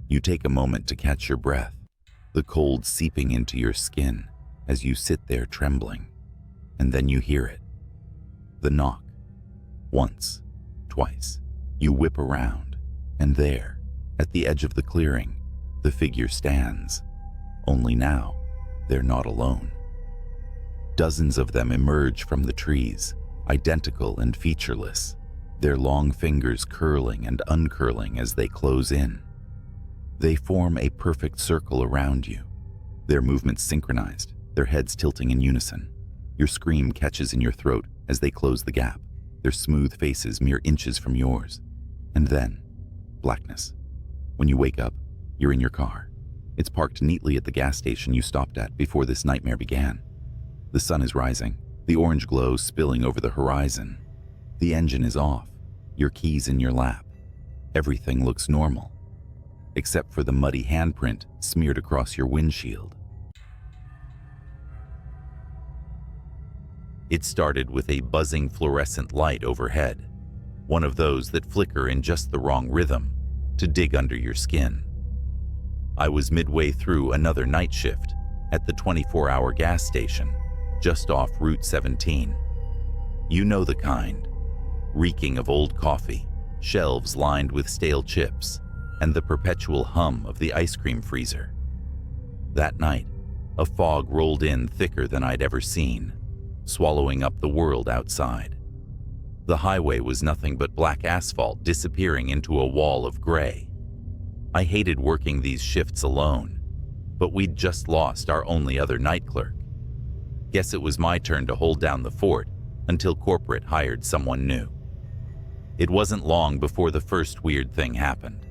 You take a moment to catch your breath, the cold seeping into your skin as you sit there trembling, and then you hear it. The knock. Once, twice. You whip around, and there, at the edge of the clearing, the figure stands. Only now, they're not alone. Dozens of them emerge from the trees, identical and featureless, their long fingers curling and uncurling as they close in. They form a perfect circle around you, their movements synchronized, their heads tilting in unison. Your scream catches in your throat as they close the gap, their smooth faces mere inches from yours. And then, blackness. When you wake up, you're in your car. It's parked neatly at the gas station you stopped at before this nightmare began. The sun is rising, the orange glow spilling over the horizon. The engine is off, your keys in your lap. Everything looks normal, except for the muddy handprint smeared across your windshield. It started with a buzzing fluorescent light overhead, one of those that flicker in just the wrong rhythm to dig under your skin. I was midway through another night shift at the 24-hour gas station, just off Route 17. You know the kind, reeking of old coffee, shelves lined with stale chips, and the perpetual hum of the ice cream freezer. That night, a fog rolled in thicker than I'd ever seen, swallowing up the world outside. The highway was nothing but black asphalt disappearing into a wall of gray. I hated working these shifts alone, but we'd just lost our only other night clerk. Guess it was my turn to hold down the fort until corporate hired someone new. It wasn't long before the first weird thing happened.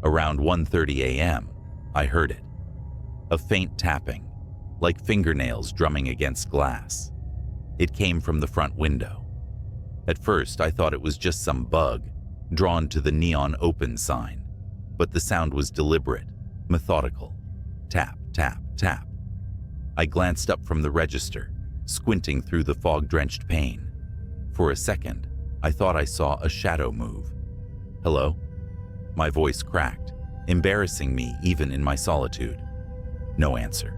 Around 1:30 a.m., I heard it. A faint tapping, like fingernails drumming against glass. It came from the front window. At first, I thought it was just some bug drawn to the neon open sign, but the sound was deliberate, methodical. Tap, tap, tap. I glanced up from the register, squinting through the fog-drenched pane. For a second, I thought I saw a shadow move. "Hello?" My voice cracked, embarrassing me even in my solitude. No answer.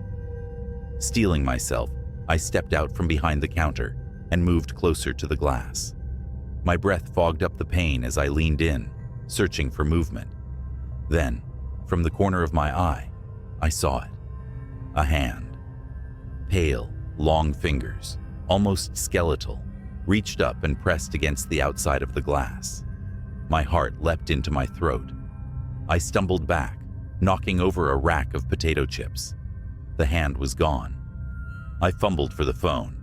Steeling myself, I stepped out from behind the counter and moved closer to the glass. My breath fogged up the pane as I leaned in, searching for movement. Then, from the corner of my eye, I saw it. A hand. Pale, long fingers, almost skeletal, reached up and pressed against the outside of the glass. My heart leapt into my throat. I stumbled back, knocking over a rack of potato chips. The hand was gone. I fumbled for the phone,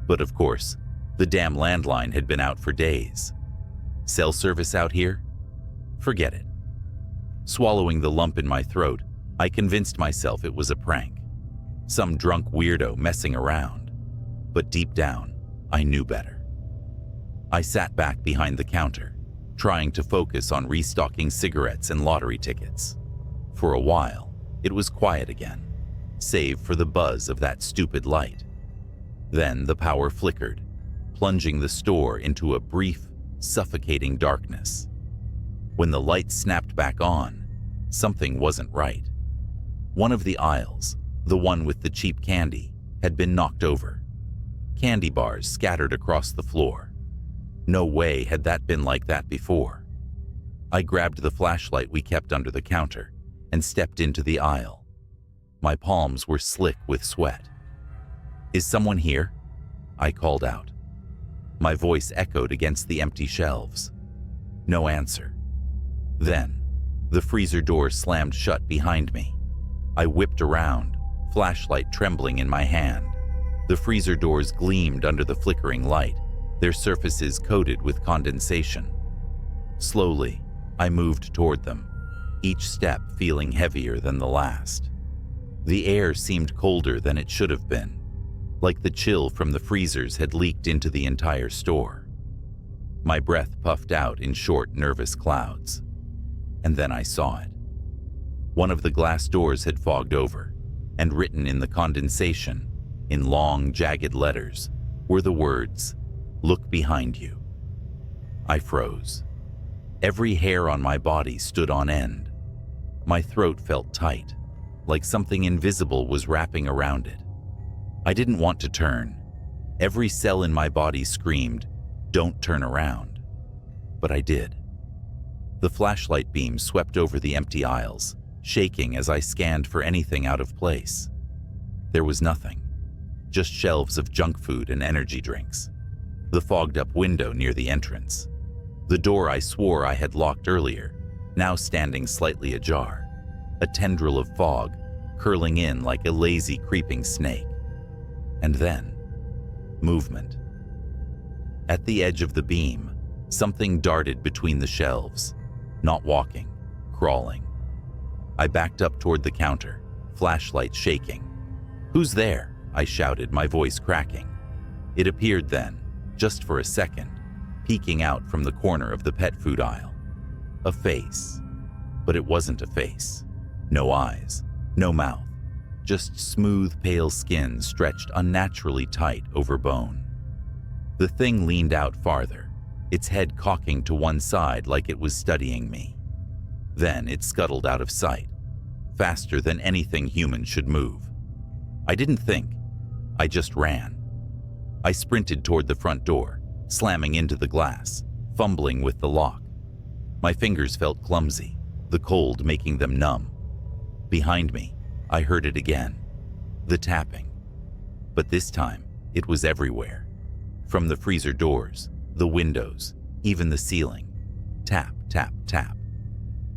but of course, the damn landline had been out for days. Cell service out here? Forget it. Swallowing the lump in my throat, I convinced myself it was a prank. Some drunk weirdo messing around. But deep down, I knew better. I sat back behind the counter, trying to focus on restocking cigarettes and lottery tickets. For a while, it was quiet again, save for the buzz of that stupid light. Then the power flickered, plunging the store into a brief, suffocating darkness. When the light snapped back on, something wasn't right. One of the aisles, the one with the cheap candy, had been knocked over. Candy bars scattered across the floor. No way had that been like that before. I grabbed the flashlight we kept under the counter and stepped into the aisle. My palms were slick with sweat. "Is someone here?" I called out. My voice echoed against the empty shelves. No answer. Then, the freezer door slammed shut behind me. I whipped around, flashlight trembling in my hand. The freezer doors gleamed under the flickering light, their surfaces coated with condensation. Slowly, I moved toward them, each step feeling heavier than the last. The air seemed colder than it should have been, like the chill from the freezers had leaked into the entire store. My breath puffed out in short, nervous clouds. And then I saw it. One of the glass doors had fogged over, and written in the condensation, in long, jagged letters, were the words, "Look behind you." I froze. Every hair on my body stood on end. My throat felt tight, like something invisible was wrapping around it. I didn't want to turn. Every cell in my body screamed, "Don't turn around." But I did. The flashlight beam swept over the empty aisles, shaking as I scanned for anything out of place. There was nothing, just shelves of junk food and energy drinks. The fogged-up window near the entrance. The door I swore I had locked earlier, now standing slightly ajar. A tendril of fog, curling in like a lazy, creeping snake. And then, movement. At the edge of the beam, something darted between the shelves. Not walking, crawling. I backed up toward the counter, flashlight shaking. "Who's there?" I shouted, my voice cracking. It appeared then, just for a second, peeking out from the corner of the pet food aisle. A face. But it wasn't a face. No eyes, no mouth. Just smooth, pale skin stretched unnaturally tight over bone. The thing leaned out farther, its head cocking to one side like it was studying me. Then it scuttled out of sight, faster than anything human should move. I didn't think. I just ran. I sprinted toward the front door, slamming into the glass, fumbling with the lock. My fingers felt clumsy, the cold making them numb. Behind me, I heard it again, the tapping. But this time, it was everywhere. From the freezer doors, the windows, even the ceiling. Tap, tap, tap.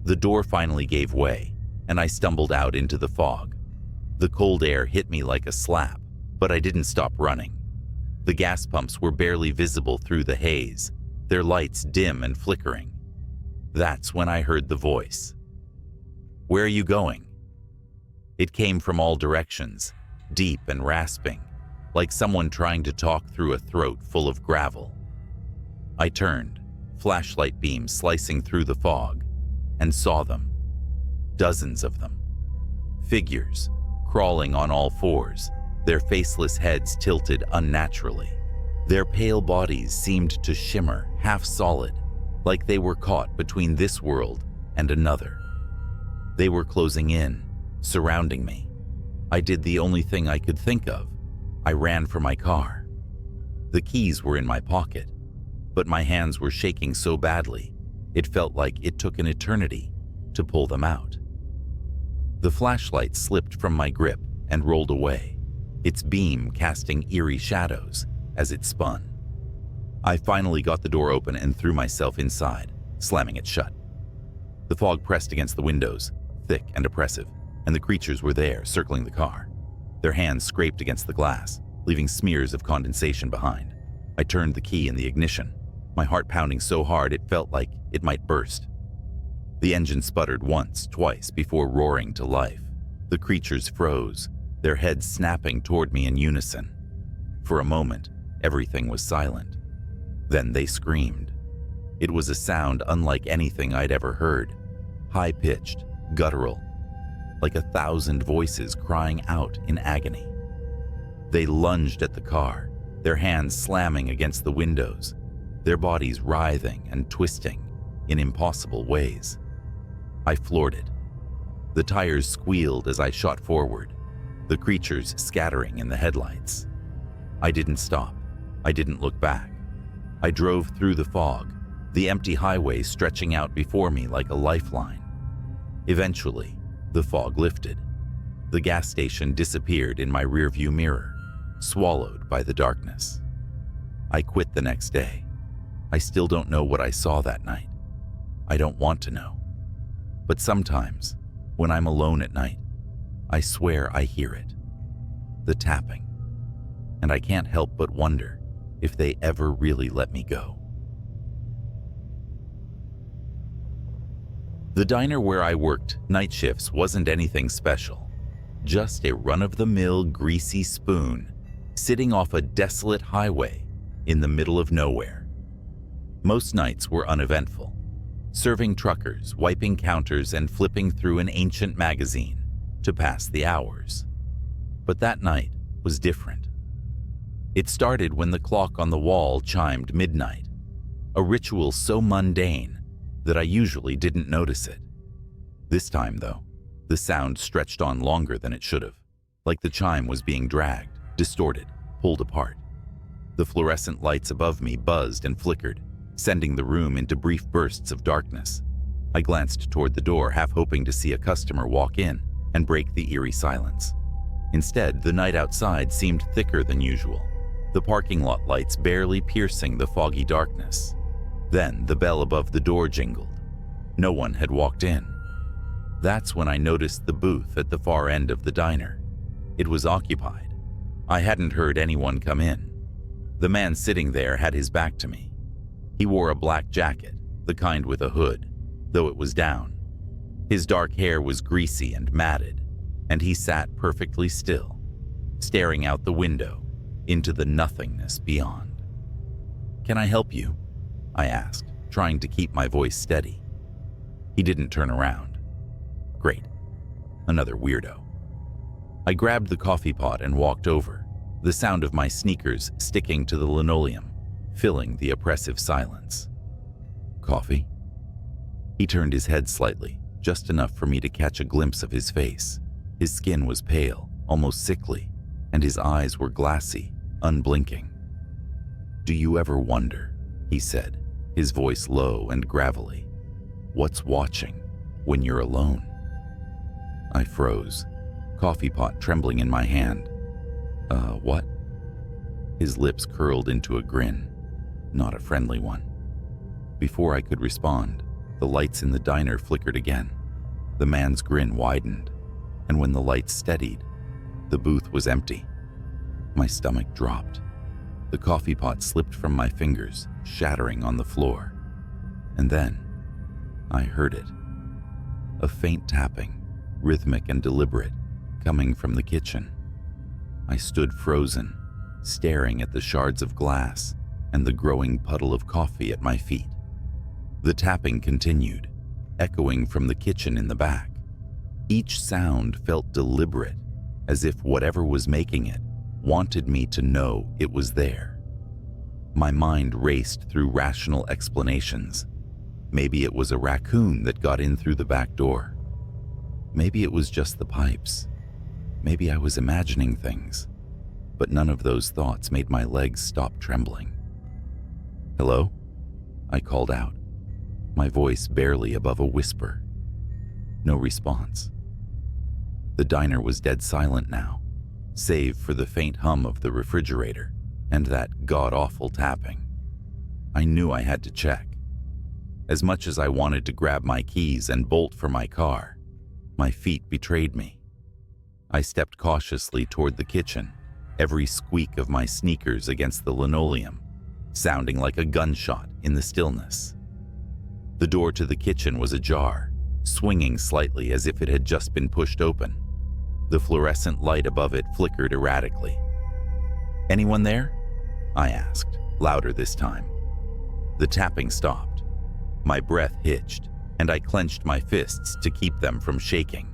The door finally gave way, and I stumbled out into the fog. The cold air hit me like a slap, but I didn't stop running. The gas pumps were barely visible through the haze, their lights dim and flickering. That's when I heard the voice. "Where are you going?" It came from all directions, deep and rasping, like someone trying to talk through a throat full of gravel. I turned, flashlight beams slicing through the fog, and saw them. Dozens of them. Figures, crawling on all fours, their faceless heads tilted unnaturally. Their pale bodies seemed to shimmer half solid, like they were caught between this world and another. They were closing in, surrounding me. I did the only thing I could think of. I ran for my car. The keys were in my pocket, but my hands were shaking so badly, it felt like it took an eternity to pull them out. The flashlight slipped from my grip and rolled away, its beam casting eerie shadows as it spun. I finally got the door open and threw myself inside, slamming it shut. The fog pressed against the windows, thick and oppressive, and the creatures were there, circling the car. Their hands scraped against the glass, leaving smears of condensation behind. I turned the key in the ignition, my heart pounding so hard it felt like it might burst. The engine sputtered once, twice, before roaring to life. The creatures froze, their heads snapping toward me in unison. For a moment, everything was silent. Then they screamed. It was a sound unlike anything I'd ever heard, high-pitched, guttural, like 1,000 voices crying out in agony. They lunged at the car, their hands slamming against the windows, their bodies writhing and twisting in impossible ways. I floored it. The tires squealed as I shot forward, the creatures scattering in the headlights. I didn't stop. I didn't look back. I drove through the fog, the empty highway stretching out before me like a lifeline. Eventually, the fog lifted. The gas station disappeared in my rearview mirror, swallowed by the darkness. I quit the next day. I still don't know what I saw that night. I don't want to know. But sometimes, when I'm alone at night, I swear I hear it. The tapping. And I can't help but wonder if they ever really let me go. The diner where I worked night shifts wasn't anything special. Just a run-of-the-mill greasy spoon sitting off a desolate highway in the middle of nowhere. Most nights were uneventful, serving truckers, wiping counters, and flipping through an ancient magazine to pass the hours. But that night was different. It started when the clock on the wall chimed midnight, a ritual so mundane that I usually didn't notice it. This time, though, the sound stretched on longer than it should have, like the chime was being dragged, distorted, pulled apart. The fluorescent lights above me buzzed and flickered, sending the room into brief bursts of darkness. I glanced toward the door, half hoping to see a customer walk in and break the eerie silence. Instead, the night outside seemed thicker than usual, the parking lot lights barely piercing the foggy darkness. Then the bell above the door jingled. No one had walked in. That's when I noticed the booth at the far end of the diner. It was occupied. I hadn't heard anyone come in. The man sitting there had his back to me. He wore a black jacket, the kind with a hood, though it was down. His dark hair was greasy and matted, and he sat perfectly still, staring out the window into the nothingness beyond. "Can I help you?" I asked, trying to keep my voice steady. He didn't turn around. Great. Another weirdo. I grabbed the coffee pot and walked over, the sound of my sneakers sticking to the linoleum, filling the oppressive silence. "Coffee?" He turned his head slightly, just enough for me to catch a glimpse of his face. His skin was pale, almost sickly, and his eyes were glassy, unblinking. "Do you ever wonder?" he said, his voice low and gravelly. What's watching when you're alone? I froze, coffee pot trembling in my hand. What? His lips curled into a grin, not a friendly one. Before I could respond, the lights in the diner flickered again. The man's grin widened, and when the lights steadied, the booth was empty. My stomach dropped. The coffee pot slipped from my fingers, shattering on the floor. And then, I heard it. A faint tapping, rhythmic and deliberate, coming from the kitchen. I stood frozen, staring at the shards of glass and the growing puddle of coffee at my feet. The tapping continued, echoing from the kitchen in the back. Each sound felt deliberate, as if whatever was making it wanted me to know it was there. My mind raced through rational explanations. Maybe it was a raccoon that got in through the back door. Maybe it was just the pipes. Maybe I was imagining things. But none of those thoughts made my legs stop trembling. "Hello?" I called out, my voice barely above a whisper. No response. The diner was dead silent now, save for the faint hum of the refrigerator and that god-awful tapping. I knew I had to check. As much as I wanted to grab my keys and bolt for my car, my feet betrayed me. I stepped cautiously toward the kitchen, every squeak of my sneakers against the linoleum, sounding like a gunshot in the stillness. The door to the kitchen was ajar, swinging slightly as if it had just been pushed open. The fluorescent light above it flickered erratically. "Anyone there?" I asked, louder this time. The tapping stopped. My breath hitched, and I clenched my fists to keep them from shaking.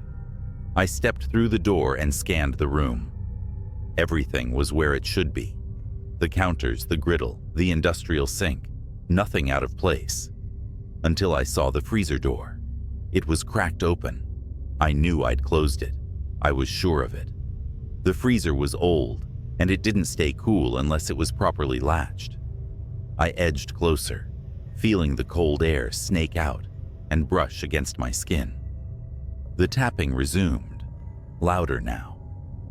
I stepped through the door and scanned the room. Everything was where it should be. The counters, the griddle, the industrial sink, nothing out of place. Until I saw the freezer door. It was cracked open. I knew I'd closed it. I was sure of it. The freezer was old, and it didn't stay cool unless it was properly latched. I edged closer, feeling the cold air snake out and brush against my skin. The tapping resumed, louder now,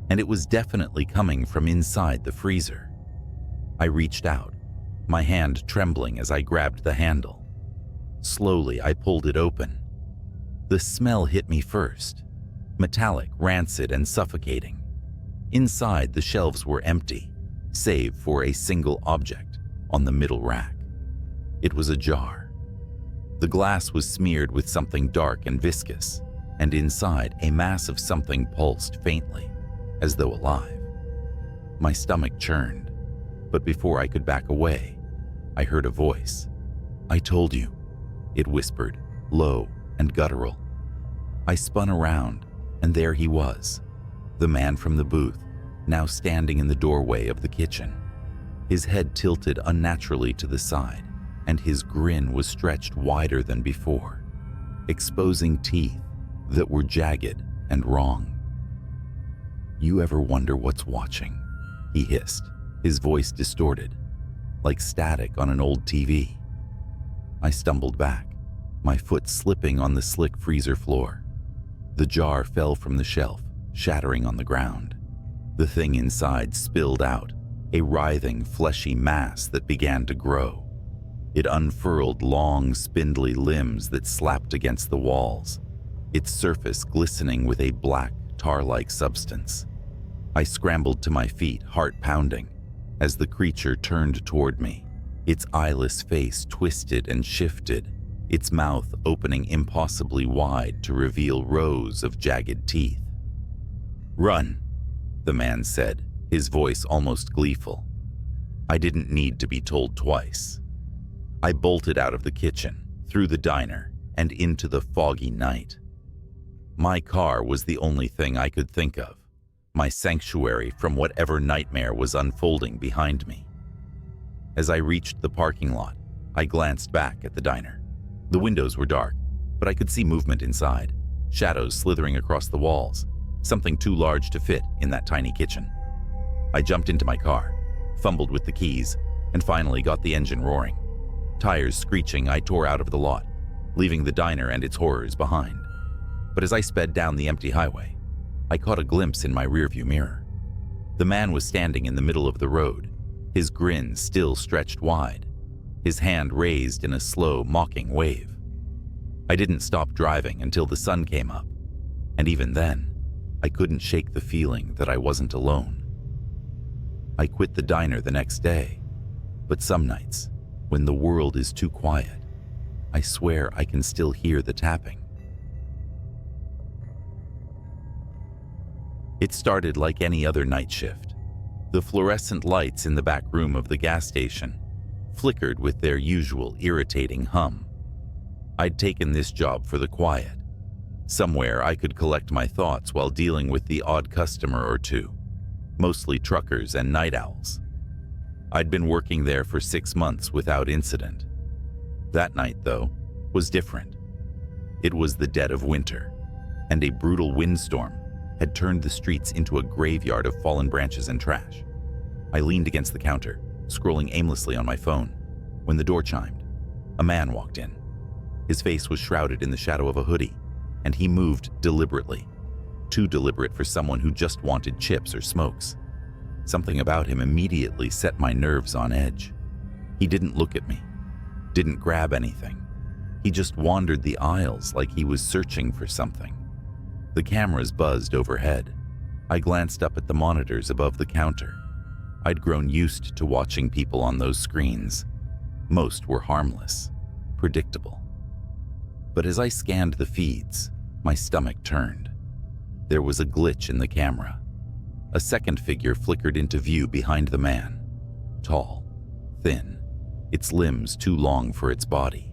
and it was definitely coming from inside the freezer. I reached out, my hand trembling as I grabbed the handle. Slowly, I pulled it open. The smell hit me first, metallic, rancid, and suffocating. Inside, the shelves were empty, save for a single object on the middle rack. It was ajar. The glass was smeared with something dark and viscous, and inside a mass of something pulsed faintly, as though alive. My stomach churned, but before I could back away, I heard a voice. "I told you," it whispered, low and guttural. I spun around, and there he was, the man from the booth, now standing in the doorway of the kitchen. His head tilted unnaturally to the side, and his grin was stretched wider than before, exposing teeth that were jagged and wrong. "You ever wonder what's watching?" he hissed, his voice distorted, like static on an old TV. I stumbled back, my foot slipping on the slick freezer floor. The jar fell from the shelf, shattering on the ground. The thing inside spilled out, a writhing, fleshy mass that began to grow. It unfurled long, spindly limbs that slapped against the walls, its surface glistening with a black, tar-like substance. I scrambled to my feet, heart pounding, as the creature turned toward me, its eyeless face twisted and shifted, its mouth opening impossibly wide to reveal rows of jagged teeth. "Run," the man said, his voice almost gleeful. I didn't need to be told twice. I bolted out of the kitchen, through the diner, and into the foggy night. My car was the only thing I could think of, my sanctuary from whatever nightmare was unfolding behind me. As I reached the parking lot, I glanced back at the diner. The windows were dark, but I could see movement inside, shadows slithering across the walls, something too large to fit in that tiny kitchen. I jumped into my car, fumbled with the keys, and finally got the engine roaring. Tires screeching, I tore out of the lot, leaving the diner and its horrors behind. But as I sped down the empty highway, I caught a glimpse in my rearview mirror. The man was standing in the middle of the road, his grin still stretched wide, his hand raised in a slow, mocking wave. I didn't stop driving until the sun came up, and even then, I couldn't shake the feeling that I wasn't alone. I quit the diner the next day, but some nights, when the world is too quiet, I swear I can still hear the tapping. It started like any other night shift. The fluorescent lights in the back room of the gas station flickered with their usual irritating hum. I'd taken this job for the quiet. Somewhere I could collect my thoughts while dealing with the odd customer or two, mostly truckers and night owls. I'd been working there for 6 months without incident. That night, though, was different. It was the dead of winter, and a brutal windstorm had turned the streets into a graveyard of fallen branches and trash. I leaned against the counter, scrolling aimlessly on my phone, when the door chimed. A man walked in. His face was shrouded in the shadow of a hoodie, and he moved deliberately. Too deliberate for someone who just wanted chips or smokes. Something about him immediately set my nerves on edge. He didn't look at me, didn't grab anything. He just wandered the aisles like he was searching for something. The cameras buzzed overhead. I glanced up at the monitors above the counter. I'd grown used to watching people on those screens. Most were harmless, predictable. But as I scanned the feeds, my stomach turned. There was a glitch in the camera. A second figure flickered into view behind the man. Tall, thin, its limbs too long for its body.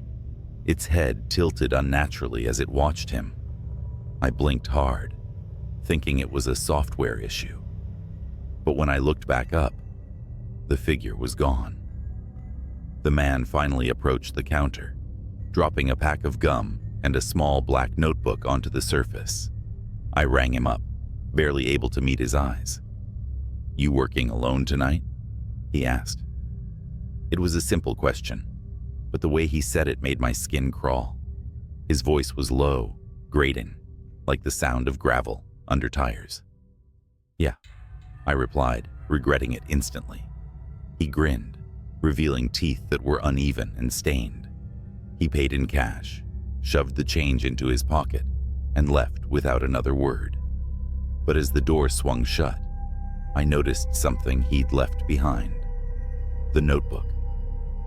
Its head tilted unnaturally as it watched him. I blinked hard, thinking it was a software issue. But when I looked back up, the figure was gone. The man finally approached the counter, dropping a pack of gum and a small black notebook onto the surface. I rang him up, barely able to meet his eyes. "You working alone tonight?" he asked. It was a simple question, but the way he said it made my skin crawl. His voice was low, grating, like the sound of gravel under tires. "Yeah," I replied, regretting it instantly. He grinned, revealing teeth that were uneven and stained. He paid in cash, shoved the change into his pocket, and left without another word. But as the door swung shut, I noticed something he'd left behind. The notebook.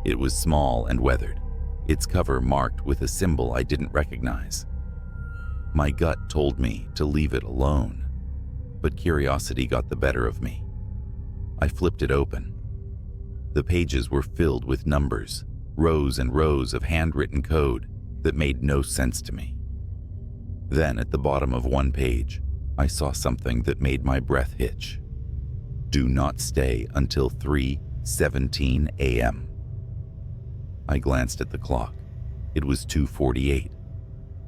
It was small and weathered, its cover marked with a symbol I didn't recognize. My gut told me to leave it alone, but curiosity got the better of me. I flipped it open. The pages were filled with numbers, rows and rows of handwritten code that made no sense to me. Then at the bottom of one page, I saw something that made my breath hitch. "Do not stay until 3:17 a.m. I glanced at the clock. It was 2:48.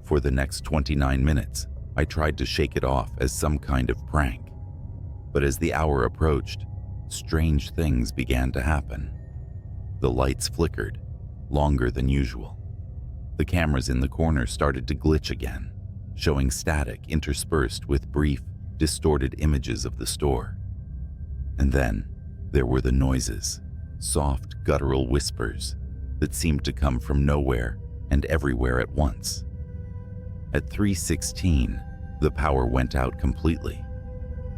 For the next 29 minutes, I tried to shake it off as some kind of prank. But as the hour approached, strange things began to happen. The lights flickered, longer than usual. The cameras in the corner started to glitch again, showing static interspersed with brief, distorted images of the store. And then there were the noises, soft, guttural whispers that seemed to come from nowhere and everywhere at once. At 3:16, the power went out completely.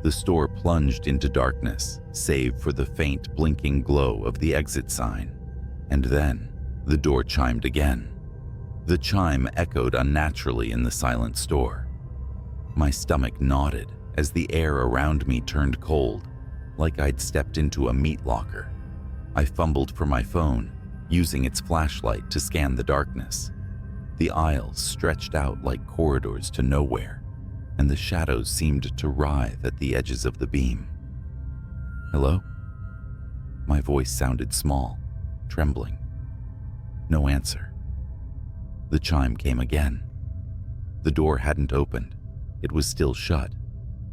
The store plunged into darkness, save for the faint blinking glow of the exit sign. And then the door chimed again. The chime echoed unnaturally in the silent store. My stomach knotted as the air around me turned cold, like I'd stepped into a meat locker. I fumbled for my phone, using its flashlight to scan the darkness. The aisles stretched out like corridors to nowhere, and the shadows seemed to writhe at the edges of the beam. "Hello?" My voice sounded small, trembling. No answer. The chime came again. The door hadn't opened. It was still shut,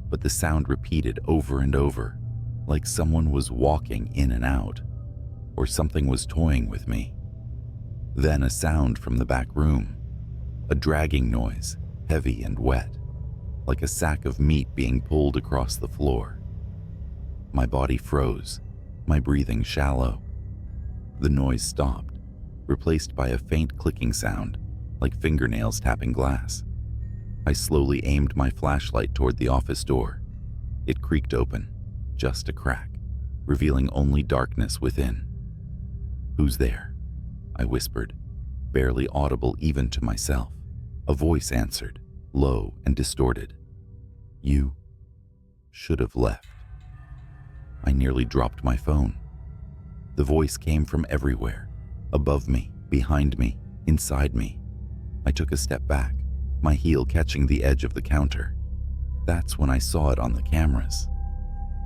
but the sound repeated over and over, like someone was walking in and out, or something was toying with me. Then a sound from the back room, A dragging noise, heavy and wet, like a sack of meat being pulled across the floor. My body froze, my breathing shallow. The noise stopped, replaced by a faint clicking sound, like fingernails tapping glass. I slowly aimed my flashlight toward the office door. It creaked open, just a crack, revealing only darkness within. "Who's there?" I whispered, barely audible even to myself. A voice answered, low and distorted. "You should have left." I nearly dropped my phone. The voice came from everywhere, above me, behind me, inside me. I took a step back, my heel catching the edge of the counter. That's when I saw it on the cameras.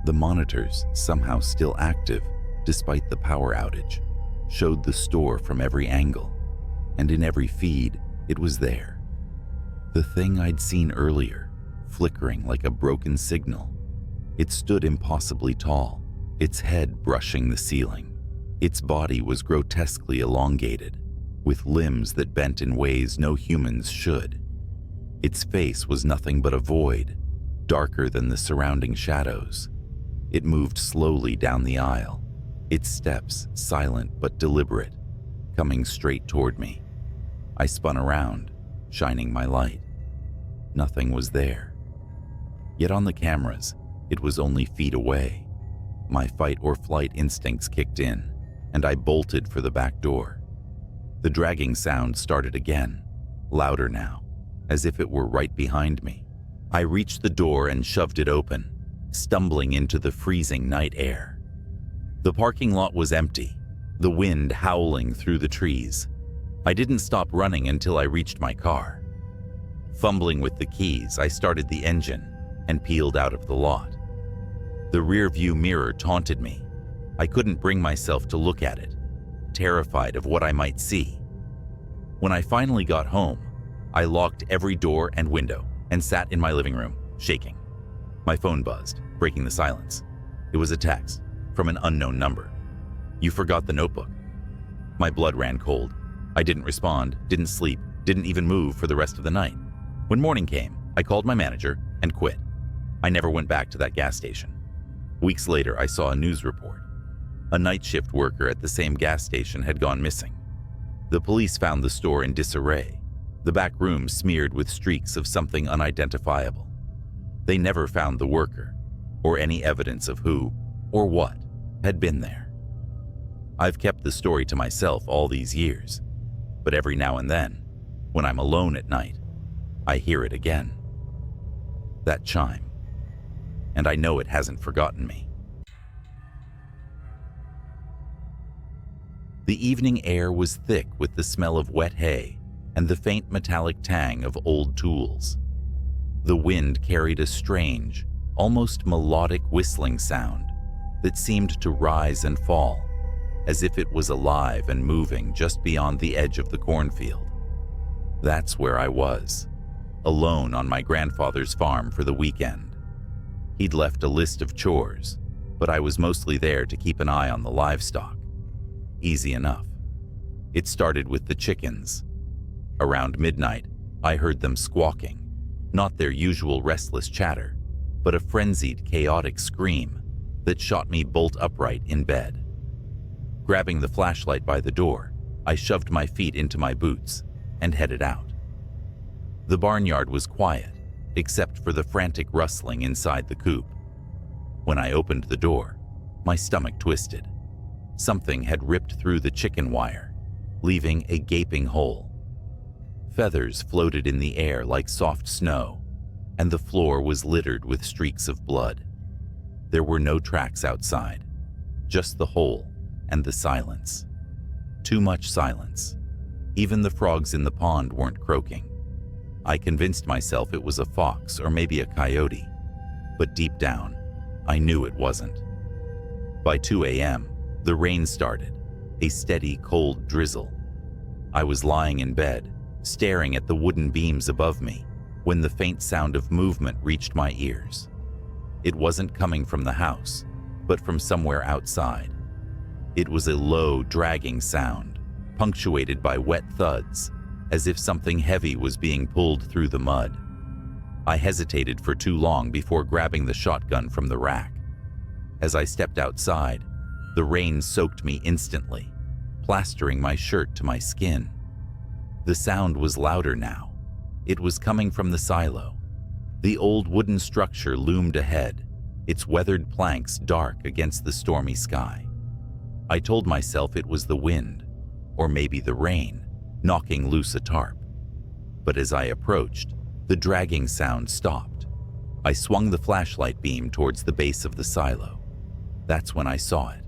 The monitors, somehow still active despite the power outage, showed the store from every angle, and in every feed, it was there. The thing I'd seen earlier, flickering like a broken signal. It stood impossibly tall, its head brushing the ceiling. Its body was grotesquely elongated, with limbs that bent in ways no humans should. Its face was nothing but a void, darker than the surrounding shadows. It moved slowly down the aisle, its steps silent but deliberate, coming straight toward me. I spun around, shining my light. Nothing was there. Yet on the cameras, it was only feet away. My fight or flight instincts kicked in, and I bolted for the back door. The dragging sound started again, louder now, as if it were right behind me. I reached the door and shoved it open, stumbling into the freezing night air. The parking lot was empty, the wind howling through the trees. I didn't stop running until I reached my car. Fumbling with the keys, I started the engine and peeled out of the lot. The rear-view mirror taunted me. I couldn't bring myself to look at it, terrified of what I might see. When I finally got home, I locked every door and window and sat in my living room, shaking. My phone buzzed, breaking the silence. It was a text from an unknown number. "You forgot the notebook." My blood ran cold. I didn't respond, didn't sleep, didn't even move for the rest of the night. When morning came, I called my manager and quit. I never went back to that gas station. Weeks later, I saw a news report. A night shift worker at the same gas station had gone missing. The police found the store in disarray, the back room smeared with streaks of something unidentifiable. They never found the worker, or any evidence of who or what had been there. I've kept the story to myself all these years, but every now and then, when I'm alone at night, I hear it again. That chime. And I know it hasn't forgotten me. The evening air was thick with the smell of wet hay and the faint metallic tang of old tools. The wind carried a strange, almost melodic whistling sound that seemed to rise and fall, as if it was alive and moving just beyond the edge of the cornfield. That's where I was, alone on my grandfather's farm for the weekend. He'd left a list of chores, but I was mostly there to keep an eye on the livestock. Easy enough. It started with the chickens. Around midnight, I heard them squawking, not their usual restless chatter, but a frenzied, chaotic scream that shot me bolt upright in bed. Grabbing the flashlight by the door, I shoved my feet into my boots and headed out. The barnyard was quiet, except for the frantic rustling inside the coop. When I opened the door, my stomach twisted. Something had ripped through the chicken wire, leaving a gaping hole. Feathers floated in the air like soft snow, and the floor was littered with streaks of blood. There were no tracks outside, just the hole and the silence. Too much silence. Even the frogs in the pond weren't croaking. I convinced myself it was a fox or maybe a coyote, but deep down, I knew it wasn't. By 2 a.m., the rain started, a steady, cold drizzle. I was lying in bed, staring at the wooden beams above me, when the faint sound of movement reached my ears. It wasn't coming from the house, but from somewhere outside. It was a low, dragging sound, punctuated by wet thuds, as if something heavy was being pulled through the mud. I hesitated for too long before grabbing the shotgun from the rack. As I stepped outside, the rain soaked me instantly, plastering my shirt to my skin. The sound was louder now. It was coming from the silo. The old wooden structure loomed ahead, its weathered planks dark against the stormy sky. I told myself it was the wind, or maybe the rain, knocking loose a tarp. But as I approached, the dragging sound stopped. I swung the flashlight beam towards the base of the silo. That's when I saw it.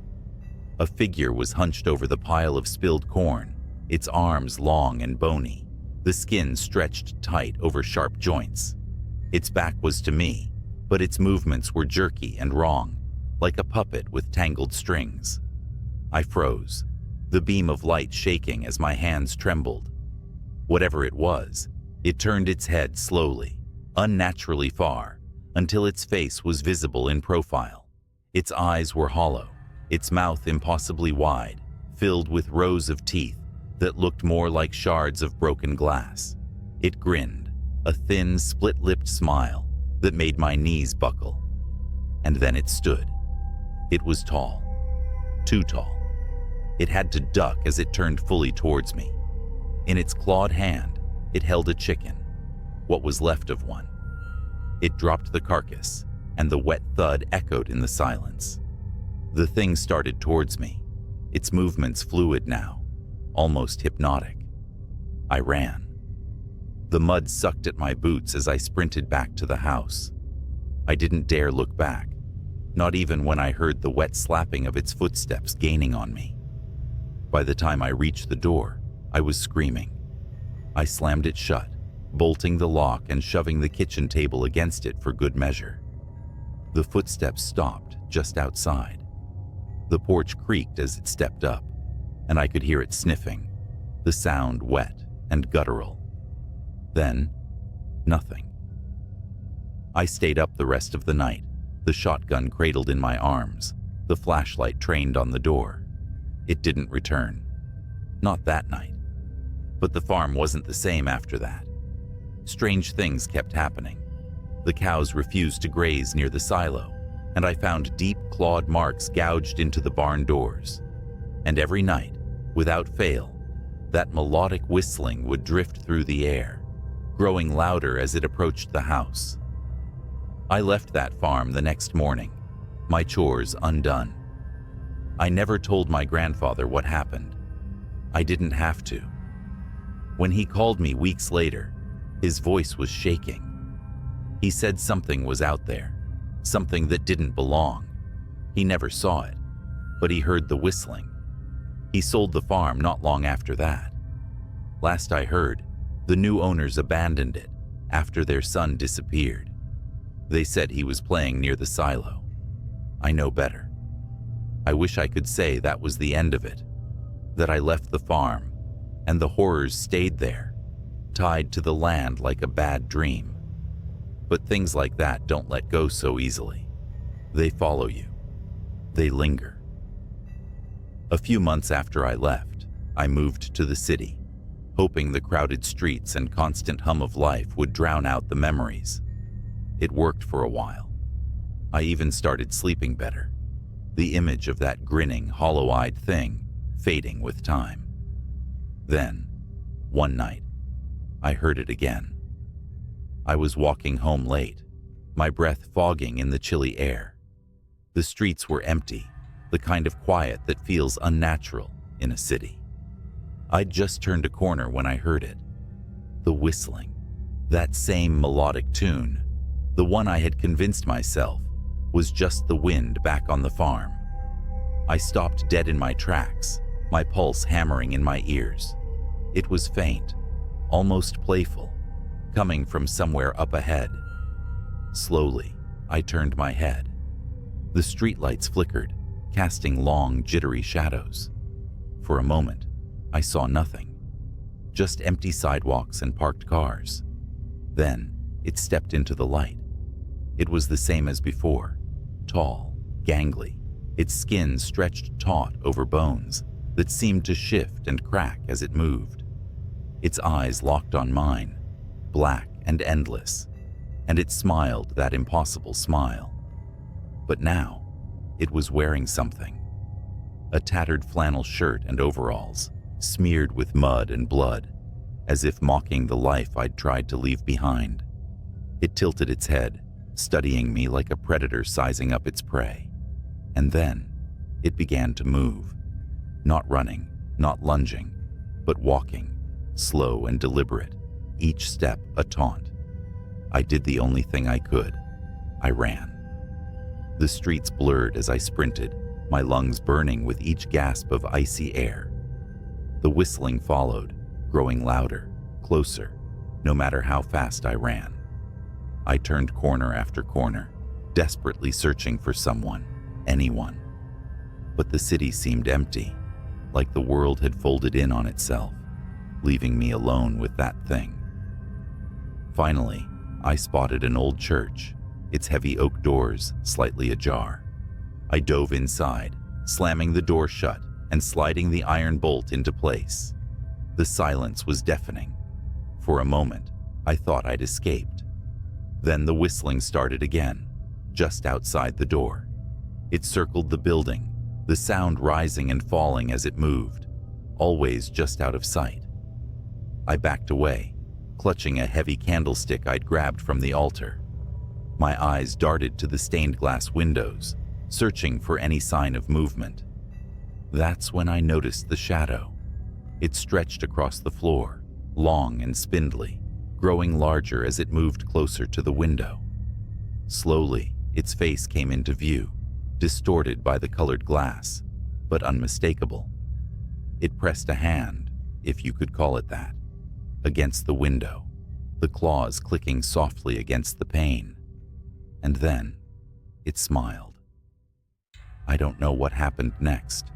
A figure was hunched over the pile of spilled corn, its arms long and bony, the skin stretched tight over sharp joints. Its back was to me, but its movements were jerky and wrong, like a puppet with tangled strings. I froze, the beam of light shaking as my hands trembled. Whatever it was, it turned its head slowly, unnaturally far, until its face was visible in profile. Its eyes were hollow, its mouth impossibly wide, filled with rows of teeth that looked more like shards of broken glass. It grinned, a thin, split-lipped smile that made my knees buckle. And then it stood. It was tall, too tall. It had to duck as it turned fully towards me. In its clawed hand, it held a chicken, what was left of one. It dropped the carcass, and the wet thud echoed in the silence. The thing started towards me, its movements fluid now, almost hypnotic. I ran. The mud sucked at my boots as I sprinted back to the house. I didn't dare look back, not even when I heard the wet slapping of its footsteps gaining on me. By the time I reached the door, I was screaming. I slammed it shut, bolting the lock and shoving the kitchen table against it for good measure. The footsteps stopped just outside. The porch creaked as it stepped up, and I could hear it sniffing, the sound wet and guttural. Then, nothing. I stayed up the rest of the night, the shotgun cradled in my arms, the flashlight trained on the door. It didn't return. Not that night. But the farm wasn't the same after that. Strange things kept happening. The cows refused to graze near the silo, and I found deep clawed marks gouged into the barn doors. And every night, without fail, that melodic whistling would drift through the air, growing louder as it approached the house. I left that farm the next morning, my chores undone. I never told my grandfather what happened. I didn't have to. When he called me weeks later, his voice was shaking. He said something was out there, something that didn't belong. He never saw it, but he heard the whistling. He sold the farm not long after that. Last I heard, the new owners abandoned it after their son disappeared. They said he was playing near the silo. I know better. I wish I could say that was the end of it, that I left the farm and the horrors stayed there, tied to the land like a bad dream. But things like that don't let go so easily. They follow you. They linger. A few months after I left, I moved to the city, hoping the crowded streets and constant hum of life would drown out the memories. It worked for a while. I even started sleeping better, the image of that grinning, hollow-eyed thing fading with time. Then, one night, I heard it again. I was walking home late, my breath fogging in the chilly air. The streets were empty, the kind of quiet that feels unnatural in a city. I'd just turned a corner when I heard it. The whistling, that same melodic tune, the one I had convinced myself was just the wind back on the farm. I stopped dead in my tracks, my pulse hammering in my ears. It was faint, almost playful, coming from somewhere up ahead. Slowly, I turned my head. The streetlights flickered, casting long, jittery shadows. For a moment, I saw nothing, just empty sidewalks and parked cars. Then, it stepped into the light. It was the same as before, tall, gangly, its skin stretched taut over bones that seemed to shift and crack as it moved. its eyes locked on mine, black and endless, and it smiled that impossible smile. But now, it was wearing something. A tattered flannel shirt and overalls, smeared with mud and blood, as if mocking the life I'd tried to leave behind. It tilted its head, studying me like a predator sizing up its prey. And then, it began to move. Not running, not lunging, but walking, slow and deliberate, each step a taunt. I did the only thing I could. I ran. The streets blurred as I sprinted, my lungs burning with each gasp of icy air. The whistling followed, growing louder, closer, no matter how fast I ran. I turned corner after corner, desperately searching for someone, anyone. But the city seemed empty, like the world had folded in on itself, leaving me alone with that thing. Finally, I spotted an old church, its heavy oak doors slightly ajar. I dove inside, slamming the door shut and sliding the iron bolt into place. The silence was deafening. For a moment, I thought I'd escaped. Then the whistling started again, just outside the door. It circled the building, the sound rising and falling as it moved, always just out of sight. I backed away, clutching a heavy candlestick I'd grabbed from the altar. My eyes darted to the stained glass windows, searching for any sign of movement. That's when I noticed the shadow. It stretched across the floor, long and spindly, growing larger as it moved closer to the window. Slowly, its face came into view, distorted by the colored glass, but unmistakable. It pressed a hand, if you could call it that, against the window, the claws clicking softly against the pane. And then, it smiled. I don't know what happened next.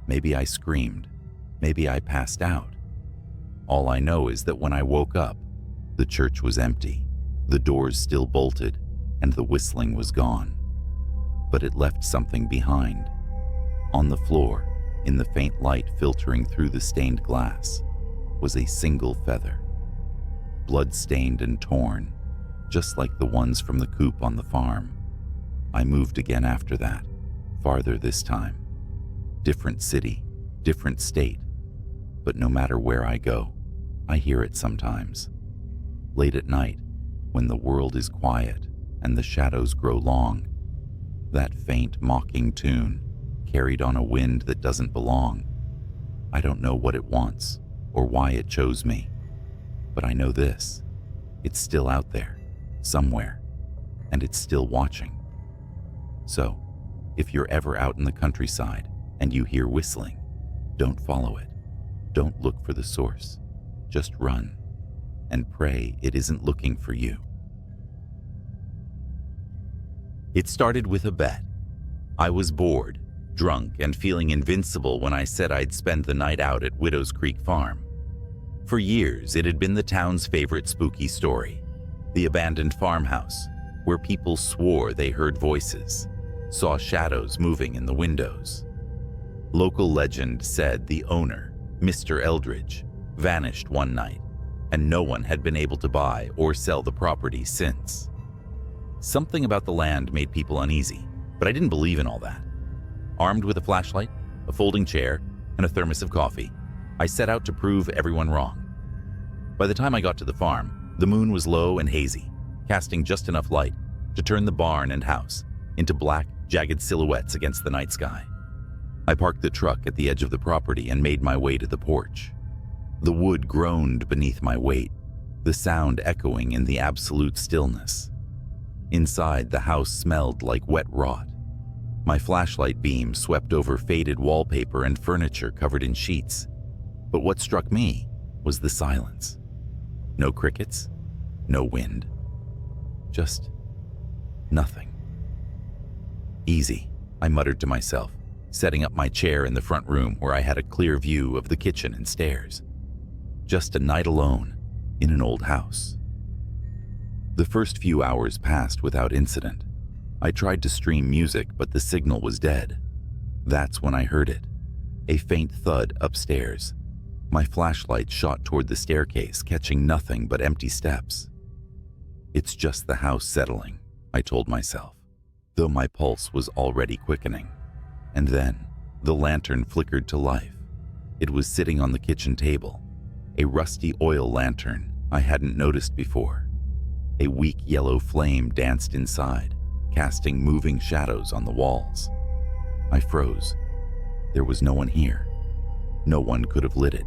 Maybe I screamed. Maybe I passed out. All I know is that when I woke up, the church was empty, the doors still bolted, and the whistling was gone. But it left something behind. On the floor, in the faint light filtering through the stained glass, was a single feather, blood-stained and torn, just like the ones from the coop on the farm. I moved again after that, farther this time. Different city, different state, but no matter where I go, I hear it sometimes. Late at night, when the world is quiet and the shadows grow long, that faint mocking tune, carried on a wind that doesn't belong. I don't know what it wants or why it chose me, but I know this: it's still out there, somewhere, and it's still watching. So, if you're ever out in the countryside and you hear whistling, don't follow it. Don't look for the source. Just run and pray it isn't looking for you. It started with a bet. I was bored, drunk, and feeling invincible when I said I'd spend the night out at Widow's Creek Farm. For years, it had been the town's favorite spooky story, the abandoned farmhouse, where people swore they heard voices, saw shadows moving in the windows. Local legend said the owner, Mr. Eldridge, vanished one night, and no one had been able to buy or sell the property since. Something about the land made people uneasy, but I didn't believe in all that. Armed with a flashlight, a folding chair, and a thermos of coffee, I set out to prove everyone wrong. By the time I got to the farm, the moon was low and hazy, casting just enough light to turn the barn and house into black, jagged silhouettes against the night sky. I parked the truck at the edge of the property and made my way to the porch. The wood groaned beneath my weight, the sound echoing in the absolute stillness. Inside, the house smelled like wet rot. My flashlight beam swept over faded wallpaper and furniture covered in sheets. But what struck me was the silence. No crickets, no wind, just nothing. Easy, I muttered to myself, setting up my chair in the front room where I had a clear view of the kitchen and stairs. Just a night alone in an old house. The first few hours passed without incident. I tried to stream music, but the signal was dead. That's when I heard it, a faint thud upstairs. My flashlight shot toward the staircase, catching nothing but empty steps. It's just the house settling, I told myself, though my pulse was already quickening. And then, the lantern flickered to life. It was sitting on the kitchen table, a rusty oil lantern I hadn't noticed before. A weak yellow flame danced inside, casting moving shadows on the walls. I froze. There was no one here. No one could have lit it.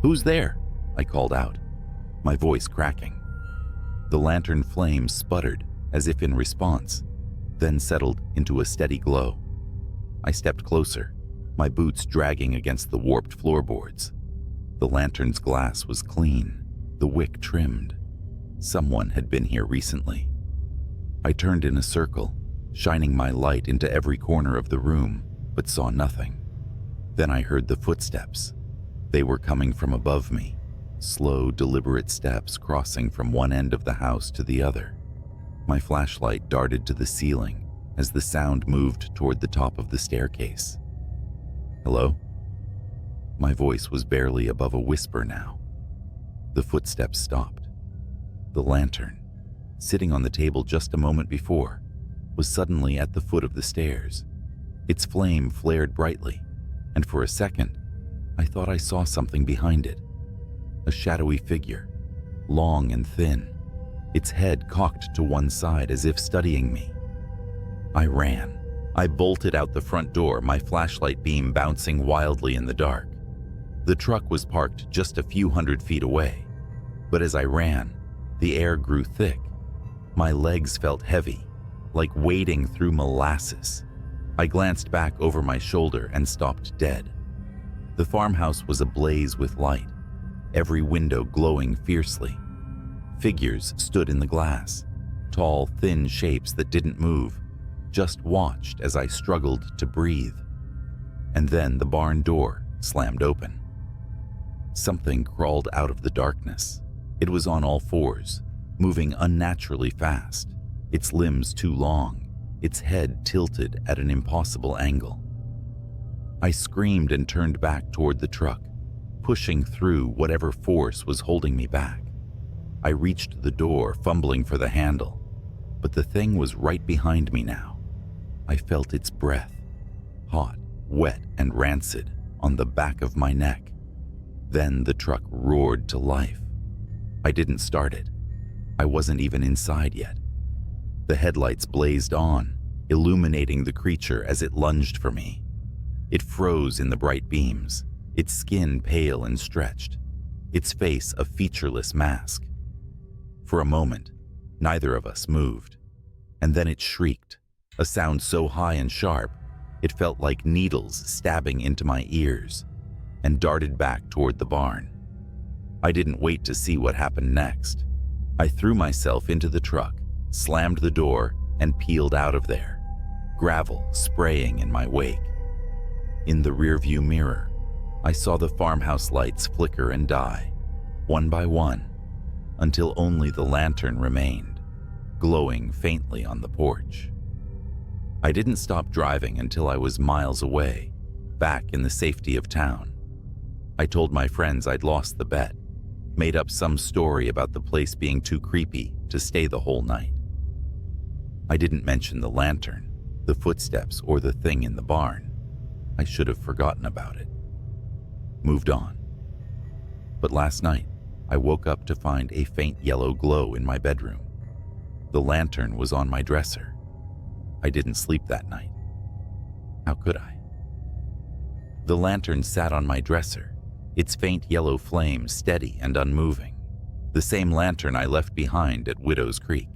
"Who's there?" I called out, my voice cracking. The lantern flame sputtered as if in response, then settled into a steady glow. I stepped closer, my boots dragging against the warped floorboards. The lantern's glass was clean, the wick trimmed. Someone had been here recently. I turned in a circle, shining my light into every corner of the room, but saw nothing. Then I heard the footsteps. They were coming from above me, slow, deliberate steps crossing from one end of the house to the other. My flashlight darted to the ceiling as the sound moved toward the top of the staircase. "Hello?" My voice was barely above a whisper now. The footsteps stopped. The lantern, sitting on the table just a moment before, was suddenly at the foot of the stairs. Its flame flared brightly, and for a second, I thought I saw something behind it. A shadowy figure, long and thin, its head cocked to one side as if studying me. I ran. I bolted out the front door, my flashlight beam bouncing wildly in the dark. The truck was parked just a few hundred feet away, but as I ran, the air grew thick. My legs felt heavy, like wading through molasses. I glanced back over my shoulder and stopped dead. The farmhouse was ablaze with light, every window glowing fiercely. Figures stood in the glass, tall, thin shapes that didn't move, just watched as I struggled to breathe. And then the barn door slammed open. Something crawled out of the darkness. It was on all fours, moving unnaturally fast, its limbs too long, its head tilted at an impossible angle. I screamed and turned back toward the truck, pushing through whatever force was holding me back. I reached the door, fumbling for the handle, but the thing was right behind me now. I felt its breath, hot, wet, and rancid, on the back of my neck. Then the truck roared to life. I didn't start it. I wasn't even inside yet. The headlights blazed on, illuminating the creature as it lunged for me. It froze in the bright beams, its skin pale and stretched, its face a featureless mask. For a moment, neither of us moved, and then it shrieked, a sound so high and sharp, it felt like needles stabbing into my ears, and darted back toward the barn. I didn't wait to see what happened next. I threw myself into the truck, slammed the door, and peeled out of there, gravel spraying in my wake. In the rearview mirror, I saw the farmhouse lights flicker and die, one by one, until only the lantern remained, glowing faintly on the porch. I didn't stop driving until I was miles away, back in the safety of town. I told my friends I'd lost the bet, made up some story about the place being too creepy to stay the whole night. I didn't mention the lantern, the footsteps, or the thing in the barn. I should have forgotten about it. Moved on. But last night, I woke up to find a faint yellow glow in my bedroom. The lantern was on my dresser. I didn't sleep that night. How could I? The lantern sat on my dresser, its faint yellow flame steady and unmoving, the same lantern I left behind at Widow's Creek.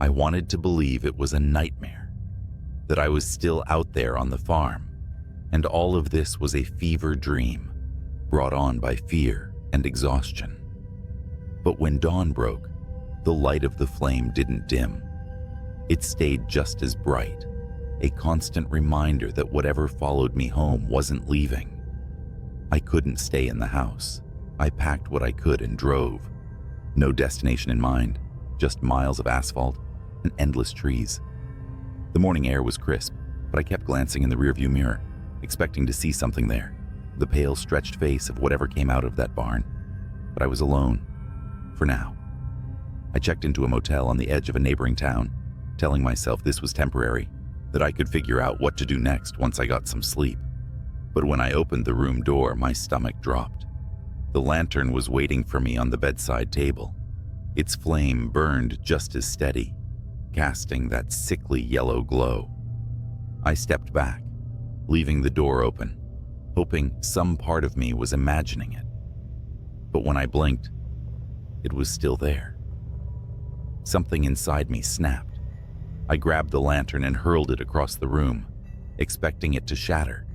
I wanted to believe it was a nightmare, that I was still out there on the farm, and all of this was a fever dream, brought on by fear and exhaustion. But when dawn broke, the light of the flame didn't dim. It stayed just as bright, a constant reminder that whatever followed me home wasn't leaving. I couldn't stay in the house. I packed what I could and drove. No destination in mind, just miles of asphalt and endless trees. The morning air was crisp, but I kept glancing in the rearview mirror, expecting to see something there. the pale, stretched face of whatever came out of that barn. But I was alone. For now. I checked into a motel on the edge of a neighboring town, telling myself this was temporary, that I could figure out what to do next once I got some sleep. But when I opened the room door, my stomach dropped. The lantern was waiting for me on the bedside table. Its flame burned just as steady, casting that sickly yellow glow. I stepped back, leaving the door open, hoping some part of me was imagining it. But when I blinked, it was still there. Something inside me snapped. I grabbed the lantern and hurled it across the room, expecting it to shatter,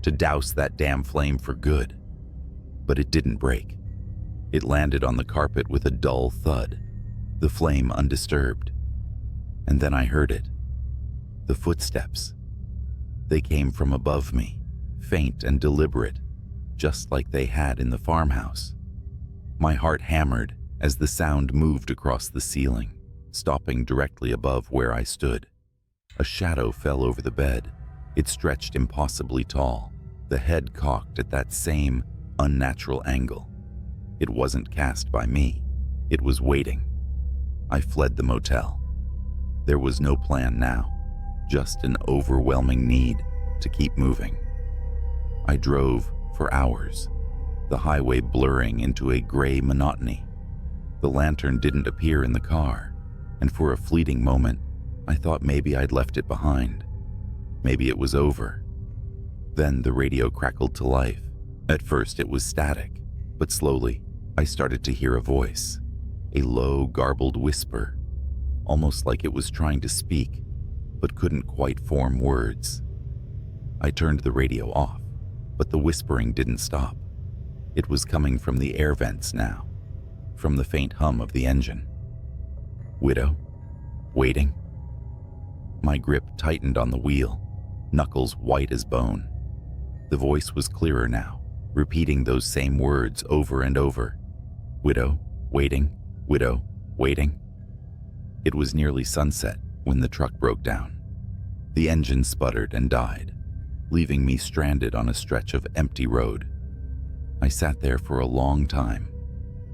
to douse that damn flame for good. But it didn't break. It landed on the carpet with a dull thud, the flame undisturbed. And then I heard it. The footsteps. They came from above me, faint and deliberate, just like they had in the farmhouse. My heart hammered as the sound moved across the ceiling, stopping directly above where I stood. A shadow fell over the bed. It stretched impossibly tall, the head cocked at that same unnatural angle. It wasn't cast by me. It was waiting. I fled the motel. There was no plan now, just an overwhelming need to keep moving. I drove for hours, the highway blurring into a gray monotony. The lantern didn't appear in the car, and for a fleeting moment, I thought maybe I'd left it behind. Maybe it was over. Then the radio crackled to life. At first it was static, but slowly I started to hear a voice, a low, garbled whisper, almost like it was trying to speak, but couldn't quite form words. I turned the radio off, but the whispering didn't stop. It was coming from the air vents now, from the faint hum of the engine. Widow? Waiting? My grip tightened on the wheel, knuckles white as bone. The voice was clearer now, repeating those same words over and over. Widow, waiting, widow, waiting. It was nearly sunset when the truck broke down. The engine sputtered and died, leaving me stranded on a stretch of empty road. I sat there for a long time,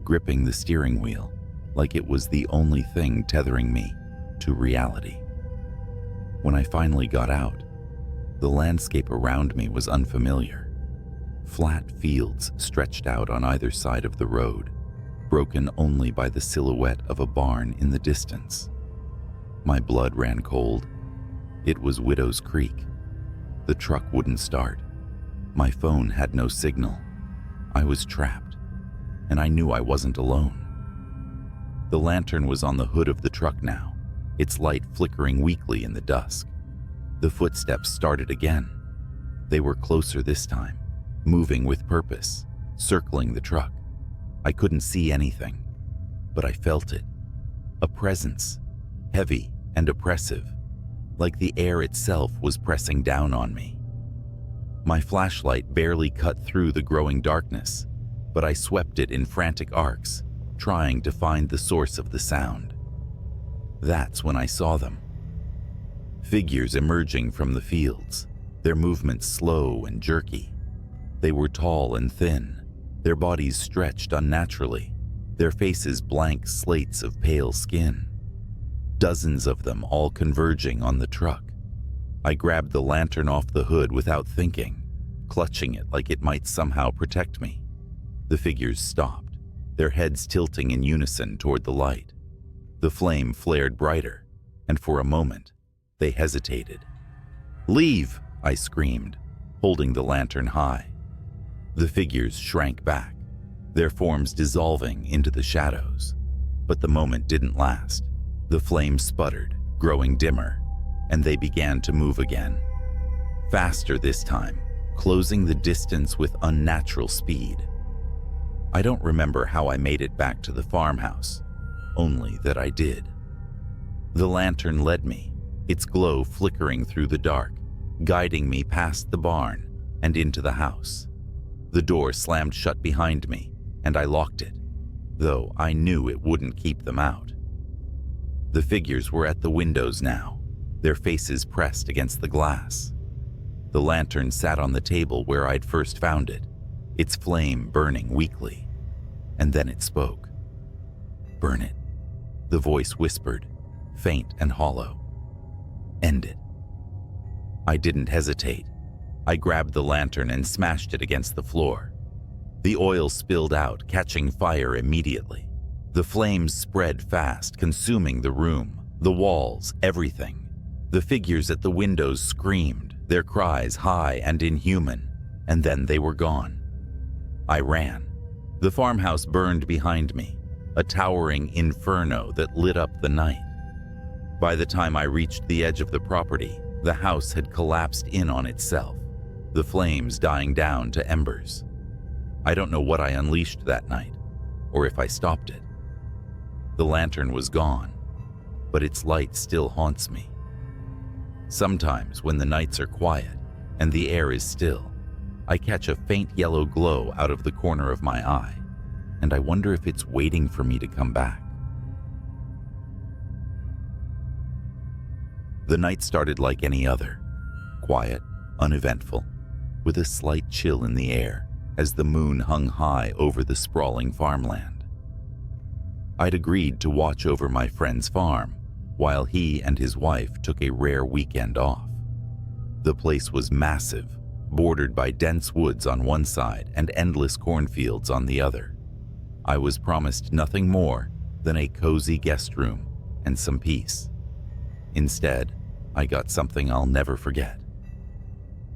gripping the steering wheel like it was the only thing tethering me to reality. When I finally got out, the landscape around me was unfamiliar. Flat fields stretched out on either side of the road, broken only by the silhouette of a barn in the distance. My blood ran cold. It was Widow's Creek. The truck wouldn't start. My phone had no signal. I was trapped, and I knew I wasn't alone. The lantern was on the hood of the truck now, its light flickering weakly in the dusk. The footsteps started again. They were closer this time, moving with purpose, circling the truck. I couldn't see anything, but I felt it. A presence, heavy and oppressive, like the air itself was pressing down on me. My flashlight barely cut through the growing darkness, but I swept it in frantic arcs, trying to find the source of the sound. That's when I saw them. Figures emerging from the fields, their movements slow and jerky. They were tall and thin, their bodies stretched unnaturally, their faces blank slates of pale skin. Dozens of them all converging on the truck. I grabbed the lantern off the hood without thinking, clutching it like it might somehow protect me. The figures stopped, their heads tilting in unison toward the light. The flame flared brighter, and for a moment, they hesitated. "Leave!" I screamed, holding the lantern high. The figures shrank back, their forms dissolving into the shadows. But the moment didn't last. The flame sputtered, growing dimmer, and they began to move again. Faster this time, closing the distance with unnatural speed. I don't remember how I made it back to the farmhouse, only that I did. The lantern led me, its glow flickering through the dark, guiding me past the barn and into the house. The door slammed shut behind me, and I locked it, though I knew it wouldn't keep them out. The figures were at the windows now, their faces pressed against the glass. The lantern sat on the table where I'd first found it, its flame burning weakly. And then it spoke. "Burn it," the voice whispered, faint and hollow. "End it." I didn't hesitate. I grabbed the lantern and smashed it against the floor. The oil spilled out, catching fire immediately. The flames spread fast, consuming the room, the walls, everything. The figures at the windows screamed, their cries high and inhuman, and then they were gone. I ran. The farmhouse burned behind me, a towering inferno that lit up the night. By the time I reached the edge of the property, the house had collapsed in on itself, the flames dying down to embers. I don't know what I unleashed that night, or if I stopped it. The lantern was gone, but its light still haunts me. Sometimes when the nights are quiet and the air is still, I catch a faint yellow glow out of the corner of my eye, and I wonder if it's waiting for me to come back. The night started like any other, quiet, uneventful, with a slight chill in the air as the moon hung high over the sprawling farmland. I'd agreed to watch over my friend's farm while he and his wife took a rare weekend off. The place was massive, bordered by dense woods on one side and endless cornfields on the other. I was promised nothing more than a cozy guest room and some peace. Instead, I got something I'll never forget.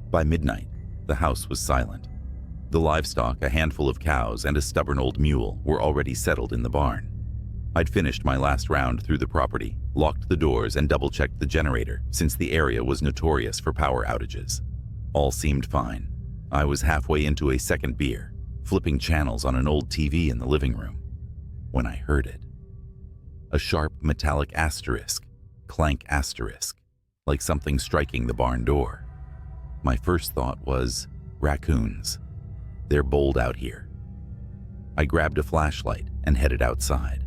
By midnight, the house was silent. The livestock, a handful of cows and a stubborn old mule, were already settled in the barn. I'd finished my last round through the property, locked the doors, and double-checked the generator, since the area was notorious for power outages. All seemed fine. I was halfway into a second beer, flipping channels on an old TV in the living room, when I heard it. A sharp metallic asterisk, clank asterisk, like something striking the barn door. My first thought was, raccoons. They're bold out here. I grabbed a flashlight and headed outside.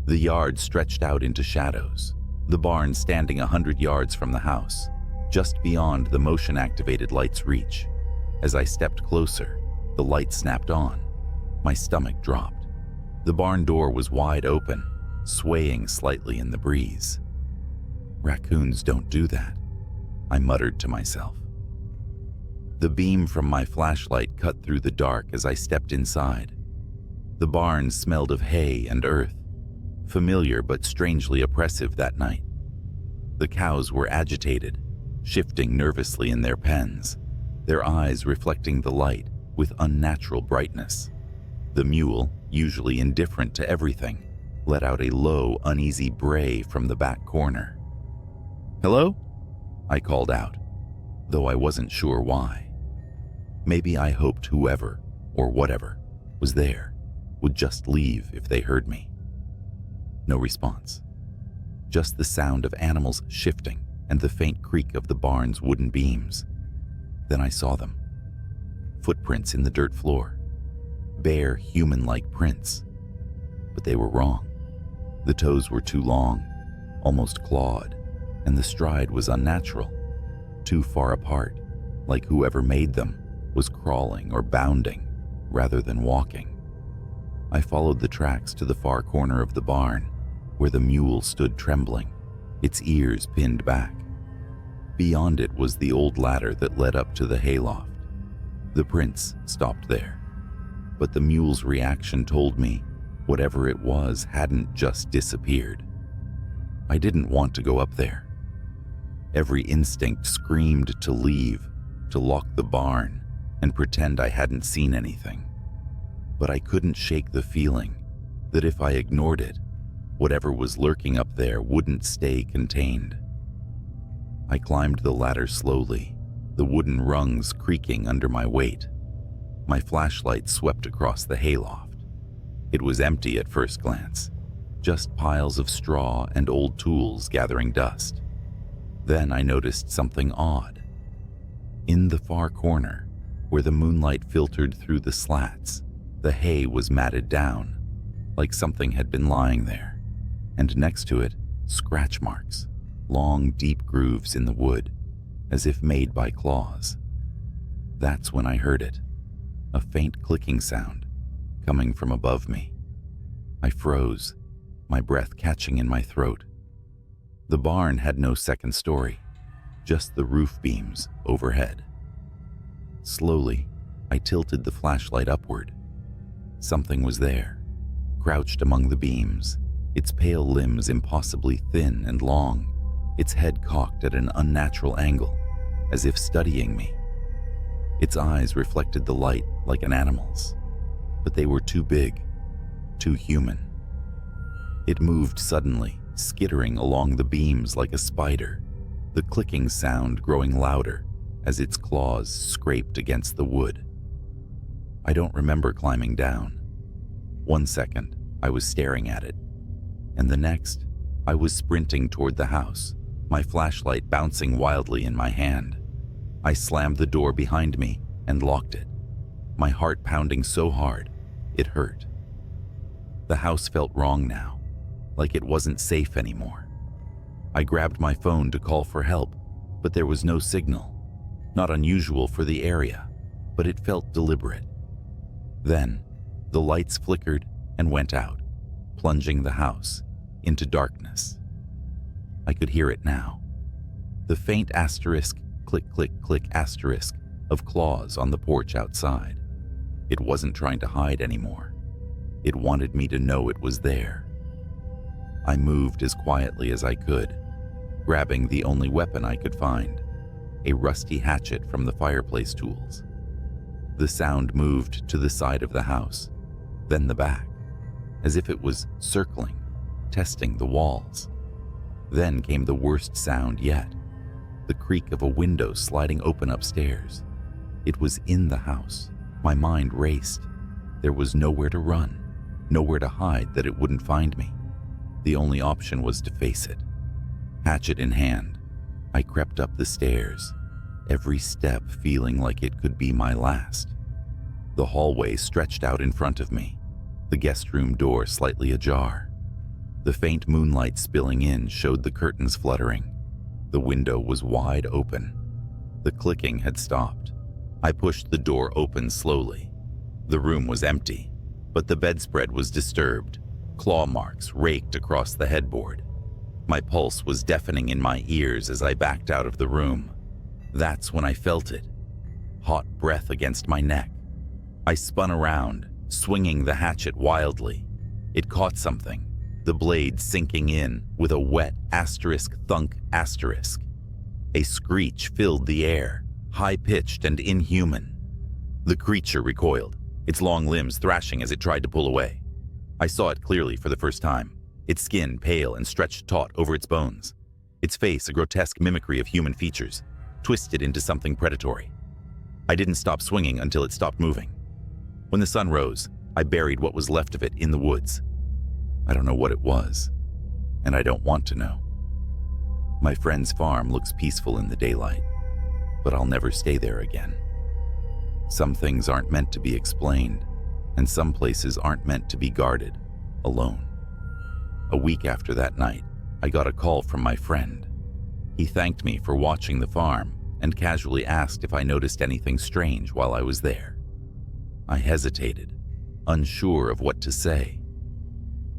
The yard stretched out into shadows, the barn standing 100 yards from the house, just beyond the motion-activated light's reach. As I stepped closer, the light snapped on. My stomach dropped. The barn door was wide open, swaying slightly in the breeze. Raccoons don't do that, I muttered to myself. The beam from my flashlight cut through the dark as I stepped inside. The barn smelled of hay and earth, familiar but strangely oppressive that night. The cows were agitated, shifting nervously in their pens, their eyes reflecting the light with unnatural brightness. The mule, usually indifferent to everything, let out a low, uneasy bray from the back corner. "Hello?" I called out, though I wasn't sure why. Maybe I hoped whoever, or whatever, was there would just leave if they heard me. No response. Just the sound of animals shifting and the faint creak of the barn's wooden beams. Then I saw them. Footprints in the dirt floor. Bare, human-like prints. But they were wrong. The toes were too long, almost clawed, and the stride was unnatural, too far apart, like whoever made them was crawling or bounding rather than walking. I followed the tracks to the far corner of the barn, where the mule stood trembling, its ears pinned back. Beyond it was the old ladder that led up to the hayloft. The prints stopped there, but the mule's reaction told me whatever it was hadn't just disappeared. I didn't want to go up there. Every instinct screamed to leave, to lock the barn, and pretend I hadn't seen anything. But I couldn't shake the feeling that if I ignored it, whatever was lurking up there wouldn't stay contained. I climbed the ladder slowly, the wooden rungs creaking under my weight. My flashlight swept across the hayloft. It was empty at first glance, just piles of straw and old tools gathering dust. Then I noticed something odd. In the far corner, where the moonlight filtered through the slats, the hay was matted down, like something had been lying there, and next to it, scratch marks, long, deep grooves in the wood, as if made by claws. That's when I heard it. a faint clicking sound coming from above me. I froze, my breath catching in my throat. The barn had no second story, just the roof beams overhead. Slowly, I tilted the flashlight upward. Something was there, crouched among the beams, its pale limbs impossibly thin and long, its head cocked at an unnatural angle, as if studying me. Its eyes reflected the light like an animal's, but they were too big, too human. It moved suddenly, skittering along the beams like a spider, the clicking sound growing louder as its claws scraped against the wood. I don't remember climbing down. 1 second, I was staring at it, and the next, I was sprinting toward the house, my flashlight bouncing wildly in my hand. I slammed the door behind me and locked it, my heart pounding so hard, it hurt. The house felt wrong now, like it wasn't safe anymore. I grabbed my phone to call for help, but there was no signal. Not unusual for the area, but it felt deliberate. Then, the lights flickered and went out, plunging the house into darkness. I could hear it now. The faint asterisk, click, click, click asterisk of claws on the porch outside. It wasn't trying to hide anymore. It wanted me to know it was there. I moved as quietly as I could, grabbing the only weapon I could find, a rusty hatchet from the fireplace tools. The sound moved to the side of the house, then the back, as if it was circling, testing the walls. Then came the worst sound yet, the creak of a window sliding open upstairs. It was in the house. My mind raced. There was nowhere to run, nowhere to hide that it wouldn't find me. The only option was to face it. Hatchet in hand, I crept up the stairs, every step feeling like it could be my last. The hallway stretched out in front of me, the guest room door slightly ajar. The faint moonlight spilling in showed the curtains fluttering. The window was wide open. The clicking had stopped. I pushed the door open slowly. The room was empty, but the bedspread was disturbed. Claw marks raked across the headboard. My pulse was deafening in my ears as I backed out of the room. That's when I felt it. Hot breath against my neck. I spun around, swinging the hatchet wildly. It caught something, the blade sinking in with a wet asterisk thunk asterisk. A screech filled the air, high-pitched and inhuman. The creature recoiled, its long limbs thrashing as it tried to pull away. I saw it clearly for the first time, its skin pale and stretched taut over its bones, its face a grotesque mimicry of human features, twisted into something predatory. I didn't stop swinging until it stopped moving. When the sun rose, I buried what was left of it in the woods. I don't know what it was, and I don't want to know. My friend's farm looks peaceful in the daylight, but I'll never stay there again. Some things aren't meant to be explained, and some places aren't meant to be guarded, alone. A week after that night, I got a call from my friend. He thanked me for watching the farm and casually asked if I noticed anything strange while I was there. I hesitated, unsure of what to say.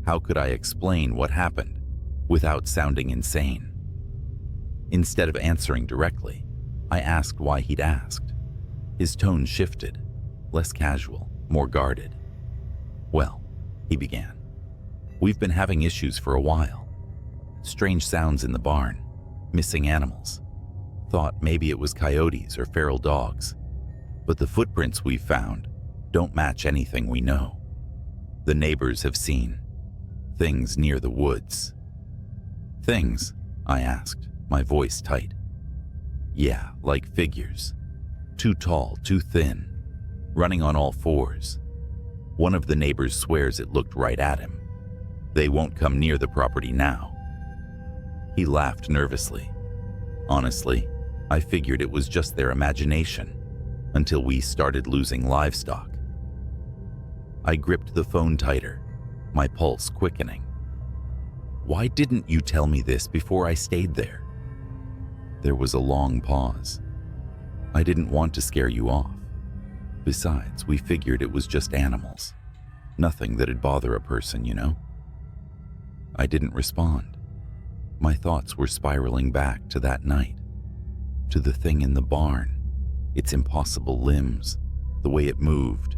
How could I explain what happened without sounding insane? Instead of answering directly, I asked why he'd asked. His tone shifted, less casual, more guarded. Well, he began, we've been having issues for a while. Strange sounds in the barn, missing animals. Thought maybe it was coyotes or feral dogs. But the footprints we've found don't match anything we know. The neighbors have seen things near the woods. Things? I asked, my voice tight. Yeah, like figures. Too tall, too thin, running on all fours. One of the neighbors swears it looked right at him. They won't come near the property now. He laughed nervously. Honestly, I figured it was just their imagination, until we started losing livestock. I gripped the phone tighter, my pulse quickening. Why didn't you tell me this before I stayed there? There was a long pause. I didn't want to scare you off, Besides, we figured it was just animals. Nothing that'd bother a person, you know? I didn't respond. My thoughts were spiraling back to that night, to the thing in the barn, its impossible limbs, the way it moved,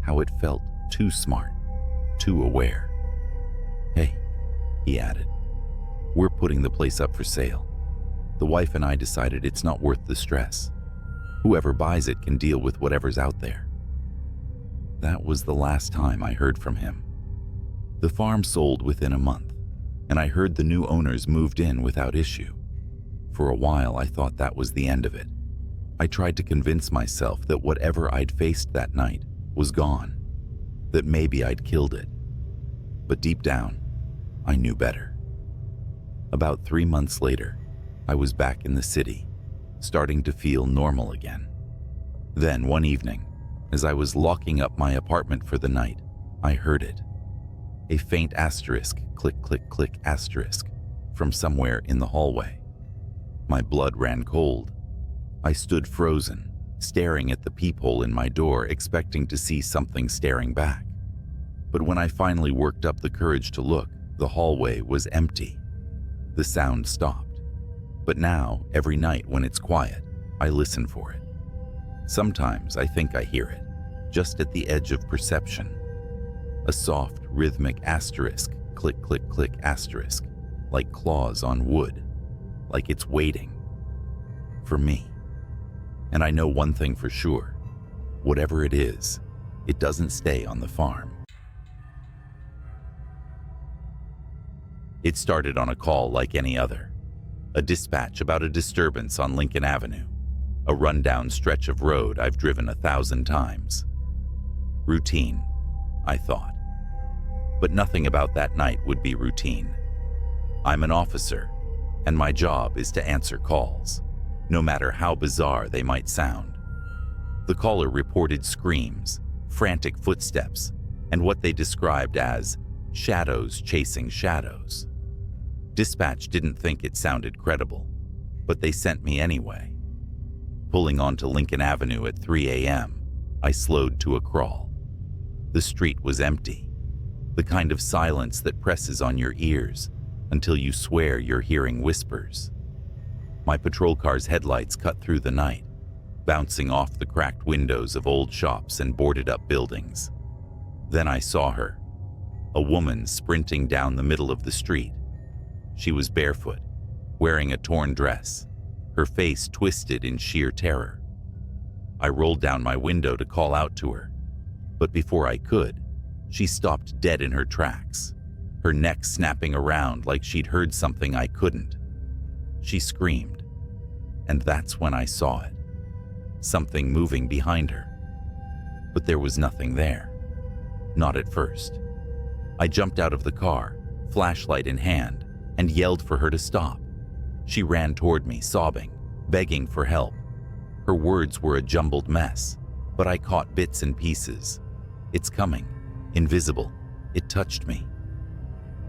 how it felt too smart, too aware. "Hey," he added, "we're putting the place up for sale. The wife and I decided it's not worth the stress. Whoever buys it can deal with whatever's out there." That was the last time I heard from him. The farm sold within a month, and I heard the new owners moved in without issue. For a while, I thought that was the end of it. I tried to convince myself that whatever I'd faced that night was gone, that maybe I'd killed it. But deep down, I knew better. About 3 months later, I was back in the city, starting to feel normal again. Then one evening, as I was locking up my apartment for the night, I heard it. A faint asterisk, click, click, click, asterisk, from somewhere in the hallway. My blood ran cold. I stood frozen, staring at the peephole in my door, expecting to see something staring back. But when I finally worked up the courage to look, the hallway was empty. The sound stopped. But now, every night when it's quiet, I listen for it. Sometimes I think I hear it, just at the edge of perception. A soft, rhythmic asterisk, click, click, click, asterisk, like claws on wood, like it's waiting for me. And I know one thing for sure: whatever it is, it doesn't stay on the farm. It started on a call like any other. A dispatch about a disturbance on Lincoln Avenue, a rundown stretch of road I've driven 1,000 times. Routine, I thought. But nothing about that night would be routine. I'm an officer, and my job is to answer calls, no matter how bizarre they might sound. The caller reported screams, frantic footsteps, and what they described as shadows chasing shadows. Dispatch didn't think it sounded credible, but they sent me anyway. Pulling onto Lincoln Avenue at 3 a.m., I slowed to a crawl. The street was empty, the kind of silence that presses on your ears until you swear you're hearing whispers. My patrol car's headlights cut through the night, bouncing off the cracked windows of old shops and boarded-up buildings. Then I saw her, a woman sprinting down the middle of the street. She was barefoot, wearing a torn dress, her face twisted in sheer terror. I rolled down my window to call out to her, but before I could, she stopped dead in her tracks, her neck snapping around like she'd heard something I couldn't. She screamed, and that's when I saw it, something moving behind her. But there was nothing there, not at first. I jumped out of the car, flashlight in hand, and yelled for her to stop. She ran toward me, sobbing, begging for help. Her words were a jumbled mess, but I caught bits and pieces. "It's coming. Invisible. It touched me."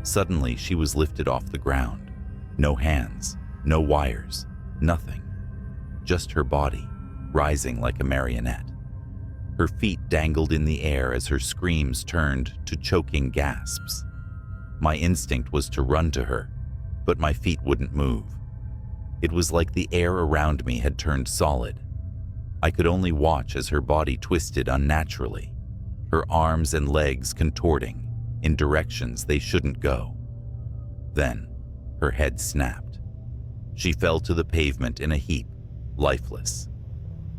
Suddenly, she was lifted off the ground. No hands, no wires, nothing. Just her body, rising like a marionette. Her feet dangled in the air as her screams turned to choking gasps. My instinct was to run to her, but my feet wouldn't move. It was like the air around me had turned solid. I could only watch as her body twisted unnaturally, her arms and legs contorting in directions they shouldn't go. Then, her head snapped. She fell to the pavement in a heap, lifeless.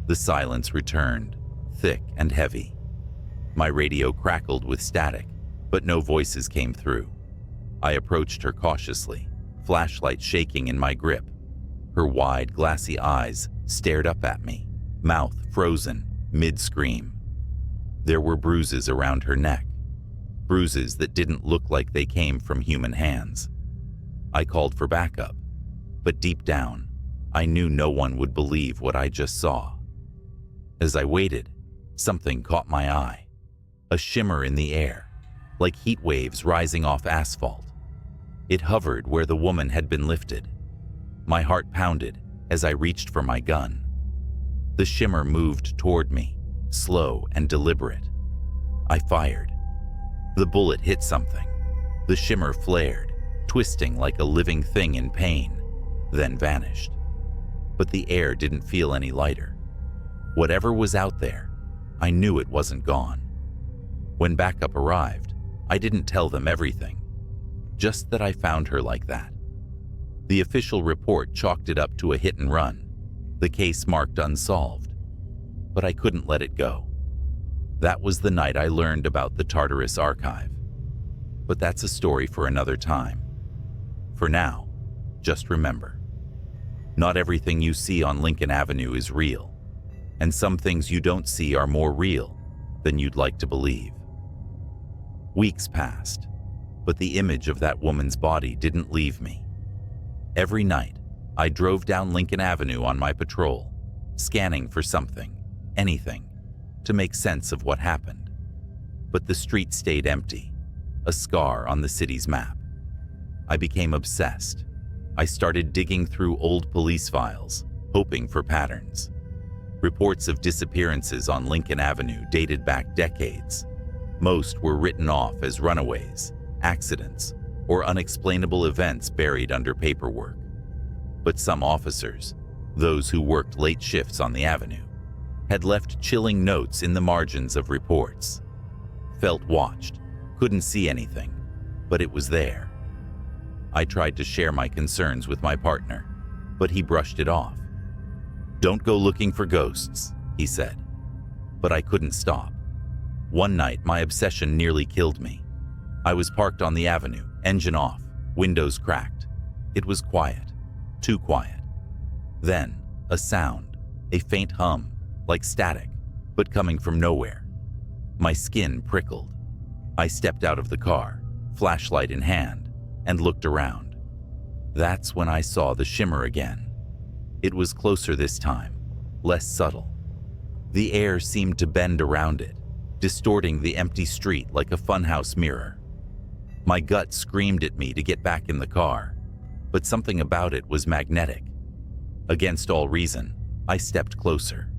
The silence returned, thick and heavy. My radio crackled with static, but no voices came through. I approached her cautiously, flashlight shaking in my grip. Her wide, glassy eyes stared up at me, mouth frozen, mid-scream. There were bruises around her neck, bruises that didn't look like they came from human hands. I called for backup, but deep down, I knew no one would believe what I just saw. As I waited, something caught my eye, a shimmer in the air, like heat waves rising off asphalt. It hovered where the woman had been lifted. My heart pounded as I reached for my gun. The shimmer moved toward me, slow and deliberate. I fired. The bullet hit something. The shimmer flared, twisting like a living thing in pain, then vanished. But the air didn't feel any lighter. Whatever was out there, I knew it wasn't gone. When backup arrived, I didn't tell them everything, just that I found her like that. The official report chalked it up to a hit and run, the case marked unsolved. But I couldn't let it go. That was the night I learned about the Tartarus Archive. But that's a story for another time. For now, just remember, not everything you see on Lincoln Avenue is real, and some things you don't see are more real than you'd like to believe. Weeks passed, but the image of that woman's body didn't leave me. Every night, I drove down Lincoln Avenue on my patrol, scanning for something, anything, to make sense of what happened. But the street stayed empty, a scar on the city's map. I became obsessed. I started digging through old police files, hoping for patterns. Reports of disappearances on Lincoln Avenue dated back decades. Most were written off as runaways, accidents, or unexplainable events buried under paperwork. But some officers, those who worked late shifts on the avenue, had left chilling notes in the margins of reports. Felt watched, couldn't see anything, but it was there. I tried to share my concerns with my partner, but he brushed it off. "Don't go looking for ghosts," he said. But I couldn't stop. One night, my obsession nearly killed me. I was parked on the avenue, engine off, windows cracked. It was quiet, too quiet. Then, a sound, a faint hum, like static, but coming from nowhere. My skin prickled. I stepped out of the car, flashlight in hand, and looked around. That's when I saw the shimmer again. It was closer this time, less subtle. The air seemed to bend around it, distorting the empty street like a funhouse mirror. My gut screamed at me to get back in the car, but something about it was magnetic. Against all reason, I stepped closer.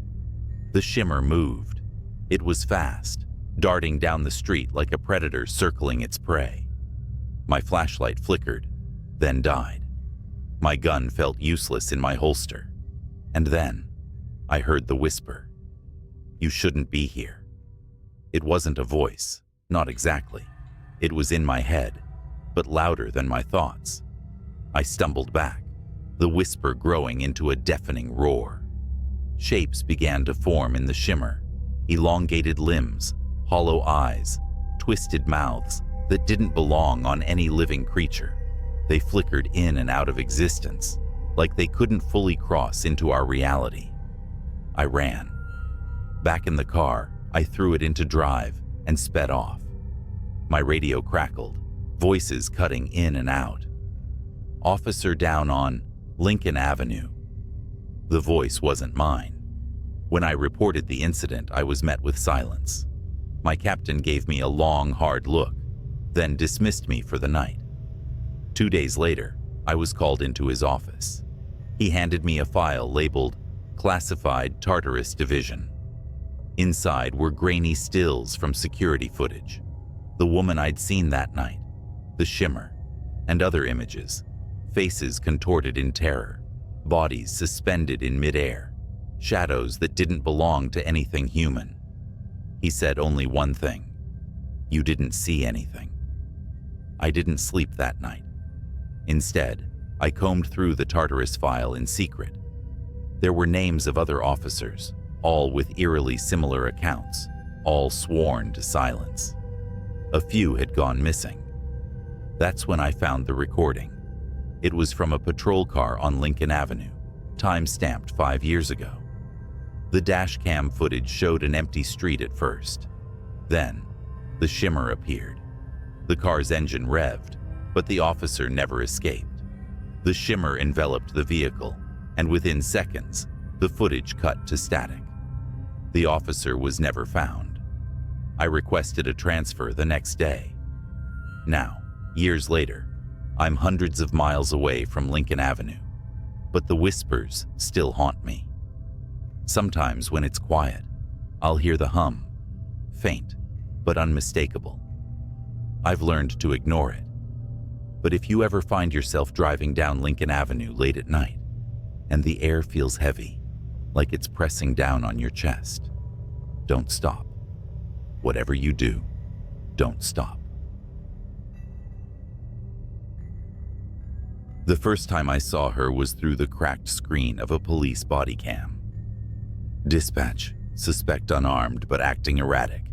The shimmer moved. It was fast, darting down the street like a predator circling its prey. My flashlight flickered, then died. My gun felt useless in my holster. And then, I heard the whisper, "You shouldn't be here." It wasn't a voice, not exactly. It was in my head, but louder than my thoughts. I stumbled back, the whisper growing into a deafening roar. Shapes began to form in the shimmer, elongated limbs, hollow eyes, twisted mouths that didn't belong on any living creature. They flickered in and out of existence, like they couldn't fully cross into our reality. I ran. Back in the car, I threw it into drive and sped off. My radio crackled, voices cutting in and out. "Officer down on Lincoln Avenue." The voice wasn't mine. When I reported the incident, I was met with silence. My captain gave me a long, hard look, then dismissed me for the night. 2 days later, I was called into his office. He handed me a file labeled Classified Tartarus Division. Inside were grainy stills from security footage, the woman I'd seen that night, the shimmer, and other images, faces contorted in terror, bodies suspended in midair, shadows that didn't belong to anything human. He said only one thing: "You didn't see anything." I didn't sleep that night. Instead, I combed through the Tartarus file in secret. There were names of other officers, all with eerily similar accounts, all sworn to silence. A few had gone missing. That's when I found the recording. It was from a patrol car on Lincoln Avenue, time-stamped 5 years ago. The dash cam footage showed an empty street at first. Then, the shimmer appeared. The car's engine revved, but the officer never escaped. The shimmer enveloped the vehicle, and within seconds, the footage cut to static. The officer was never found. I requested a transfer the next day. Now, years later, I'm hundreds of miles away from Lincoln Avenue, but the whispers still haunt me. Sometimes when it's quiet, I'll hear the hum, faint but unmistakable. I've learned to ignore it. But if you ever find yourself driving down Lincoln Avenue late at night and the air feels heavy, like it's pressing down on your chest, don't stop. Whatever you do, don't stop. The first time I saw her was through the cracked screen of a police body cam. Dispatch, suspect unarmed but acting erratic,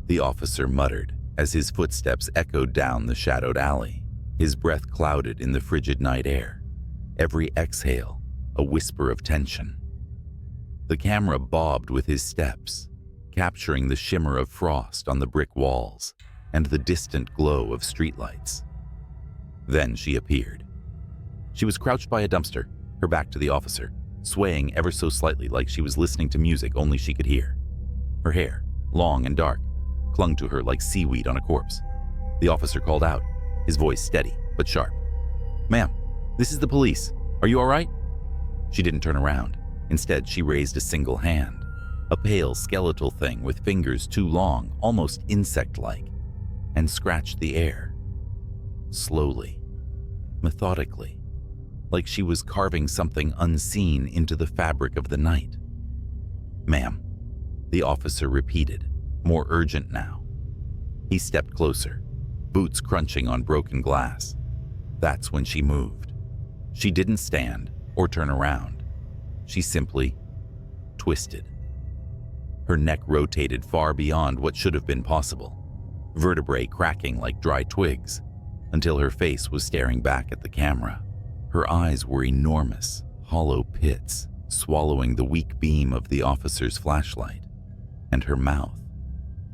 the officer muttered as his footsteps echoed down the shadowed alley, his breath clouded in the frigid night air, every exhale a whisper of tension. The camera bobbed with his steps, capturing the shimmer of frost on the brick walls and the distant glow of streetlights. Then she appeared. She was crouched by a dumpster, her back to the officer, swaying ever so slightly like she was listening to music only she could hear. Her hair, long and dark, clung to her like seaweed on a corpse. The officer called out, his voice steady but sharp. "Ma'am, this is the police. Are you all right?" She didn't turn around. Instead, she raised a single hand, a pale skeletal thing with fingers too long, almost insect-like, and scratched the air. Slowly, methodically, like she was carving something unseen into the fabric of the night. "Ma'am," the officer repeated, more urgent now. He stepped closer, boots crunching on broken glass. That's when she moved. She didn't stand or turn around. She simply twisted. Her neck rotated far beyond what should have been possible, vertebrae cracking like dry twigs, until her face was staring back at the camera. Her eyes were enormous, hollow pits, swallowing the weak beam of the officer's flashlight. And her mouth,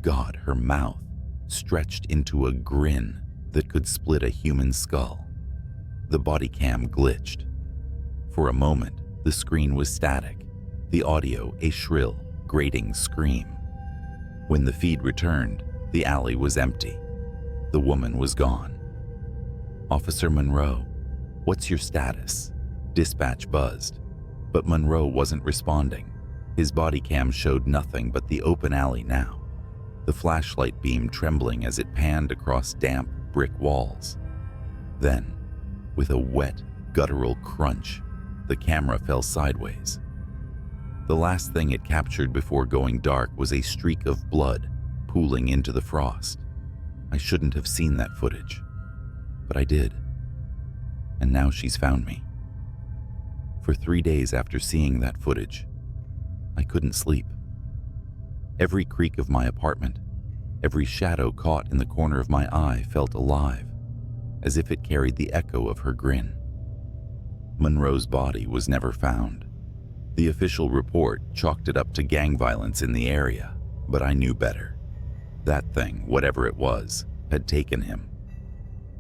God, her mouth, stretched into a grin that could split a human skull. The body cam glitched. For a moment, the screen was static, the audio a shrill, grating scream. When the feed returned, the alley was empty. The woman was gone. "Officer Monroe, what's your status?" Dispatch buzzed, but Monroe wasn't responding. His body cam showed nothing but the open alley now, the flashlight beam trembling as it panned across damp brick walls. Then, with a wet, guttural crunch, the camera fell sideways. The last thing it captured before going dark was a streak of blood pooling into the frost. I shouldn't have seen that footage, but I did. And now she's found me. For 3 days after seeing that footage, I couldn't sleep. Every creak of my apartment, every shadow caught in the corner of my eye felt alive, as if it carried the echo of her grin. Monroe's body was never found. The official report chalked it up to gang violence in the area, but I knew better. That thing, whatever it was, had taken him.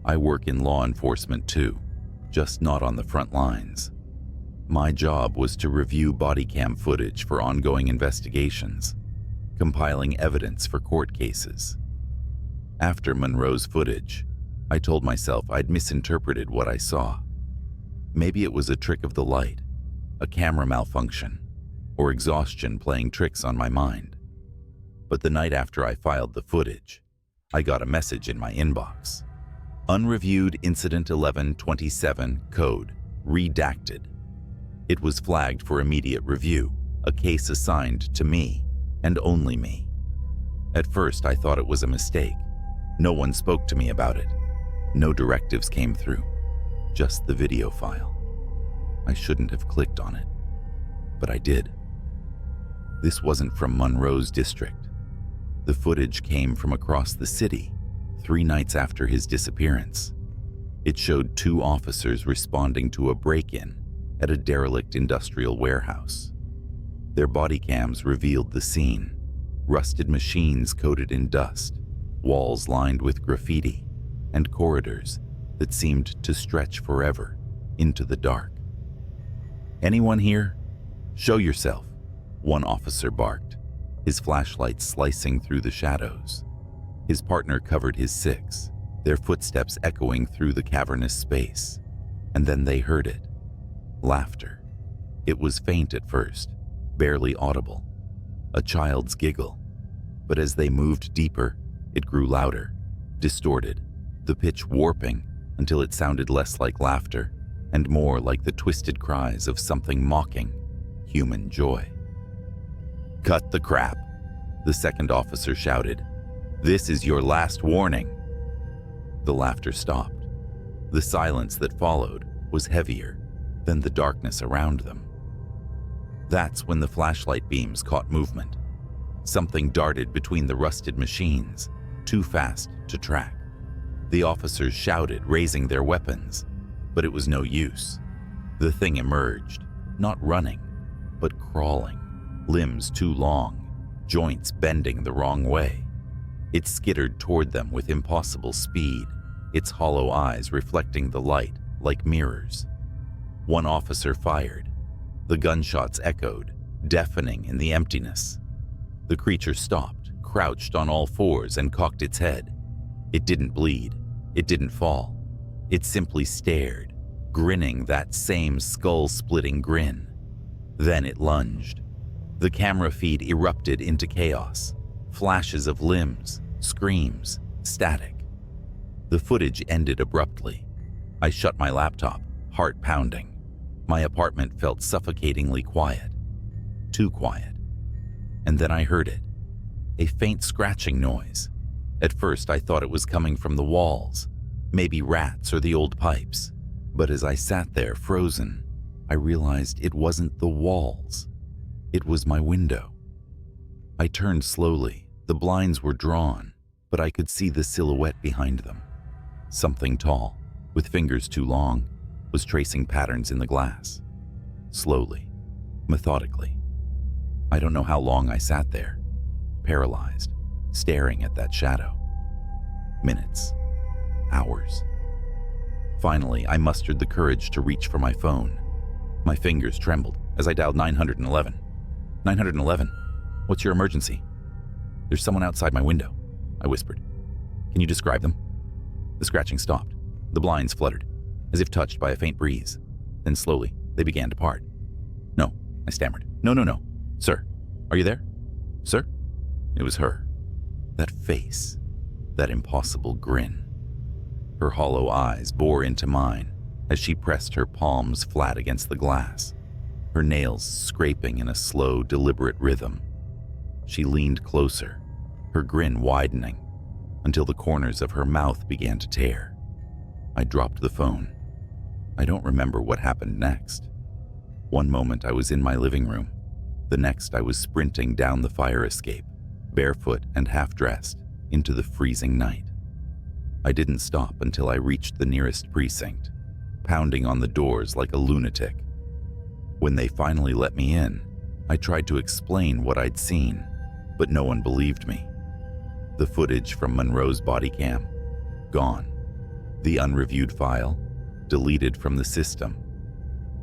I work in law enforcement too, just not on the front lines. My job was to review body cam footage for ongoing investigations, compiling evidence for court cases. After Monroe's footage, I told myself I'd misinterpreted what I saw. Maybe it was a trick of the light, a camera malfunction, or exhaustion playing tricks on my mind. But the night after I filed the footage, I got a message in my inbox. Unreviewed Incident 1127 code, redacted. It was flagged for immediate review, a case assigned to me, and only me. At first, I thought it was a mistake. No one spoke to me about it. No directives came through, just the video file. I shouldn't have clicked on it, but I did. This wasn't from Monroe's district. The footage came from across the city, 3 nights after his disappearance. It showed 2 officers responding to a break-in at a derelict industrial warehouse. Their body cams revealed the scene: rusted machines coated in dust, walls lined with graffiti, and corridors that seemed to stretch forever into the dark. "Anyone here? Show yourself," one officer barked, his flashlight slicing through the shadows. His partner covered his 6, their footsteps echoing through the cavernous space. And then they heard it. Laughter. It was faint at first, barely audible, a child's giggle. But as they moved deeper, it grew louder, distorted, the pitch warping until it sounded less like laughter and more like the twisted cries of something mocking human joy. "Cut the crap," the second officer shouted. "This is your last warning." The laughter stopped. The silence that followed was heavier than the darkness around them. That's when the flashlight beams caught movement. Something darted between the rusted machines, too fast to track. The officers shouted, raising their weapons, but it was no use. The thing emerged, not running, but crawling, limbs too long, joints bending the wrong way. It skittered toward them with impossible speed, its hollow eyes reflecting the light like mirrors. One officer fired. The gunshots echoed, deafening in the emptiness. The creature stopped, crouched on all fours, and cocked its head. It didn't bleed. It didn't fall. It simply stared, grinning that same skull-splitting grin. Then it lunged. The camera feed erupted into chaos. Flashes of limbs, screams, static. The footage ended abruptly. I shut my laptop, heart pounding. My apartment felt suffocatingly quiet. Too quiet. And then I heard it. A faint scratching noise. At first I thought it was coming from the walls, maybe rats or the old pipes. But as I sat there frozen, I realized it wasn't the walls. It was my window. I turned slowly. The blinds were drawn, but I could see the silhouette behind them. Something tall, with fingers too long, was tracing patterns in the glass. Slowly, methodically. I don't know how long I sat there, paralyzed, staring at that shadow. Minutes. Hours. Finally, I mustered the courage to reach for my phone. My fingers trembled as I dialed 911. 911? What's your emergency? "There's someone outside my window," I whispered. "Can you describe them?" The scratching stopped. The blinds fluttered, as if touched by a faint breeze. Then slowly, they began to part. "No," I stammered. No. Sir, are you there? Sir?" It was her. That face. That impossible grin. Her hollow eyes bore into mine as she pressed her palms flat against the glass, her nails scraping in a slow, deliberate rhythm. She leaned closer, her grin widening, until the corners of her mouth began to tear. I dropped the phone. I don't remember what happened next. One moment I was in my living room. The next I was sprinting down the fire escape, barefoot and half-dressed, into the freezing night. I didn't stop until I reached the nearest precinct, pounding on the doors like a lunatic. When they finally let me in, I tried to explain what I'd seen, but no one believed me. The footage from Monroe's body cam, gone. The unreviewed file, deleted from the system.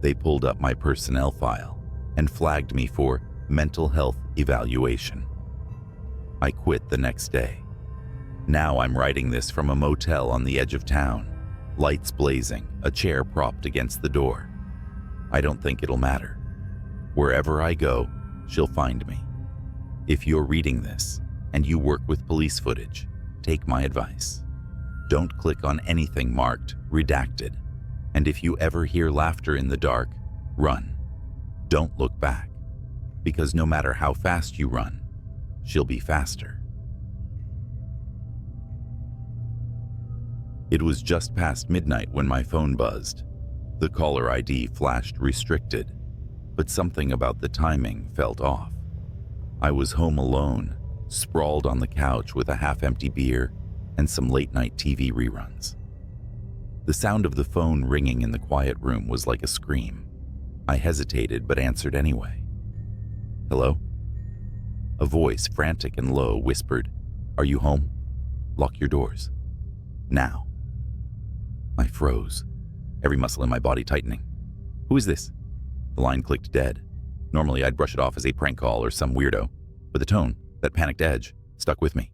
They pulled up my personnel file and flagged me for mental health evaluation. I quit the next day. Now I'm writing this from a motel on the edge of town, lights blazing, a chair propped against the door. I don't think it'll matter. Wherever I go, she'll find me. If you're reading this and you work with police footage, take my advice. Don't click on anything marked redacted. And if you ever hear laughter in the dark, run. Don't look back, because no matter how fast you run, she'll be faster. It was just past midnight when my phone buzzed. The caller ID flashed restricted, but something about the timing felt off. I was home alone, sprawled on the couch with a half-empty beer and some late-night TV reruns. The sound of the phone ringing in the quiet room was like a scream. I hesitated but answered anyway. "Hello?" A voice, frantic and low, whispered, "Are you home? Lock your doors. Now." I froze, every muscle in my body tightening. "Who is this?" The line clicked dead. Normally I'd brush it off as a prank call or some weirdo, but the tone, that panicked edge, stuck with me.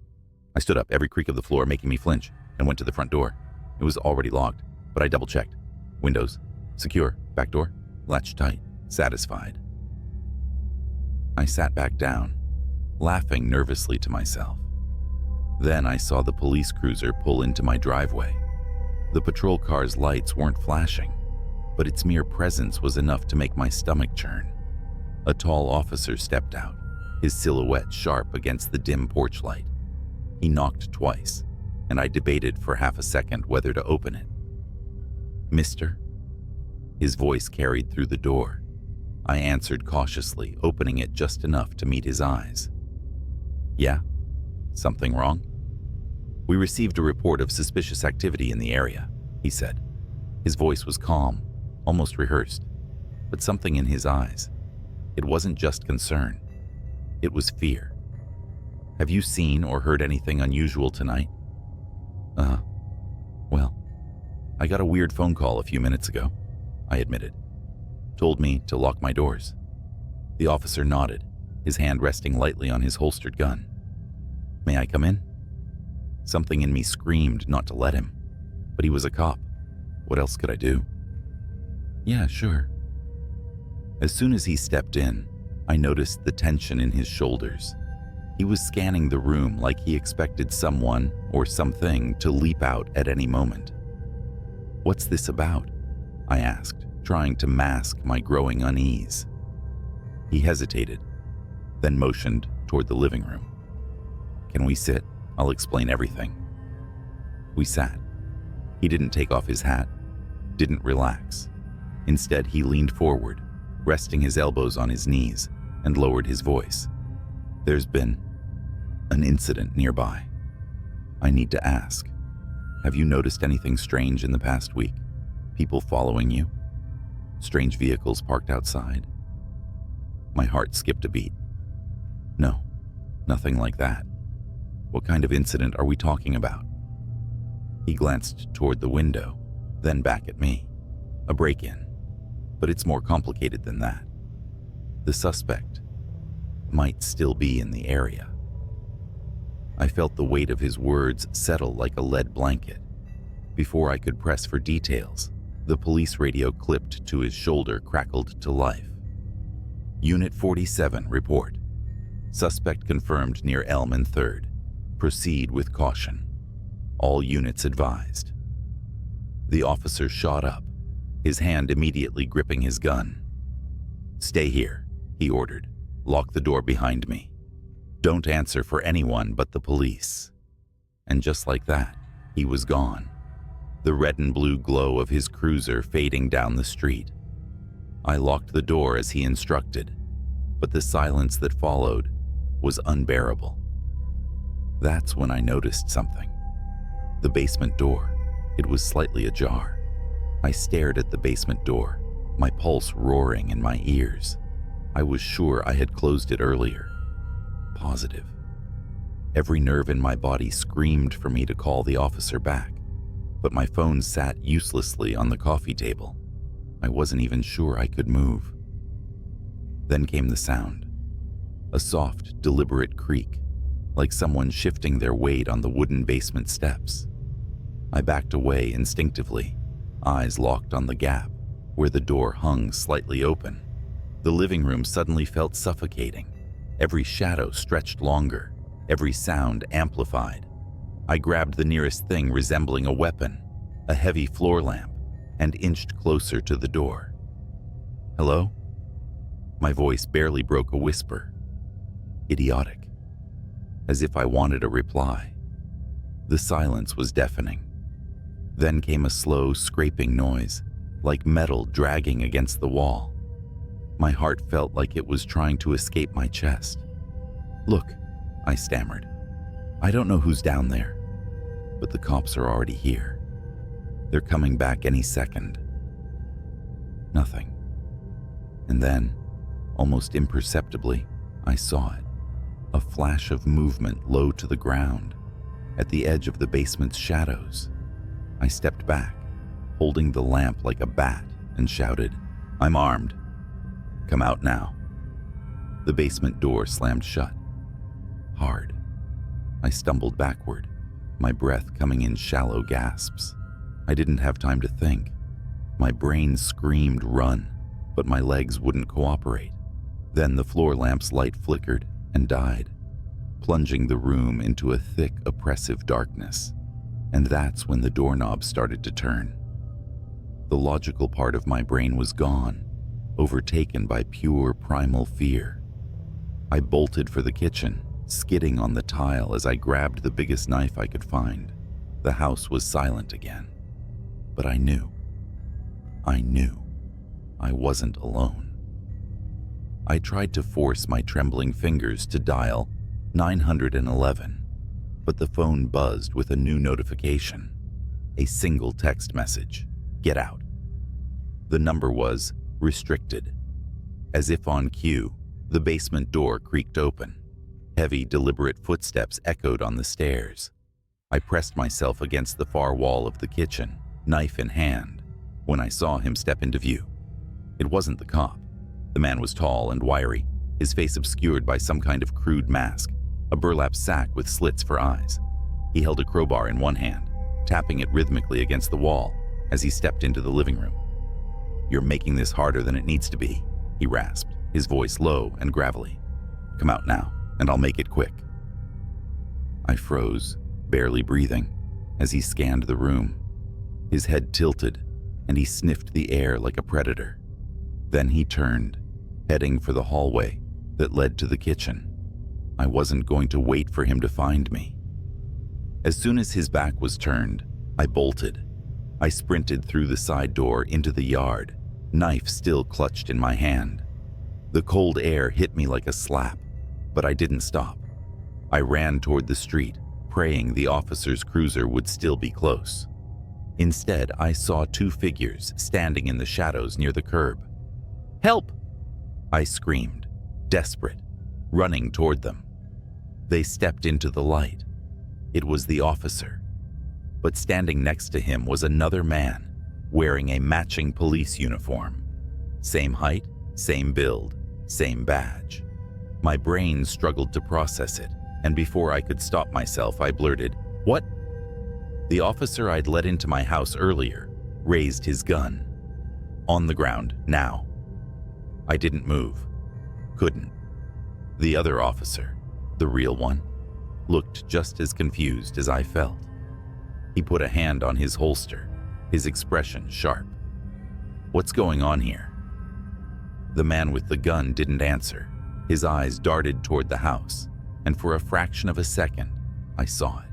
I stood up, every creak of the floor making me flinch, and went to the front door. It was already locked, but I double-checked. Windows, secure, back door, latched tight, satisfied. I sat back down, laughing nervously to myself. Then I saw the police cruiser pull into my driveway. The patrol car's lights weren't flashing, but its mere presence was enough to make my stomach churn. A tall officer stepped out, his silhouette sharp against the dim porch light. He knocked twice, and I debated for half a second whether to open it. "Mister?" His voice carried through the door. I answered cautiously, opening it just enough to meet his eyes. "Yeah? Something wrong?" "We received a report of suspicious activity in the area," he said. His voice was calm, almost rehearsed, but something in his eyes. It wasn't just concern. It was fear. "Have you seen or heard anything unusual tonight?" Well, I got a weird phone call a few minutes ago," I admitted. "Told me to lock my doors." The officer nodded, his hand resting lightly on his holstered gun. "May I come in?" Something in me screamed not to let him, but he was a cop. What else could I do? "Yeah, sure." As soon as he stepped in, I noticed the tension in his shoulders. He was scanning the room like he expected someone or something to leap out at any moment. "What's this about?" I asked, trying to mask my growing unease. He hesitated, then motioned toward the living room. "Can we sit? I'll explain everything." We sat. He didn't take off his hat, didn't relax. Instead, he leaned forward, resting his elbows on his knees, and lowered his voice. "There's been an incident nearby. I need to ask, have you noticed anything strange in the past week? People following you? Strange vehicles parked outside?" My heart skipped a beat. "No, nothing like that. What kind of incident are we talking about?" He glanced toward the window, then back at me. "A break-in, but it's more complicated than that. The suspect might still be in the area." I felt the weight of his words settle like a lead blanket. Before I could press for details, the police radio clipped to his shoulder crackled to life. "Unit 47, report. Suspect confirmed near Elm and 3rd. Proceed with caution. All units advised." The officer shot up, his hand immediately gripping his gun. "Stay here," he ordered. "Lock the door behind me. Don't answer for anyone but the police." And just like that, he was gone, the red and blue glow of his cruiser fading down the street. I locked the door as he instructed, but the silence that followed was unbearable. That's when I noticed something. The basement door. It was slightly ajar. I stared at the basement door, my pulse roaring in my ears. I was sure I had closed it earlier. Positive. Every nerve in my body screamed for me to call the officer back, but my phone sat uselessly on the coffee table. I wasn't even sure I could move. Then came the sound. A soft, deliberate creak, like someone shifting their weight on the wooden basement steps. I backed away instinctively, eyes locked on the gap, where the door hung slightly open. The living room suddenly felt suffocating. Every shadow stretched longer, every sound amplified. I grabbed the nearest thing resembling a weapon, a heavy floor lamp, and inched closer to the door. "Hello?" My voice barely broke a whisper. Idiotic. As if I wanted a reply. The silence was deafening. Then came a slow, scraping noise, like metal dragging against the wall. My heart felt like it was trying to escape my chest. "Look," I stammered. "I don't know who's down there, but the cops are already here. They're coming back any second." Nothing. And then, almost imperceptibly, I saw it. A flash of movement low to the ground, at the edge of the basement's shadows. I stepped back, holding the lamp like a bat, and shouted, "I'm armed. Come out now." The basement door slammed shut. Hard. I stumbled backward, my breath coming in shallow gasps. I didn't have time to think. My brain screamed run, but my legs wouldn't cooperate. Then the floor lamp's light flickered and died. plunging the room into a thick, oppressive darkness. And that's when the doorknob started to turn. The logical part of my brain was gone, overtaken by pure primal fear. I bolted for the kitchen, skidding on the tile as I grabbed the biggest knife I could find. The house was silent again. But I knew I wasn't alone. I tried to force my trembling fingers to dial 911, but the phone buzzed with a new notification. A single text message: "Get out." The number was restricted. As if on cue, the basement door creaked open. Heavy, deliberate footsteps echoed on the stairs. I pressed myself against the far wall of the kitchen, knife in hand, when I saw him step into view. It wasn't the cop. The man was tall and wiry, his face obscured by some kind of crude mask, a burlap sack with slits for eyes. He held a crowbar in one hand, tapping it rhythmically against the wall as he stepped into the living room. "You're making this harder than it needs to be," he rasped, his voice low and gravelly. "Come out now, and I'll make it quick." I froze, barely breathing, as he scanned the room. His head tilted, and he sniffed the air like a predator. Then he turned, heading for the hallway that led to the kitchen. I wasn't going to wait for him to find me. As soon as his back was turned, I bolted. I sprinted through the side door into the yard, knife still clutched in my hand. The cold air hit me like a slap, but I didn't stop. I ran toward the street, praying the officer's cruiser would still be close. Instead, I saw two figures standing in the shadows near the curb. "Help!" I screamed, desperate, running toward them. They stepped into the light. It was the officer. But standing next to him was another man, wearing a matching police uniform. Same height, same build, same badge. My brain struggled to process it, and before I could stop myself, I blurted, "What?" The officer I'd let into my house earlier raised his gun. "On the ground, now." I didn't move. Couldn't. The other officer, the real one, looked just as confused as I felt. He put a hand on his holster, his expression sharp. "What's going on here?" The man with the gun didn't answer. His eyes darted toward the house, and for a fraction of a second, I saw it.